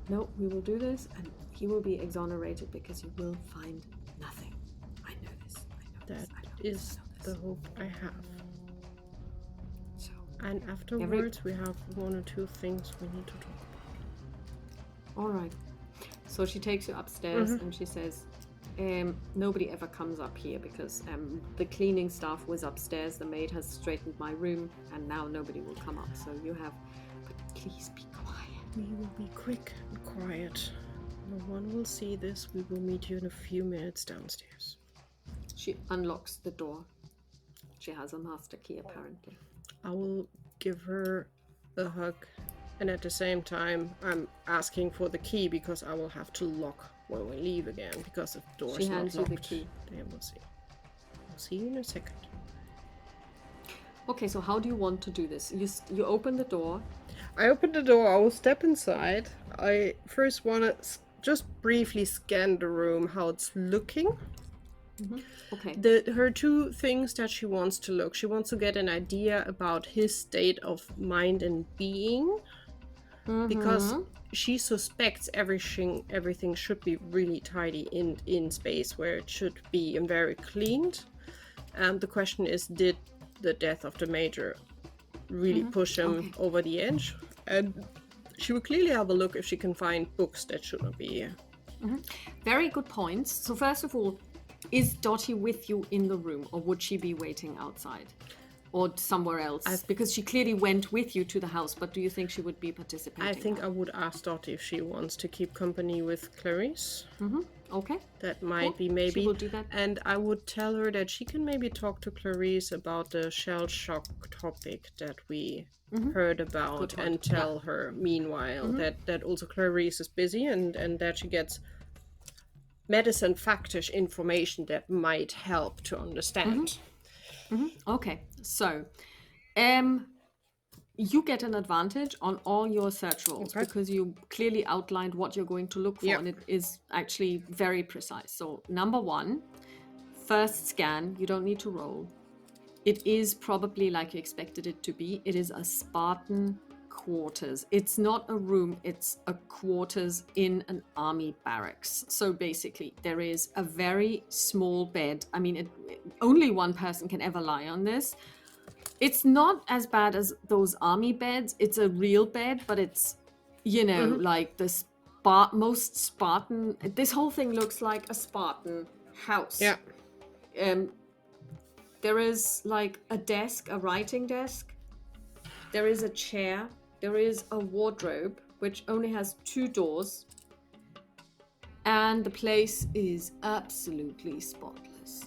no, we will do this, and he will be exonerated because you will find nothing. I know this. That is the hope I have. So, and afterwards, we have one or two things we need to talk about. All right. So she takes you upstairs and she says, nobody ever comes up here because the cleaning staff was upstairs. The maid has straightened my room and now nobody will come up. So you have, but please be quiet. We will be quick and quiet. No one will see this. We will meet you in a few minutes downstairs. She unlocks the door. She has a master key apparently. I will give her a hug. And at the same time, I'm asking for the key because I will have to lock when we leave again because the door's She not hands you locked. the key. Then we'll see. I'll see you in a second. Okay, so how do you want to do this? You open the door. I open the door. I will step inside. I first want to just briefly scan the room, how it's looking. Okay. Her two things that she wants to look. She wants to get an idea about his state of mind and being. Because she suspects everything should be really tidy in space where it should be and very cleaned. And the question is, did the death of the major really push him over the edge? And she will clearly have a look if she can find books that should not be here. Very good points. So first of all, is Dottie with you in the room, or would she be waiting outside? Or somewhere else? Because she clearly went with you to the house, but do you think she would be participating? I think I would ask Dottie if she wants to keep company with Clarice. Okay. That might be maybe. She will do that. And I would tell her that she can maybe talk to Clarice about the shell shock topic that we heard about and tell her meanwhile that also Clarice is busy and that she gets medicine factish information that might help to understand. Okay, so you get an advantage on all your search rolls because you clearly outlined what you're going to look for, and it is actually very precise. So number one, first scan, you don't need to roll. It is probably like you expected it to be. It is a Spartan quarters. It's not a room, it's a quarters in an army barracks. So basically there is a very small bed. I mean, only one person can ever lie on this. It's not as bad as those army beds. It's a real bed, but it's, you know, like the most Spartan. This whole thing looks like a Spartan house. Yeah. There is like a desk, a writing desk. There is a chair. There is a wardrobe, which only has 2 doors. And the place is absolutely spotless.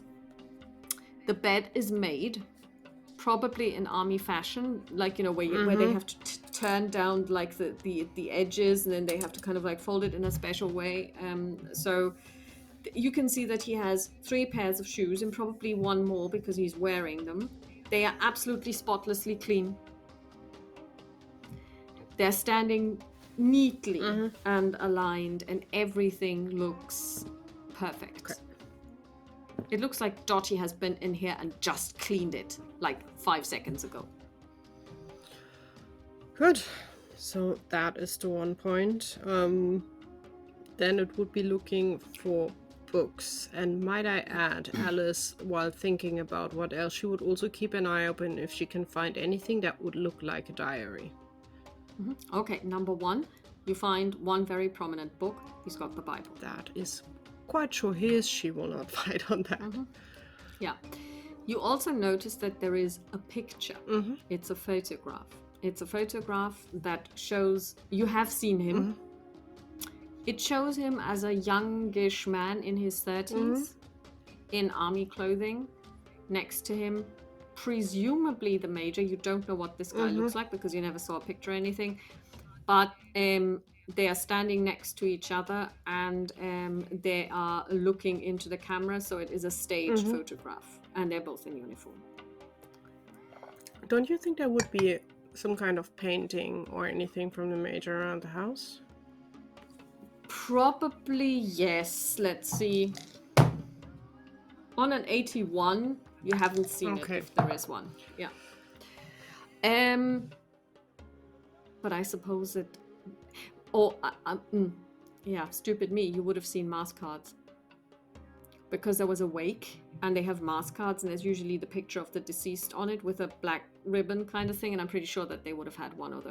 The bed is made probably in army fashion, like, you know, where they have to turn down like the edges, and then they have to kind of like fold it in a special way. So you can see that he has 3 pairs of shoes and probably 1 more because he's wearing them. They are absolutely spotlessly clean. They're standing neatly and aligned, and everything looks perfect. Okay. It looks like Dottie has been in here and just cleaned it like 5 seconds ago. Good. So that is the one point. Then it would be looking for books. And might I add, Alice, while thinking about what else, she would also keep an eye open if she can find anything that would look like a diary. Okay, number 1, you find 1 very prominent book. He's got the Bible. That is quite sure his. She will not fight on that. Yeah. You also notice that there is a picture. It's a photograph. It's a photograph that shows, you have seen him. It shows him as a youngish man in his 30s. in army clothing next to him. Presumably the major. You don't know what this guy looks like because you never saw a picture or anything. But they are standing next to each other and they are looking into the camera. So it is a staged photograph and they're both in uniform. Don't you think there would be some kind of painting or anything from the major around the house? Probably yes. Let's see. On an 81, you haven't seen it if there is one. Yeah. But I suppose it. Oh, yeah. Stupid me. You would have seen mass cards because there was a wake, and they have mass cards, and there's usually the picture of the deceased on it with a black ribbon kind of thing, and I'm pretty sure that they would have had one of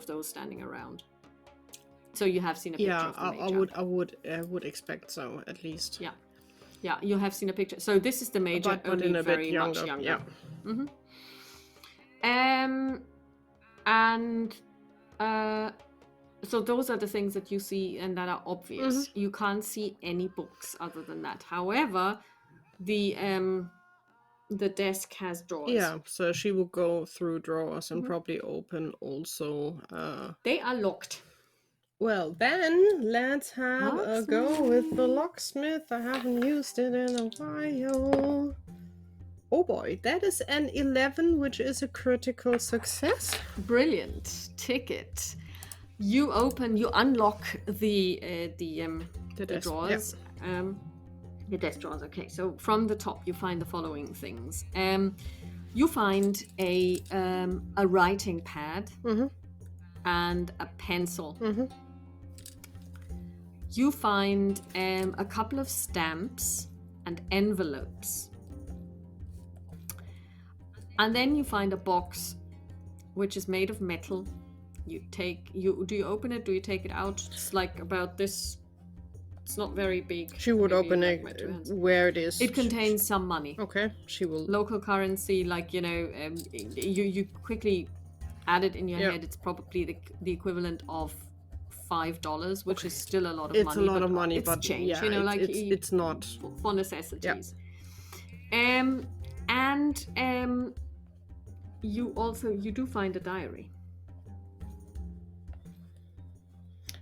those standing around. So you have seen a picture of the major. I would expect so, at least. Yeah. Yeah, you have seen a picture. So this is the major, but only in a very bit much younger. younger. Yeah. So those are the things that you see and that are obvious. You can't see any books other than that. However, the desk has drawers. Yeah, so she will go through drawers and probably open also. They are locked. Well, then let's have a go with the locksmith. I haven't used it in a while. Oh boy, that is an 11, which is a critical success. Brilliant. Ticket. You unlock the drawers. Yep. The desk drawers. Okay, so from the top you find the following things. You find a writing pad and a pencil. You find a couple of stamps and envelopes. And then you find a box which is made of metal. Do you open it? Do you take it out? It's like about this. It's not very big. She would open it where it is. It contains some money. Okay, she will. Local currency, like, you quickly add it in your head. It's probably the equivalent of $5, which is still a lot of money. It's a lot of money, but change. Yeah, it's not for necessities. Yeah. You do find a diary.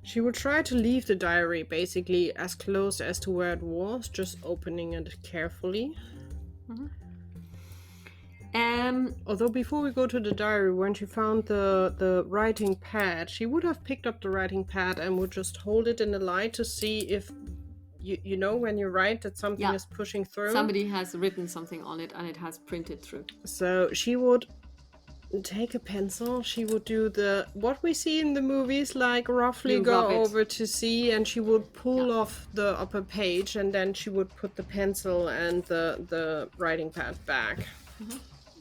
She would try to leave the diary basically as close as to where it was, just opening it carefully. Although before we go to the diary, when she found the writing pad, she would have picked up the writing pad and would just hold it in the light to see if, you know, when you write that something is pushing through. Somebody has written something on it and it has printed through. So she would take a pencil, she would do what we see in the movies, like roughly go over to see, and she would pull off the upper page, and then she would put the pencil and the writing pad back.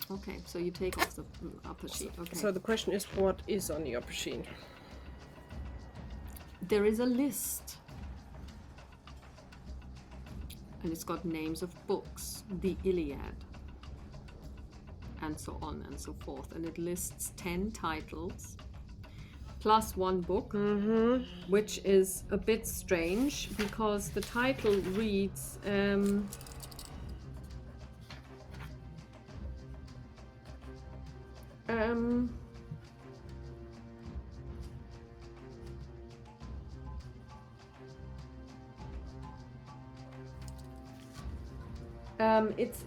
Okay, so you take off the upper sheet. Okay. So the question is, what is on the upper sheet? There is a list. And it's got names of books, the Iliad, and so on and so forth. And it lists 10 titles, plus one book, which is a bit strange because the title reads...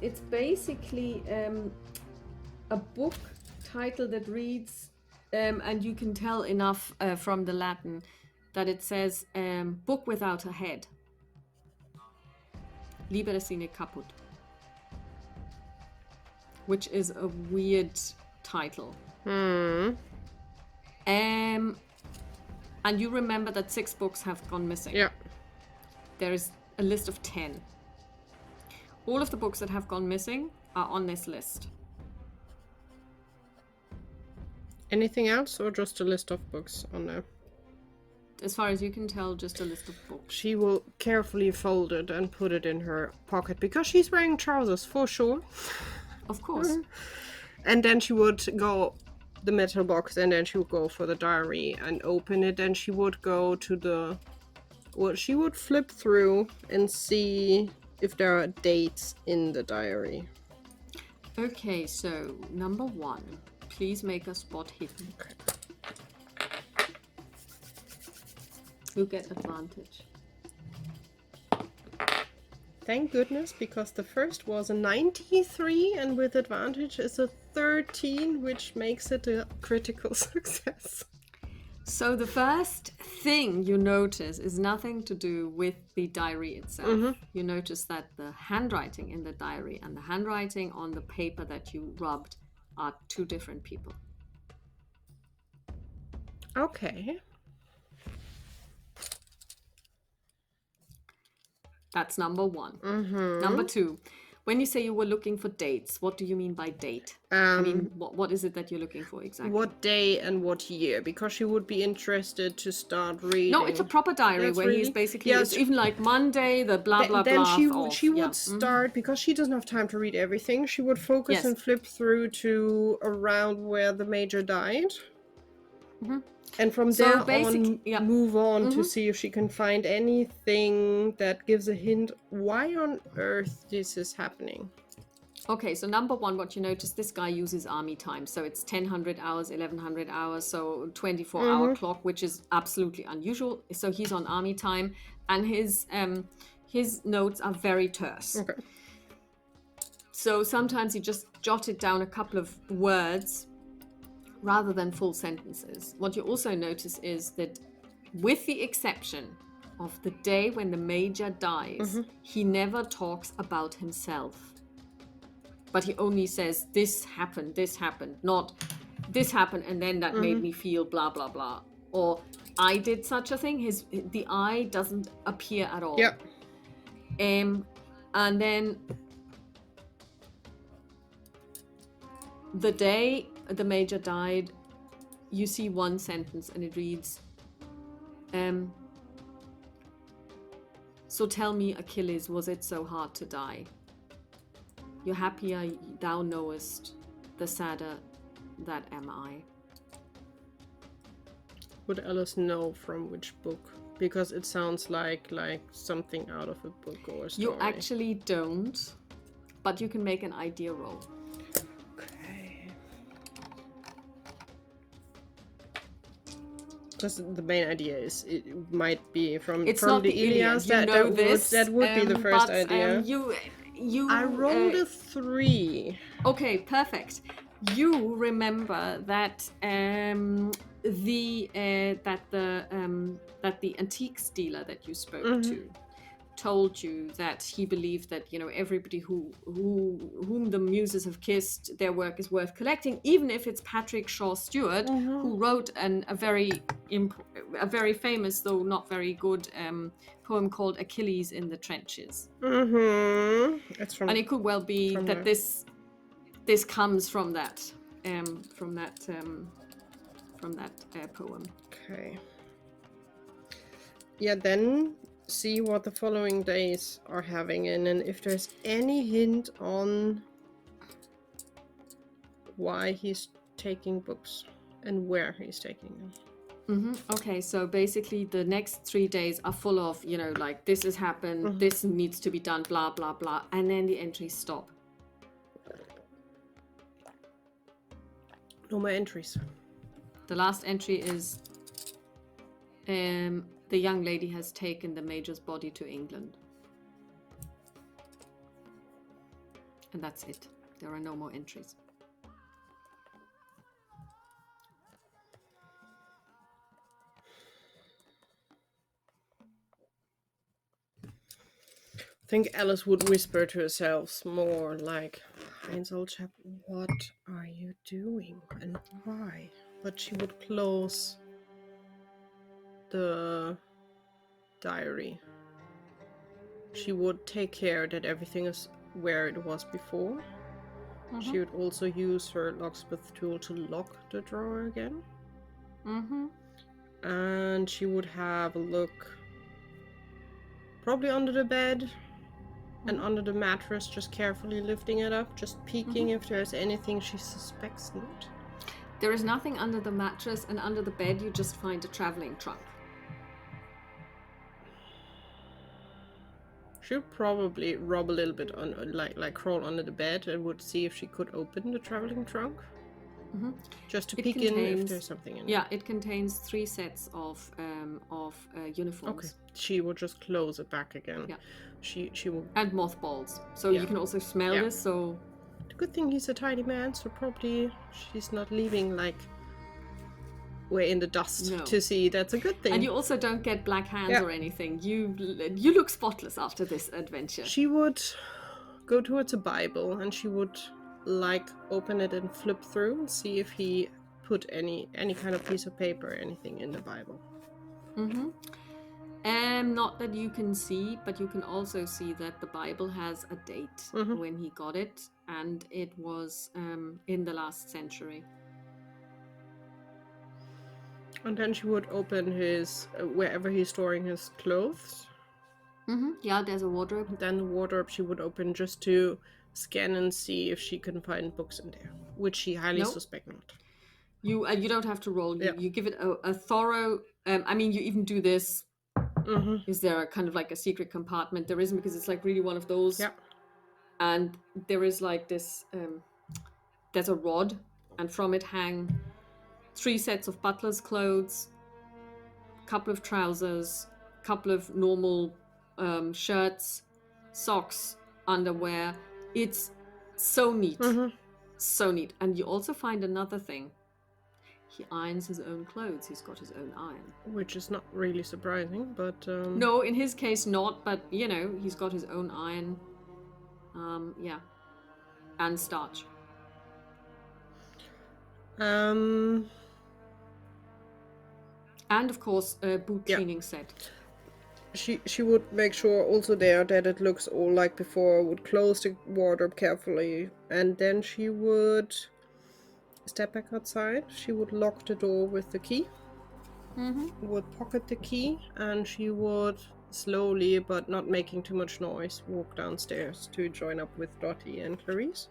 it's basically a book title that reads, and you can tell enough from the Latin that it says book without a head. Liber sine caput, which is a weird title. And you remember that 6 books have gone missing. Yeah. There is a list of 10. All of the books that have gone missing are on this list. Anything else, or just a list of books on there? As far as you can tell, just a list of books. She will carefully fold it and put it in her pocket, because she's wearing trousers, for sure. Of course. And then she would go the metal box, and then she would go for the diary and open it, and she would go to she would flip through and see if there are dates in the diary. Okay, so number 1, please make a spot hidden. Okay. You get advantage. Thank goodness, because the first was a 93 and with advantage is a 13, which makes it a critical success. So the first thing you notice is nothing to do with the diary itself. You notice that the handwriting in the diary and the handwriting on the paper that you rubbed are 2 different people. Okay. That's number 1. Number 2, when you say you were looking for dates, what do you mean by date? I mean, what is it that you're looking for exactly? What day and what year? Because she would be interested to start reading. No, it's a proper diary That's where really... he's basically, it's even like Monday, the blah, blah, then blah. she would start, because she doesn't have time to read everything, she would focus and flip through to around where the major died. And from there on, move on to see if she can find anything that gives a hint why on earth this is happening. Okay, so number 1, what you notice, this guy uses army time. So it's 1000 hours, 1100 hours, so 24-hour clock, which is absolutely unusual. So he's on army time, and his notes are very terse. Okay. So sometimes he just jotted down a couple of words rather than full sentences. What you also notice is that, with the exception of the day when the major dies, he never talks about himself. But he only says, this happened, not this happened, and then that made me feel blah, blah, blah. Or I did such a thing. The I doesn't appear at all. Yep. And then the day the major died, you see one sentence and it reads, so tell me, Achilles, was it so hard to die? You're happier, thou knowest, the sadder that am I. Would Alice know from which book? Because it sounds like something out of a book or a story. You actually don't, but you can make an idea roll. Because the main idea is it might be from it's from the Iliad. That would be the first idea. I rolled a 3. Okay, perfect. You remember that the antiques dealer that you spoke to told you that he believed that, you know, everybody whom the muses have kissed, their work is worth collecting, even if it's Patrick Shaw Stewart, who wrote a very famous, though not very good, poem called Achilles in the Trenches. It's from, and it could well be that this comes from that poem. Okay. Yeah, then see what the following days are having in, and if there's any hint on why he's taking books and where he's taking them. Okay, so basically the next 3 days are full of, you know, like, this has happened, this needs to be done, blah, blah, blah, and then the entries stop. No more entries. The last entry is the young lady has taken the major's body to England. And that's it. There are no more entries. I think Alice would whisper to herself more like, Heinz, old chap, what are you doing and why? But she would close the diary. She would take care that everything is where it was before. She would also use her locksmith tool to lock the drawer again. And she would have a look probably under the bed and under the mattress, just carefully lifting it up, just peeking if there's anything she suspects not. There is nothing under the mattress, and under the bed you just find a traveling trunk. She'll probably rub a little bit on, like crawl under the bed and would see if she could open the traveling trunk. Mm-hmm. Just to It peek in if contains- there's something in it. Yeah, it contains 3 sets of uniforms. Okay. She will just close it back again. Yeah. She will. And mothballs. So Yeah. you can also smell Yeah. this, so... The good thing he's a tiny man, so probably she's not leaving like way in the dust No. to see. That's a good thing. And you also don't get black hands Yeah. or anything. You look spotless after this adventure. She would go towards a Bible and she would like open it and flip through and see if he put any kind of piece of paper or anything in the Bible. Mm-hmm. Not that you can see, but you can also see that the Bible has a date when he got it, and it was in the last century. And then she would open his wherever he's storing his clothes. Mm-hmm. Yeah, there's a wardrobe. Then the wardrobe she would open just to scan and see if she can find books in there, which she highly Nope. suspect not. You don't have to roll. Yeah. You give it a thorough. I mean, you even do this. Mm-hmm. Is there a kind of like a secret compartment? There isn't, because it's like really one of those. Yeah. And there is like this. There's a rod, and from it hang 3 sets of butler's clothes, a couple of trousers, a couple of normal shirts, socks, underwear. It's so neat. Mm-hmm. So neat. And you also find another thing. He irons his own clothes. He's got his own iron. Which is not really surprising, but... No, in his case not, but, you know, he's got his own iron. Yeah. And starch. And, of course, a boot cleaning set. She would make sure also there that it looks all like before, would close the wardrobe carefully, and then she would step back outside. She would lock the door with the key, would pocket the key, and she would slowly, but not making too much noise, walk downstairs to join up with Dottie and Clarice.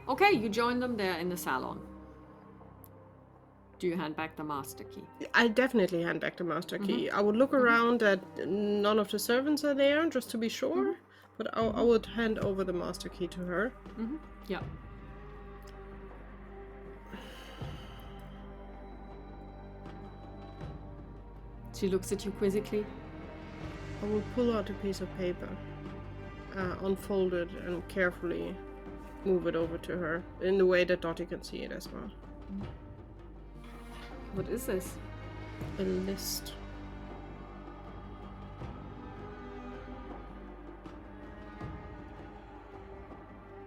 Okay, you join them there in the salon. Do you hand back the master key? I definitely hand back the master key. I would look around that none of the servants are there, just to be sure. But I would hand over the master key to her. Yeah. She looks at you quizzically. I will pull out a piece of paper, unfold it, and carefully move it over to her in the way that Dottie can see it as well. What is this? A list.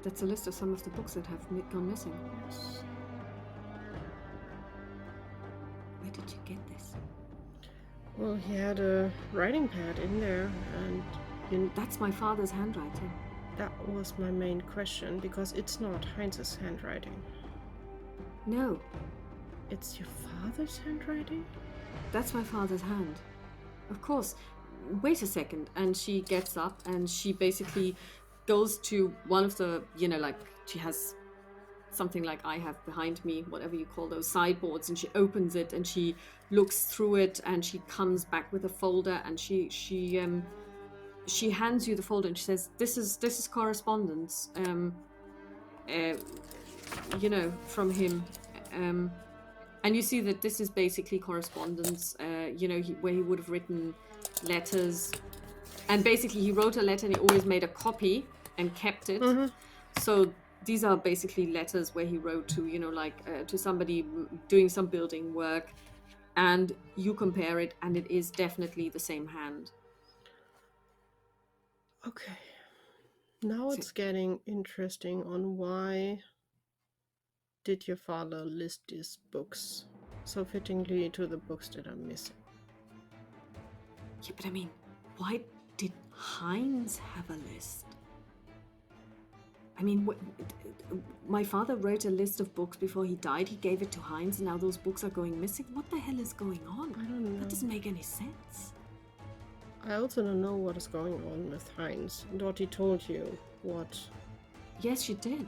That's a list of some of the books that have gone missing. Yes. Where did you get this? Well, he had a writing pad in there, and That's my father's handwriting. that was my main question, because it's not Heinz's handwriting. No, It's your father's handwriting? that's my father's hand. Of course. Wait a second. And she gets up and she basically goes to one of the, you know, like she has something like I have behind me, whatever you call those sideboards, and she opens it and she looks through it and she comes back with a folder and she hands you the folder and she says, this is correspondence, you know, from him. And you see that this is basically correspondence, you know, where he would have written letters. And basically he wrote a letter and he always made a copy and kept it. So these are basically letters where he wrote to, you know, like to somebody doing some building work. And you compare it and it is definitely the same hand. Okay. Now it's getting interesting on why did your father list these books so fittingly to the books that are missing? Yeah, but I mean, why did Heinz have a list? I mean, my father wrote a list of books before he died. He gave it to Heinz, and now those books are going missing. What the hell is going on? I don't know. That doesn't make any sense. I also don't know what is going on with Heinz. Dottie told you what. Yes, she did.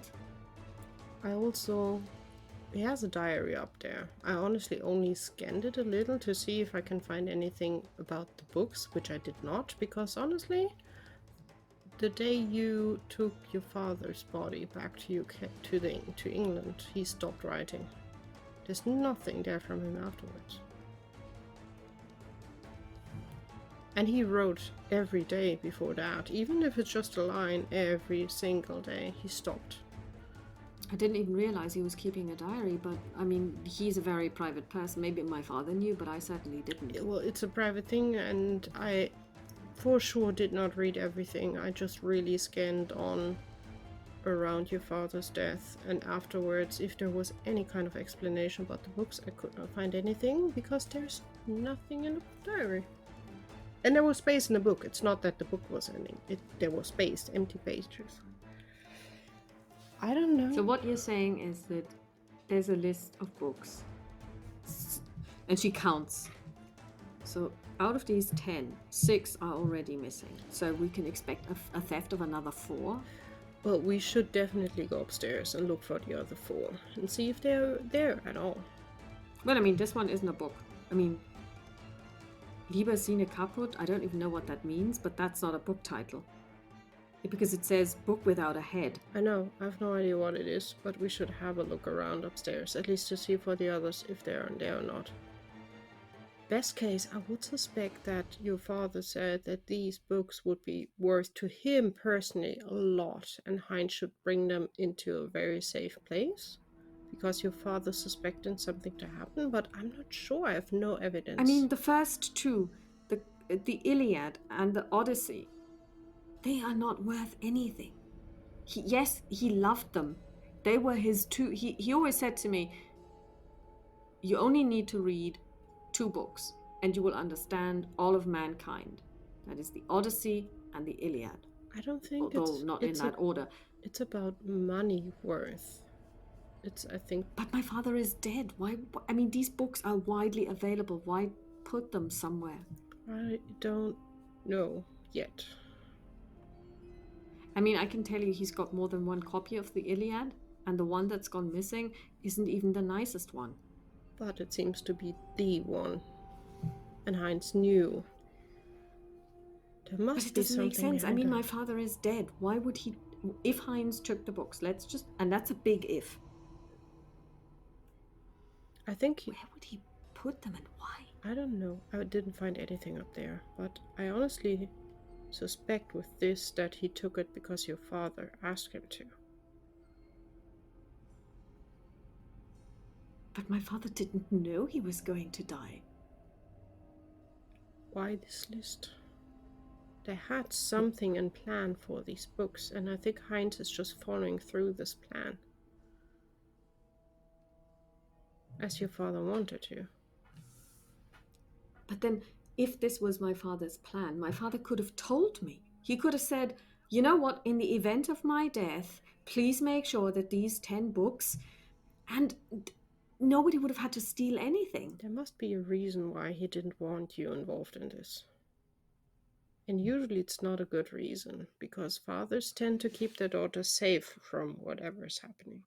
I also He has a diary up there. I honestly only scanned it a little to see if I can find anything about the books, which I did not, because honestly, the day you took your father's body back to UK to England, he stopped writing. There's nothing there from him afterwards. And he wrote every day before that, even if it's just a line every single day, he stopped. I didn't even realize he was keeping a diary, but I mean, he's a very private person. Maybe my father knew, but I certainly didn't. Well, it's a private thing, and I for sure did not read everything. I just really scanned on around your father's death, and afterwards, if there was any kind of explanation about the books, I could not find anything because there's nothing in the diary. And there was space in the book. It's not that the book was ending. There was space, empty pages. I don't know. So what you're saying is that there's a list of books, and she counts. So out of these 10, 6 are already missing. So we can expect a theft of another 4. Well, we should definitely go upstairs and look for the other 4 and see if they're there at all. Well, I mean, this one isn't a book. I mean, Lieber Sine Kaputt, I don't even know what that means, but that's not a book title. Because it says book without a head. I know, I have no idea what it is, but we should have a look around upstairs, at least to see for the others if they're there or not. Best case, I would suspect that your father said that these books would be worth to him personally a lot, and Heinz should bring them into a very safe place. Because your father's suspecting something to happen, but I'm not sure. I have no evidence. I mean, the first 2, the Iliad and the Odyssey, they are not worth anything. Yes, he loved them. They were his 2. He always said to me, you only need to read 2 books and you will understand all of mankind. That is the Odyssey and the Iliad. I don't think although not in that order. It's about money worth. I think. But my father is dead. Why? I mean, these books are widely available. Why put them somewhere? I don't know yet. I mean, I can tell you he's got more than one copy of the Iliad, and the one that's gone missing isn't even the nicest one. But it seems to be the one. And Heinz knew. There must be something. But it doesn't make sense. I mean, my father is dead. Why would he? If Heinz took the books, and that's a big if. I think where would he put them and why? I don't know. I didn't find anything up there, but I honestly suspect with this that he took it because your father asked him to. But my father didn't know he was going to die. Why this list? They had something in plan for these books, and I think Heinz is just following through this plan. As your father wanted to. But then, if this was my father's plan, my father could have told me. He could have said, you know what, in the event of my death, please make sure that these 10 books, and nobody would have had to steal anything. There must be a reason why he didn't want you involved in this. And usually it's not a good reason, because fathers tend to keep their daughters safe from whatever is happening.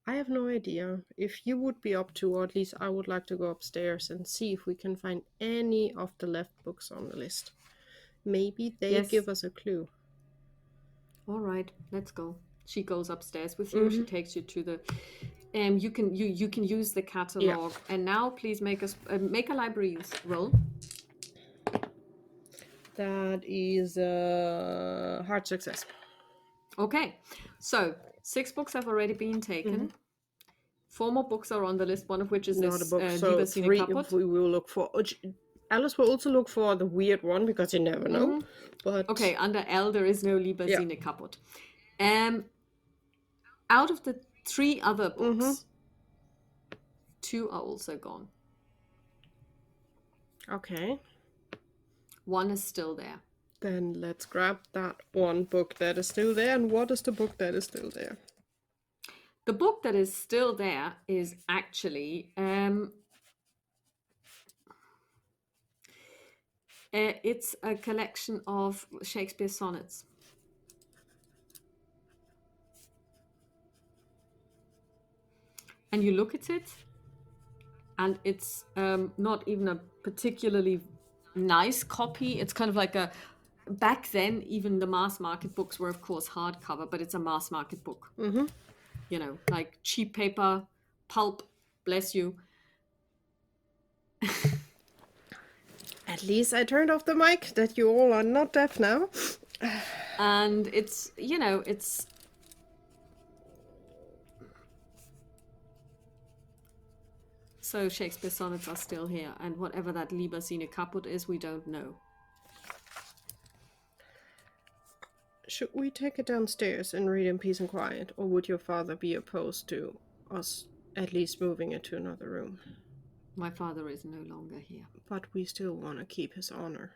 I have no idea. If you would be up to, or at least I would like to go upstairs and see if we can find any of the left books on the list. Maybe they give us a clue. All right, let's go. She goes upstairs with you. She takes you to the. You can use the catalog. Yeah. And now, please make a library use roll. That is a hard success. Okay, so 6 books have already been taken. 4 more books are on the list, one of which is not this a book. So 3 if we will look for. Alice will also look for the weird one because you never know. But okay, under L there is no Lieber Sine Kaputt. Out of the 3 other books, 2 are also gone. Okay. 1 is still there. Then let's grab that one book that is still there. And what is the book that is still there? The book that is still there is actually it's a collection of Shakespeare's sonnets. and you look at it, and it's not even a particularly nice copy. It's kind of like a, back then, even the mass market books were, of course, hardcover, but it's a mass market book. Mm-hmm. You know, like cheap paper, pulp, bless you. At least I turned off the mic, that you all are not deaf now. And it's, you know, it's... So Shakespeare sonnets are still here, and whatever that Liber Sine Caput is, we don't know. Should we take it downstairs and read in peace and quiet, or would your father be opposed to us at least moving it to another room? My father is no longer here. But we still want to keep his honor.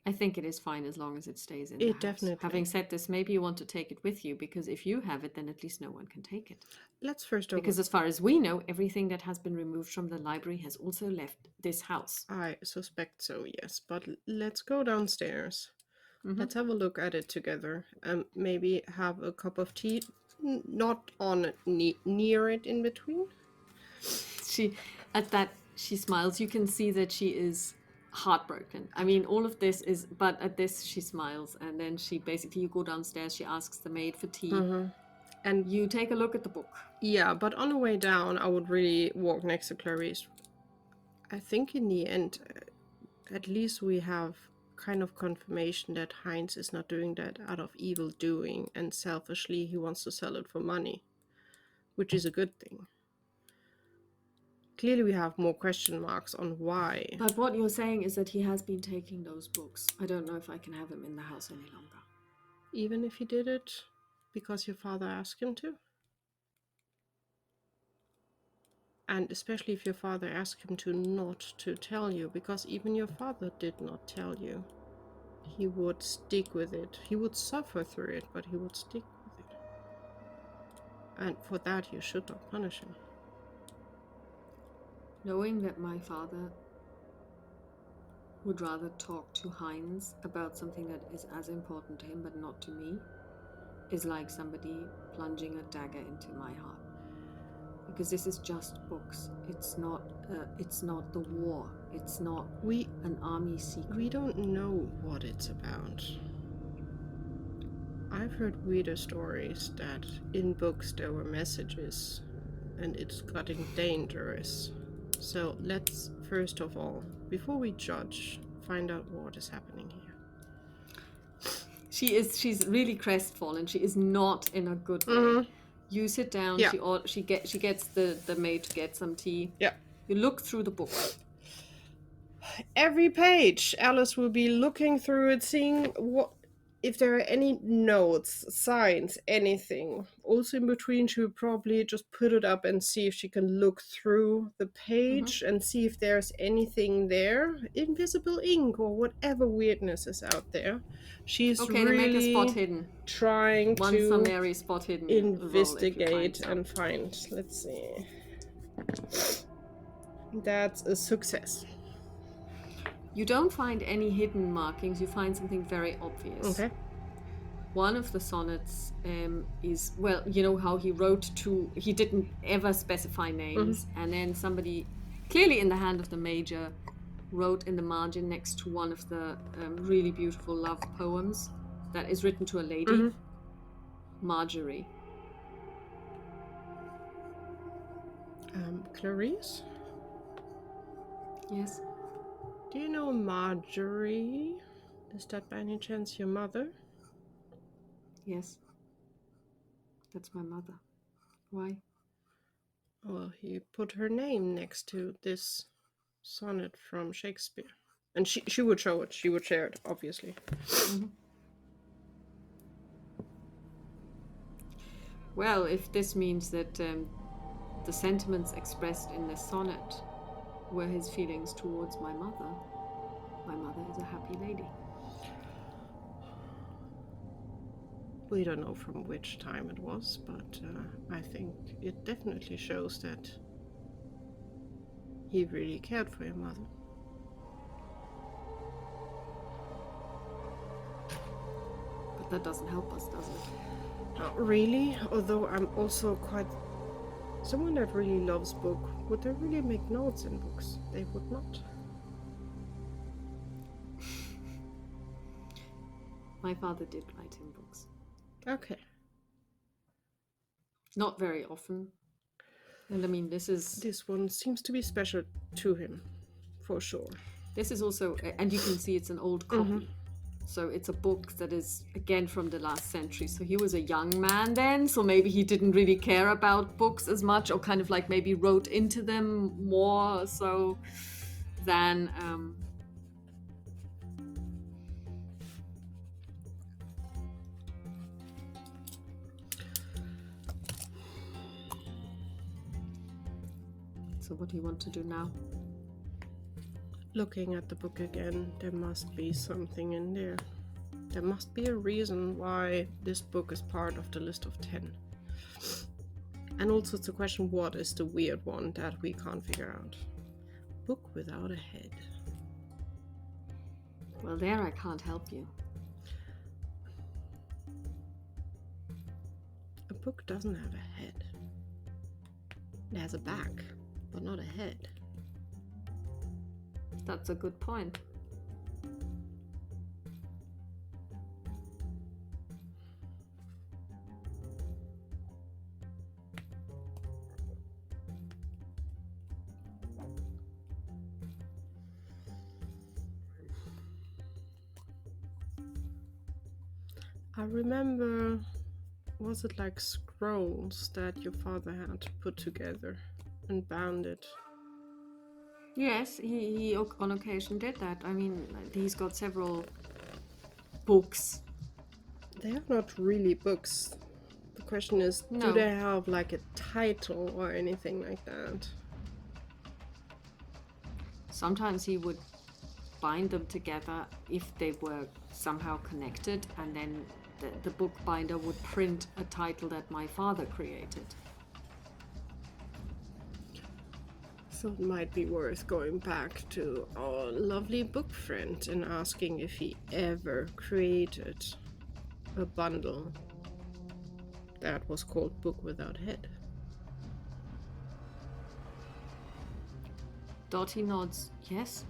I think it is fine as long as it stays in the house. Definitely. Having said this, maybe you want to take it with you, because if you have it, then at least no one can take it. Let's first of all... Because as far as we know, everything that has been removed from the library has also left this house. I suspect so, yes. But let's go downstairs. Mm-hmm. Let's have a look at it together. Maybe have a cup of tea. Not on near it in between. She smiles. You can see that she is heartbroken. I mean, all of this is, but at this she smiles, and then she basically, you go downstairs, she asks the maid for tea, and you take a look at the book. Yeah, but on the way down, I would really walk next to Clarice. I think in the end, at least we have kind of confirmation that Heinz is not doing that out of evil doing, and selfishly he wants to sell it for money, which is a good thing. Clearly we have more question marks on why. But what you're saying is that he has been taking those books. I don't know if I can have him in the house any longer. Even if he did it because your father asked him to? And especially if your father asked him to not to tell you, because even your father did not tell you. He would stick with it. He would suffer through it, but he would stick with it. And for that you should not punish him. Knowing that my father would rather talk to Heinz about something that is as important to him but not to me is like somebody plunging a dagger into my heart. Because this is just books. It's not the war. It's not an army secret. We don't know what it's about. I've heard weirder stories that in books there were messages and it's getting dangerous. So let's, first of all, before we judge, find out what is happening here. She's really crestfallen. She is not in a good way. Mm-hmm. You sit down. Yeah. She gets the maid to get some tea. Yeah. You look through the book. Every page, Alice will be looking through it, seeing if there are any notes, signs, anything. Also in between, she would probably just put it up and see if she can look through the page and see if there's anything there. Invisible ink or whatever weirdness is out there. She's really make a spot hidden. Trying to summary spot hidden investigate and find. Let's see. That's a success. You don't find any hidden markings. You find something very obvious. Okay. One of the sonnets is, well, you know how he wrote to, he didn't ever specify names, and then somebody, clearly in the hand of the major, wrote in the margin next to one of the really beautiful love poems that is written to a lady, Marjorie. Clarice? Yes? Do you know Marjorie? Is that by any chance your mother? Yes. That's my mother. Why? Well, he put her name next to this sonnet from Shakespeare. And she would show it. She would share it, obviously. Well, if this means that the sentiments expressed in this sonnet were his feelings towards my mother is a happy lady. We don't know from which time it was, but I think it definitely shows that he really cared for your mother. But that doesn't help us, does it? Not really, although I'm also quite Someone that really loves book, would they really make notes in books? They would not. My father did write in books. Okay. Not very often. And I mean, This one seems to be special to him, for sure. this is also, and you can see it's an old copy. So it's a book that is, again, from the last century. So he was a young man then, so maybe he didn't really care about books as much, or kind of like maybe wrote into them more so than... So what do you want to do now? Looking at the book again, there must be something in there. There must be a reason why this book is part of the list of 10. And also it's a question, what is the weird one that we can't figure out? Book without a head. Well, there I can't help you. A book doesn't have a head. It has a back, but not a head. That's a good point. I remember, was it like scrolls that your father had to put together and bound it? Yes, he on occasion did that. I mean, he's got several books. They are not really books. The question is, No. do they have like a title or anything like that? Sometimes he would bind them together if they were somehow connected, and then the bookbinder would print a title that my father created. So it might be worth going back to our lovely book friend and asking if he ever created a bundle that was called Book Without Head. Dottie nods yes.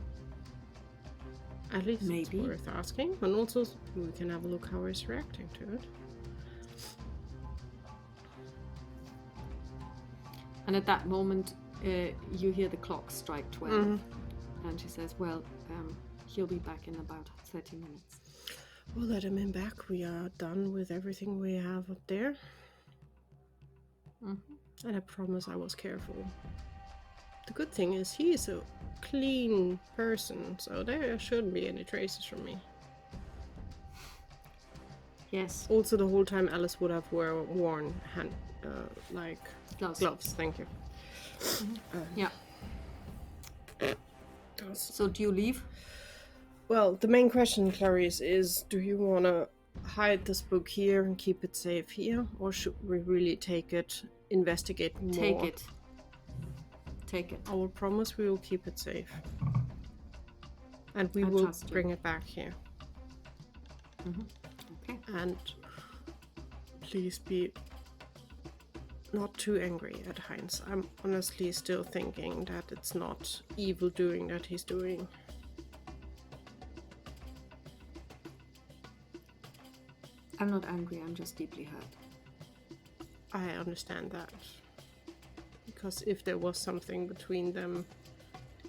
At least Maybe. it's worth asking, and also we can have a look how he's reacting to it. And at that moment, you hear the clock strike 12. And she says, well, he'll be back in about 30 minutes. We'll let him in back. We are done with everything we have up there. And I promise I was careful. The good thing is he is a clean person, so there shouldn't be any traces from me. Yes. Also, the whole time Alice would have worn hand, gloves. Thank you. Yeah. So do you leave? Well, the main question, Clarice, is do you want to hide this book here and keep it safe here, or should we really take it, investigate more? Take it. Take it. I will promise we will keep it safe. And we I will trust you. bring it back here. Okay. And please be not too angry at Heinz. I'm honestly still thinking that it's not evil doing that he's doing. I'm not angry, I'm just deeply hurt. I understand that. Because if there was something between them,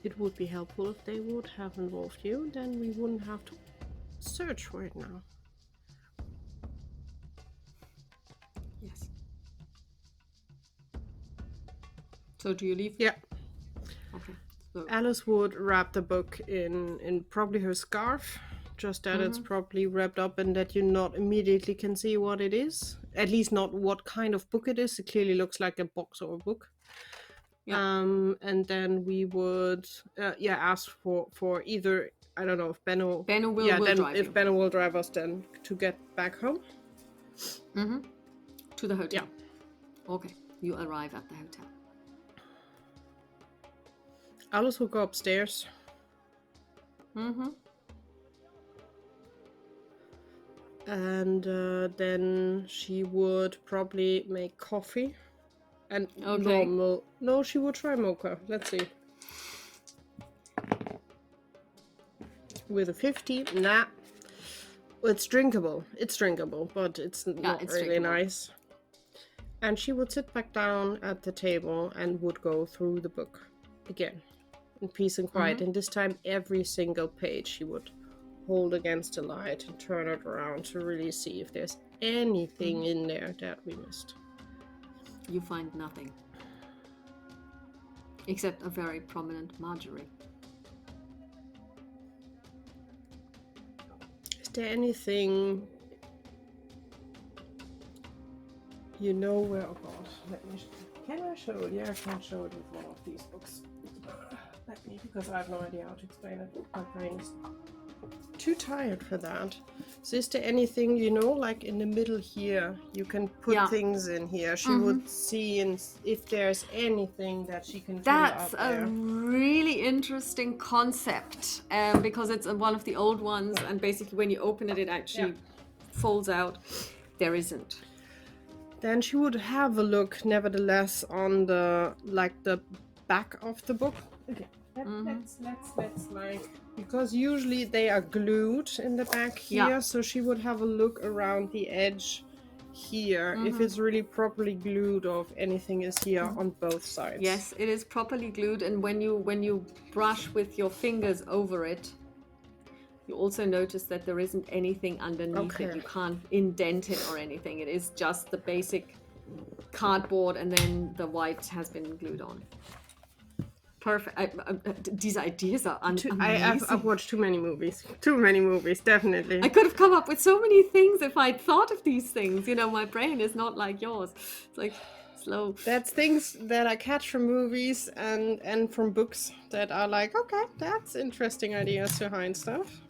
it would be helpful if they would have involved you, then we wouldn't have to search for it now. Yes. So do you leave? Yeah. Okay. So Alice would wrap the book in probably her scarf, just that it's properly wrapped up and that you not immediately can see what it is. At least not what kind of book it is. It clearly looks like a box or a book. Yeah. And then we would ask for either, I don't know if Benno will drive if you. Benno will drive us then to get back home. To the hotel. Yeah. Okay. You arrive at the hotel. Alice will go upstairs. And then she would probably make coffee And Okay. normal. No, she would try mocha. Let's see. With a 50, nah. It's drinkable. It's drinkable, but it's not it's really drinkable. nice. And she would sit back down at the table and would go through the book again in peace and quiet. And this time, every single page she would hold against the light and turn it around to really see if there's anything in there that we missed. You find nothing. Except a very prominent Marjorie. Is there anything you know where? Oh God, let me. Can I show it? Yeah, I can show it with one of these books. Let me, because I have no idea how to explain it. My brain is too tired for that. So is there anything, you know, like in the middle here, you can put things in here. She would see if there's anything that she can fill That's up a there. really interesting concept because it's one of the old ones, and basically when you open it, it actually folds out. There isn't. Then she would have a look, nevertheless, on the back of the book. Okay, let's like, because usually they are glued in the back here, so she would have a look around the edge here if it's really properly glued or if anything is here on both sides. Yes, it is properly glued, and when you brush with your fingers over it, you also notice that there isn't anything underneath it. You can't indent it or anything. It is just the basic cardboard, and then the white has been glued on. Perfect. These ideas are amazing. I've watched too many movies. Too many movies, definitely. I could have come up with so many things if I'd thought of these things. You know, my brain is not like yours. It's like slow. That's things that I catch from movies and from books that are like, okay, that's interesting ideas behind stuff.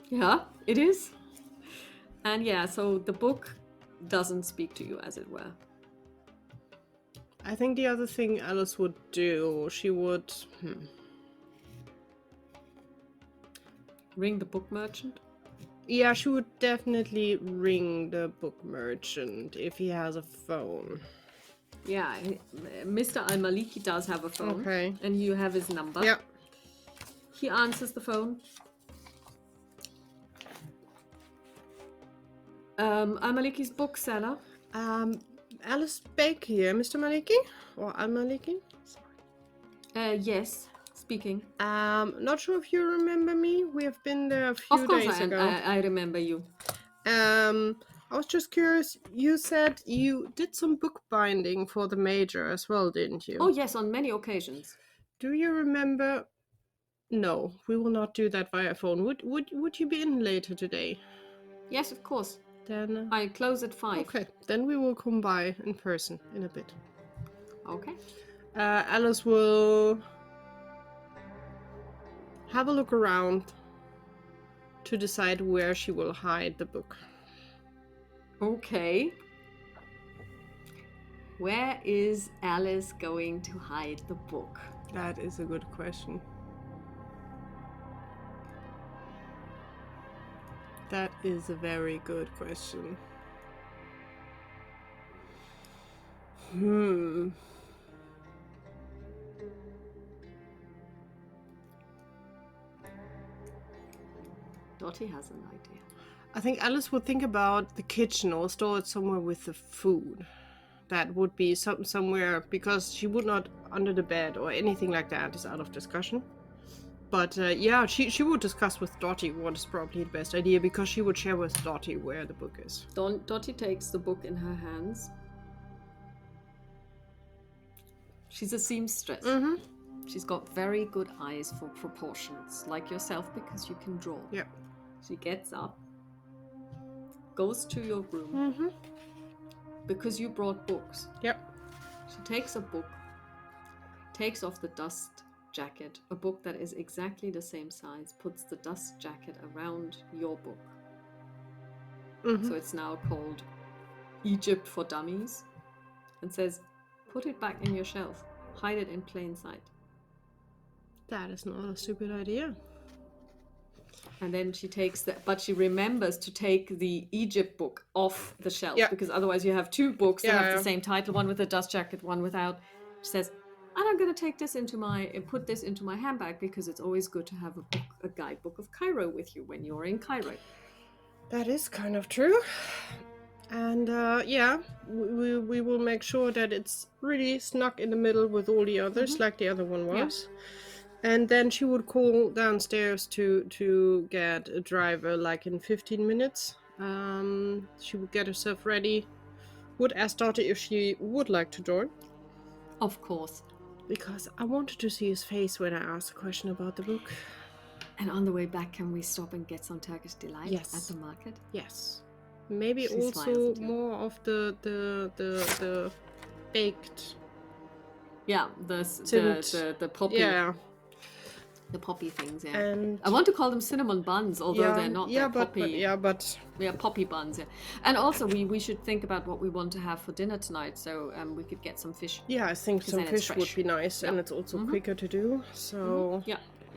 Yeah, it is. And yeah, so the book doesn't speak to you, as it were. I think the other thing Alice would do, she would... Ring the book merchant? Yeah, she would definitely ring the book merchant if he has a phone. Yeah, Mr. Al-Maliki does have a phone. Okay. And you have his number. Yeah. He answers the phone. Al-Maliki's bookseller. Alice Bake here, Mr. Maliki? Or Al-Maliki? Yes, speaking. Not sure if you remember me. We have been there a few days ago. Of course I remember you. I was just curious, you said you did some bookbinding for the Major as well, didn't you? Oh yes, on many occasions. Do you remember? No, we will not do that via phone. Would you be in later today? Yes, of course. Then I close at 5. Okay, then we will come by in person in a bit. Okay. Alice will have a look around to decide where she will hide the book. Okay. Where is Alice going to hide the book? That is a good question. That is a very good question. Dottie has an idea. I think Alice would think about the kitchen or store it somewhere with the food. That would be somewhere, because she would not under the bed or anything like that is out of discussion. But yeah, she would discuss with Dottie what is probably the best idea, because she would share with Dottie where the book is. Dottie takes the book in her hands. She's a seamstress. She's got very good eyes for proportions, like yourself, because you can draw. Yeah. She gets up, goes to your room, because you brought books. Yep. She takes a book, takes off the dust jacket, a book that is exactly the same size, puts the dust jacket around your book. So it's now called Egypt for Dummies, and says, put it back in your shelf, hide it in plain sight. That is not a stupid idea. And then she takes but she remembers to take the Egypt book off the shelf, Yeah. because otherwise you have two books that have Yeah. the same title, one with a dust jacket, one without. She says, and I'm going to take this put this into my handbag, because it's always good to have a guidebook of Cairo with you when you're in Cairo. That is kind of true. And we will make sure that it's really snug in the middle with all the others, like the other one was. Yeah. And then she would call downstairs to get a driver, like in 15 minutes. She would get herself ready. Would ask Dottie if she would like to join. Of course. Because I wanted to see his face when I asked a question about the book. And on the way back, can we stop and get some Turkish delight at the market? Yes. Maybe she also more of the baked. Yeah, the poppy. Yeah. The poppy things, yeah. And I want to call them cinnamon buns, although they're not. Yeah, they're poppy. Yeah, poppy buns. Yeah, and also we should think about what we want to have for dinner tonight. So we could get some fish. Yeah, I think some fish would be nice, and it's also quicker to do. So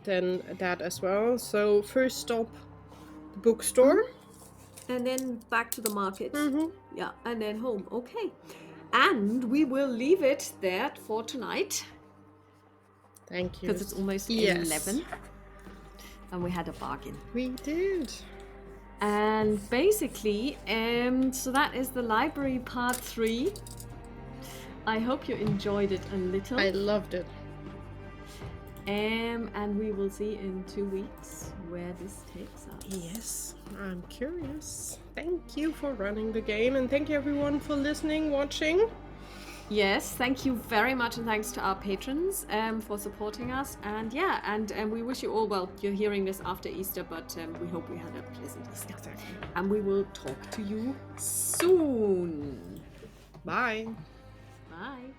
then that as well. So first stop, the bookstore, and then back to the market. Yeah, and then home. Okay, and we will leave it there for tonight. Thank you. Because it's almost 11. And we had a bargain. We did. And basically, so that is the library part 3. I hope you enjoyed it a little. I loved it. And we will see in 2 weeks where this takes us. Yes, I'm curious. Thank you for running the game, and thank you everyone for listening, watching. Yes, thank you very much, and thanks to our patrons for supporting us. And and we wish you all well. You're hearing this after Easter, but we hope we had a pleasant Easter. Exactly. And we will talk to you soon. Bye. Bye.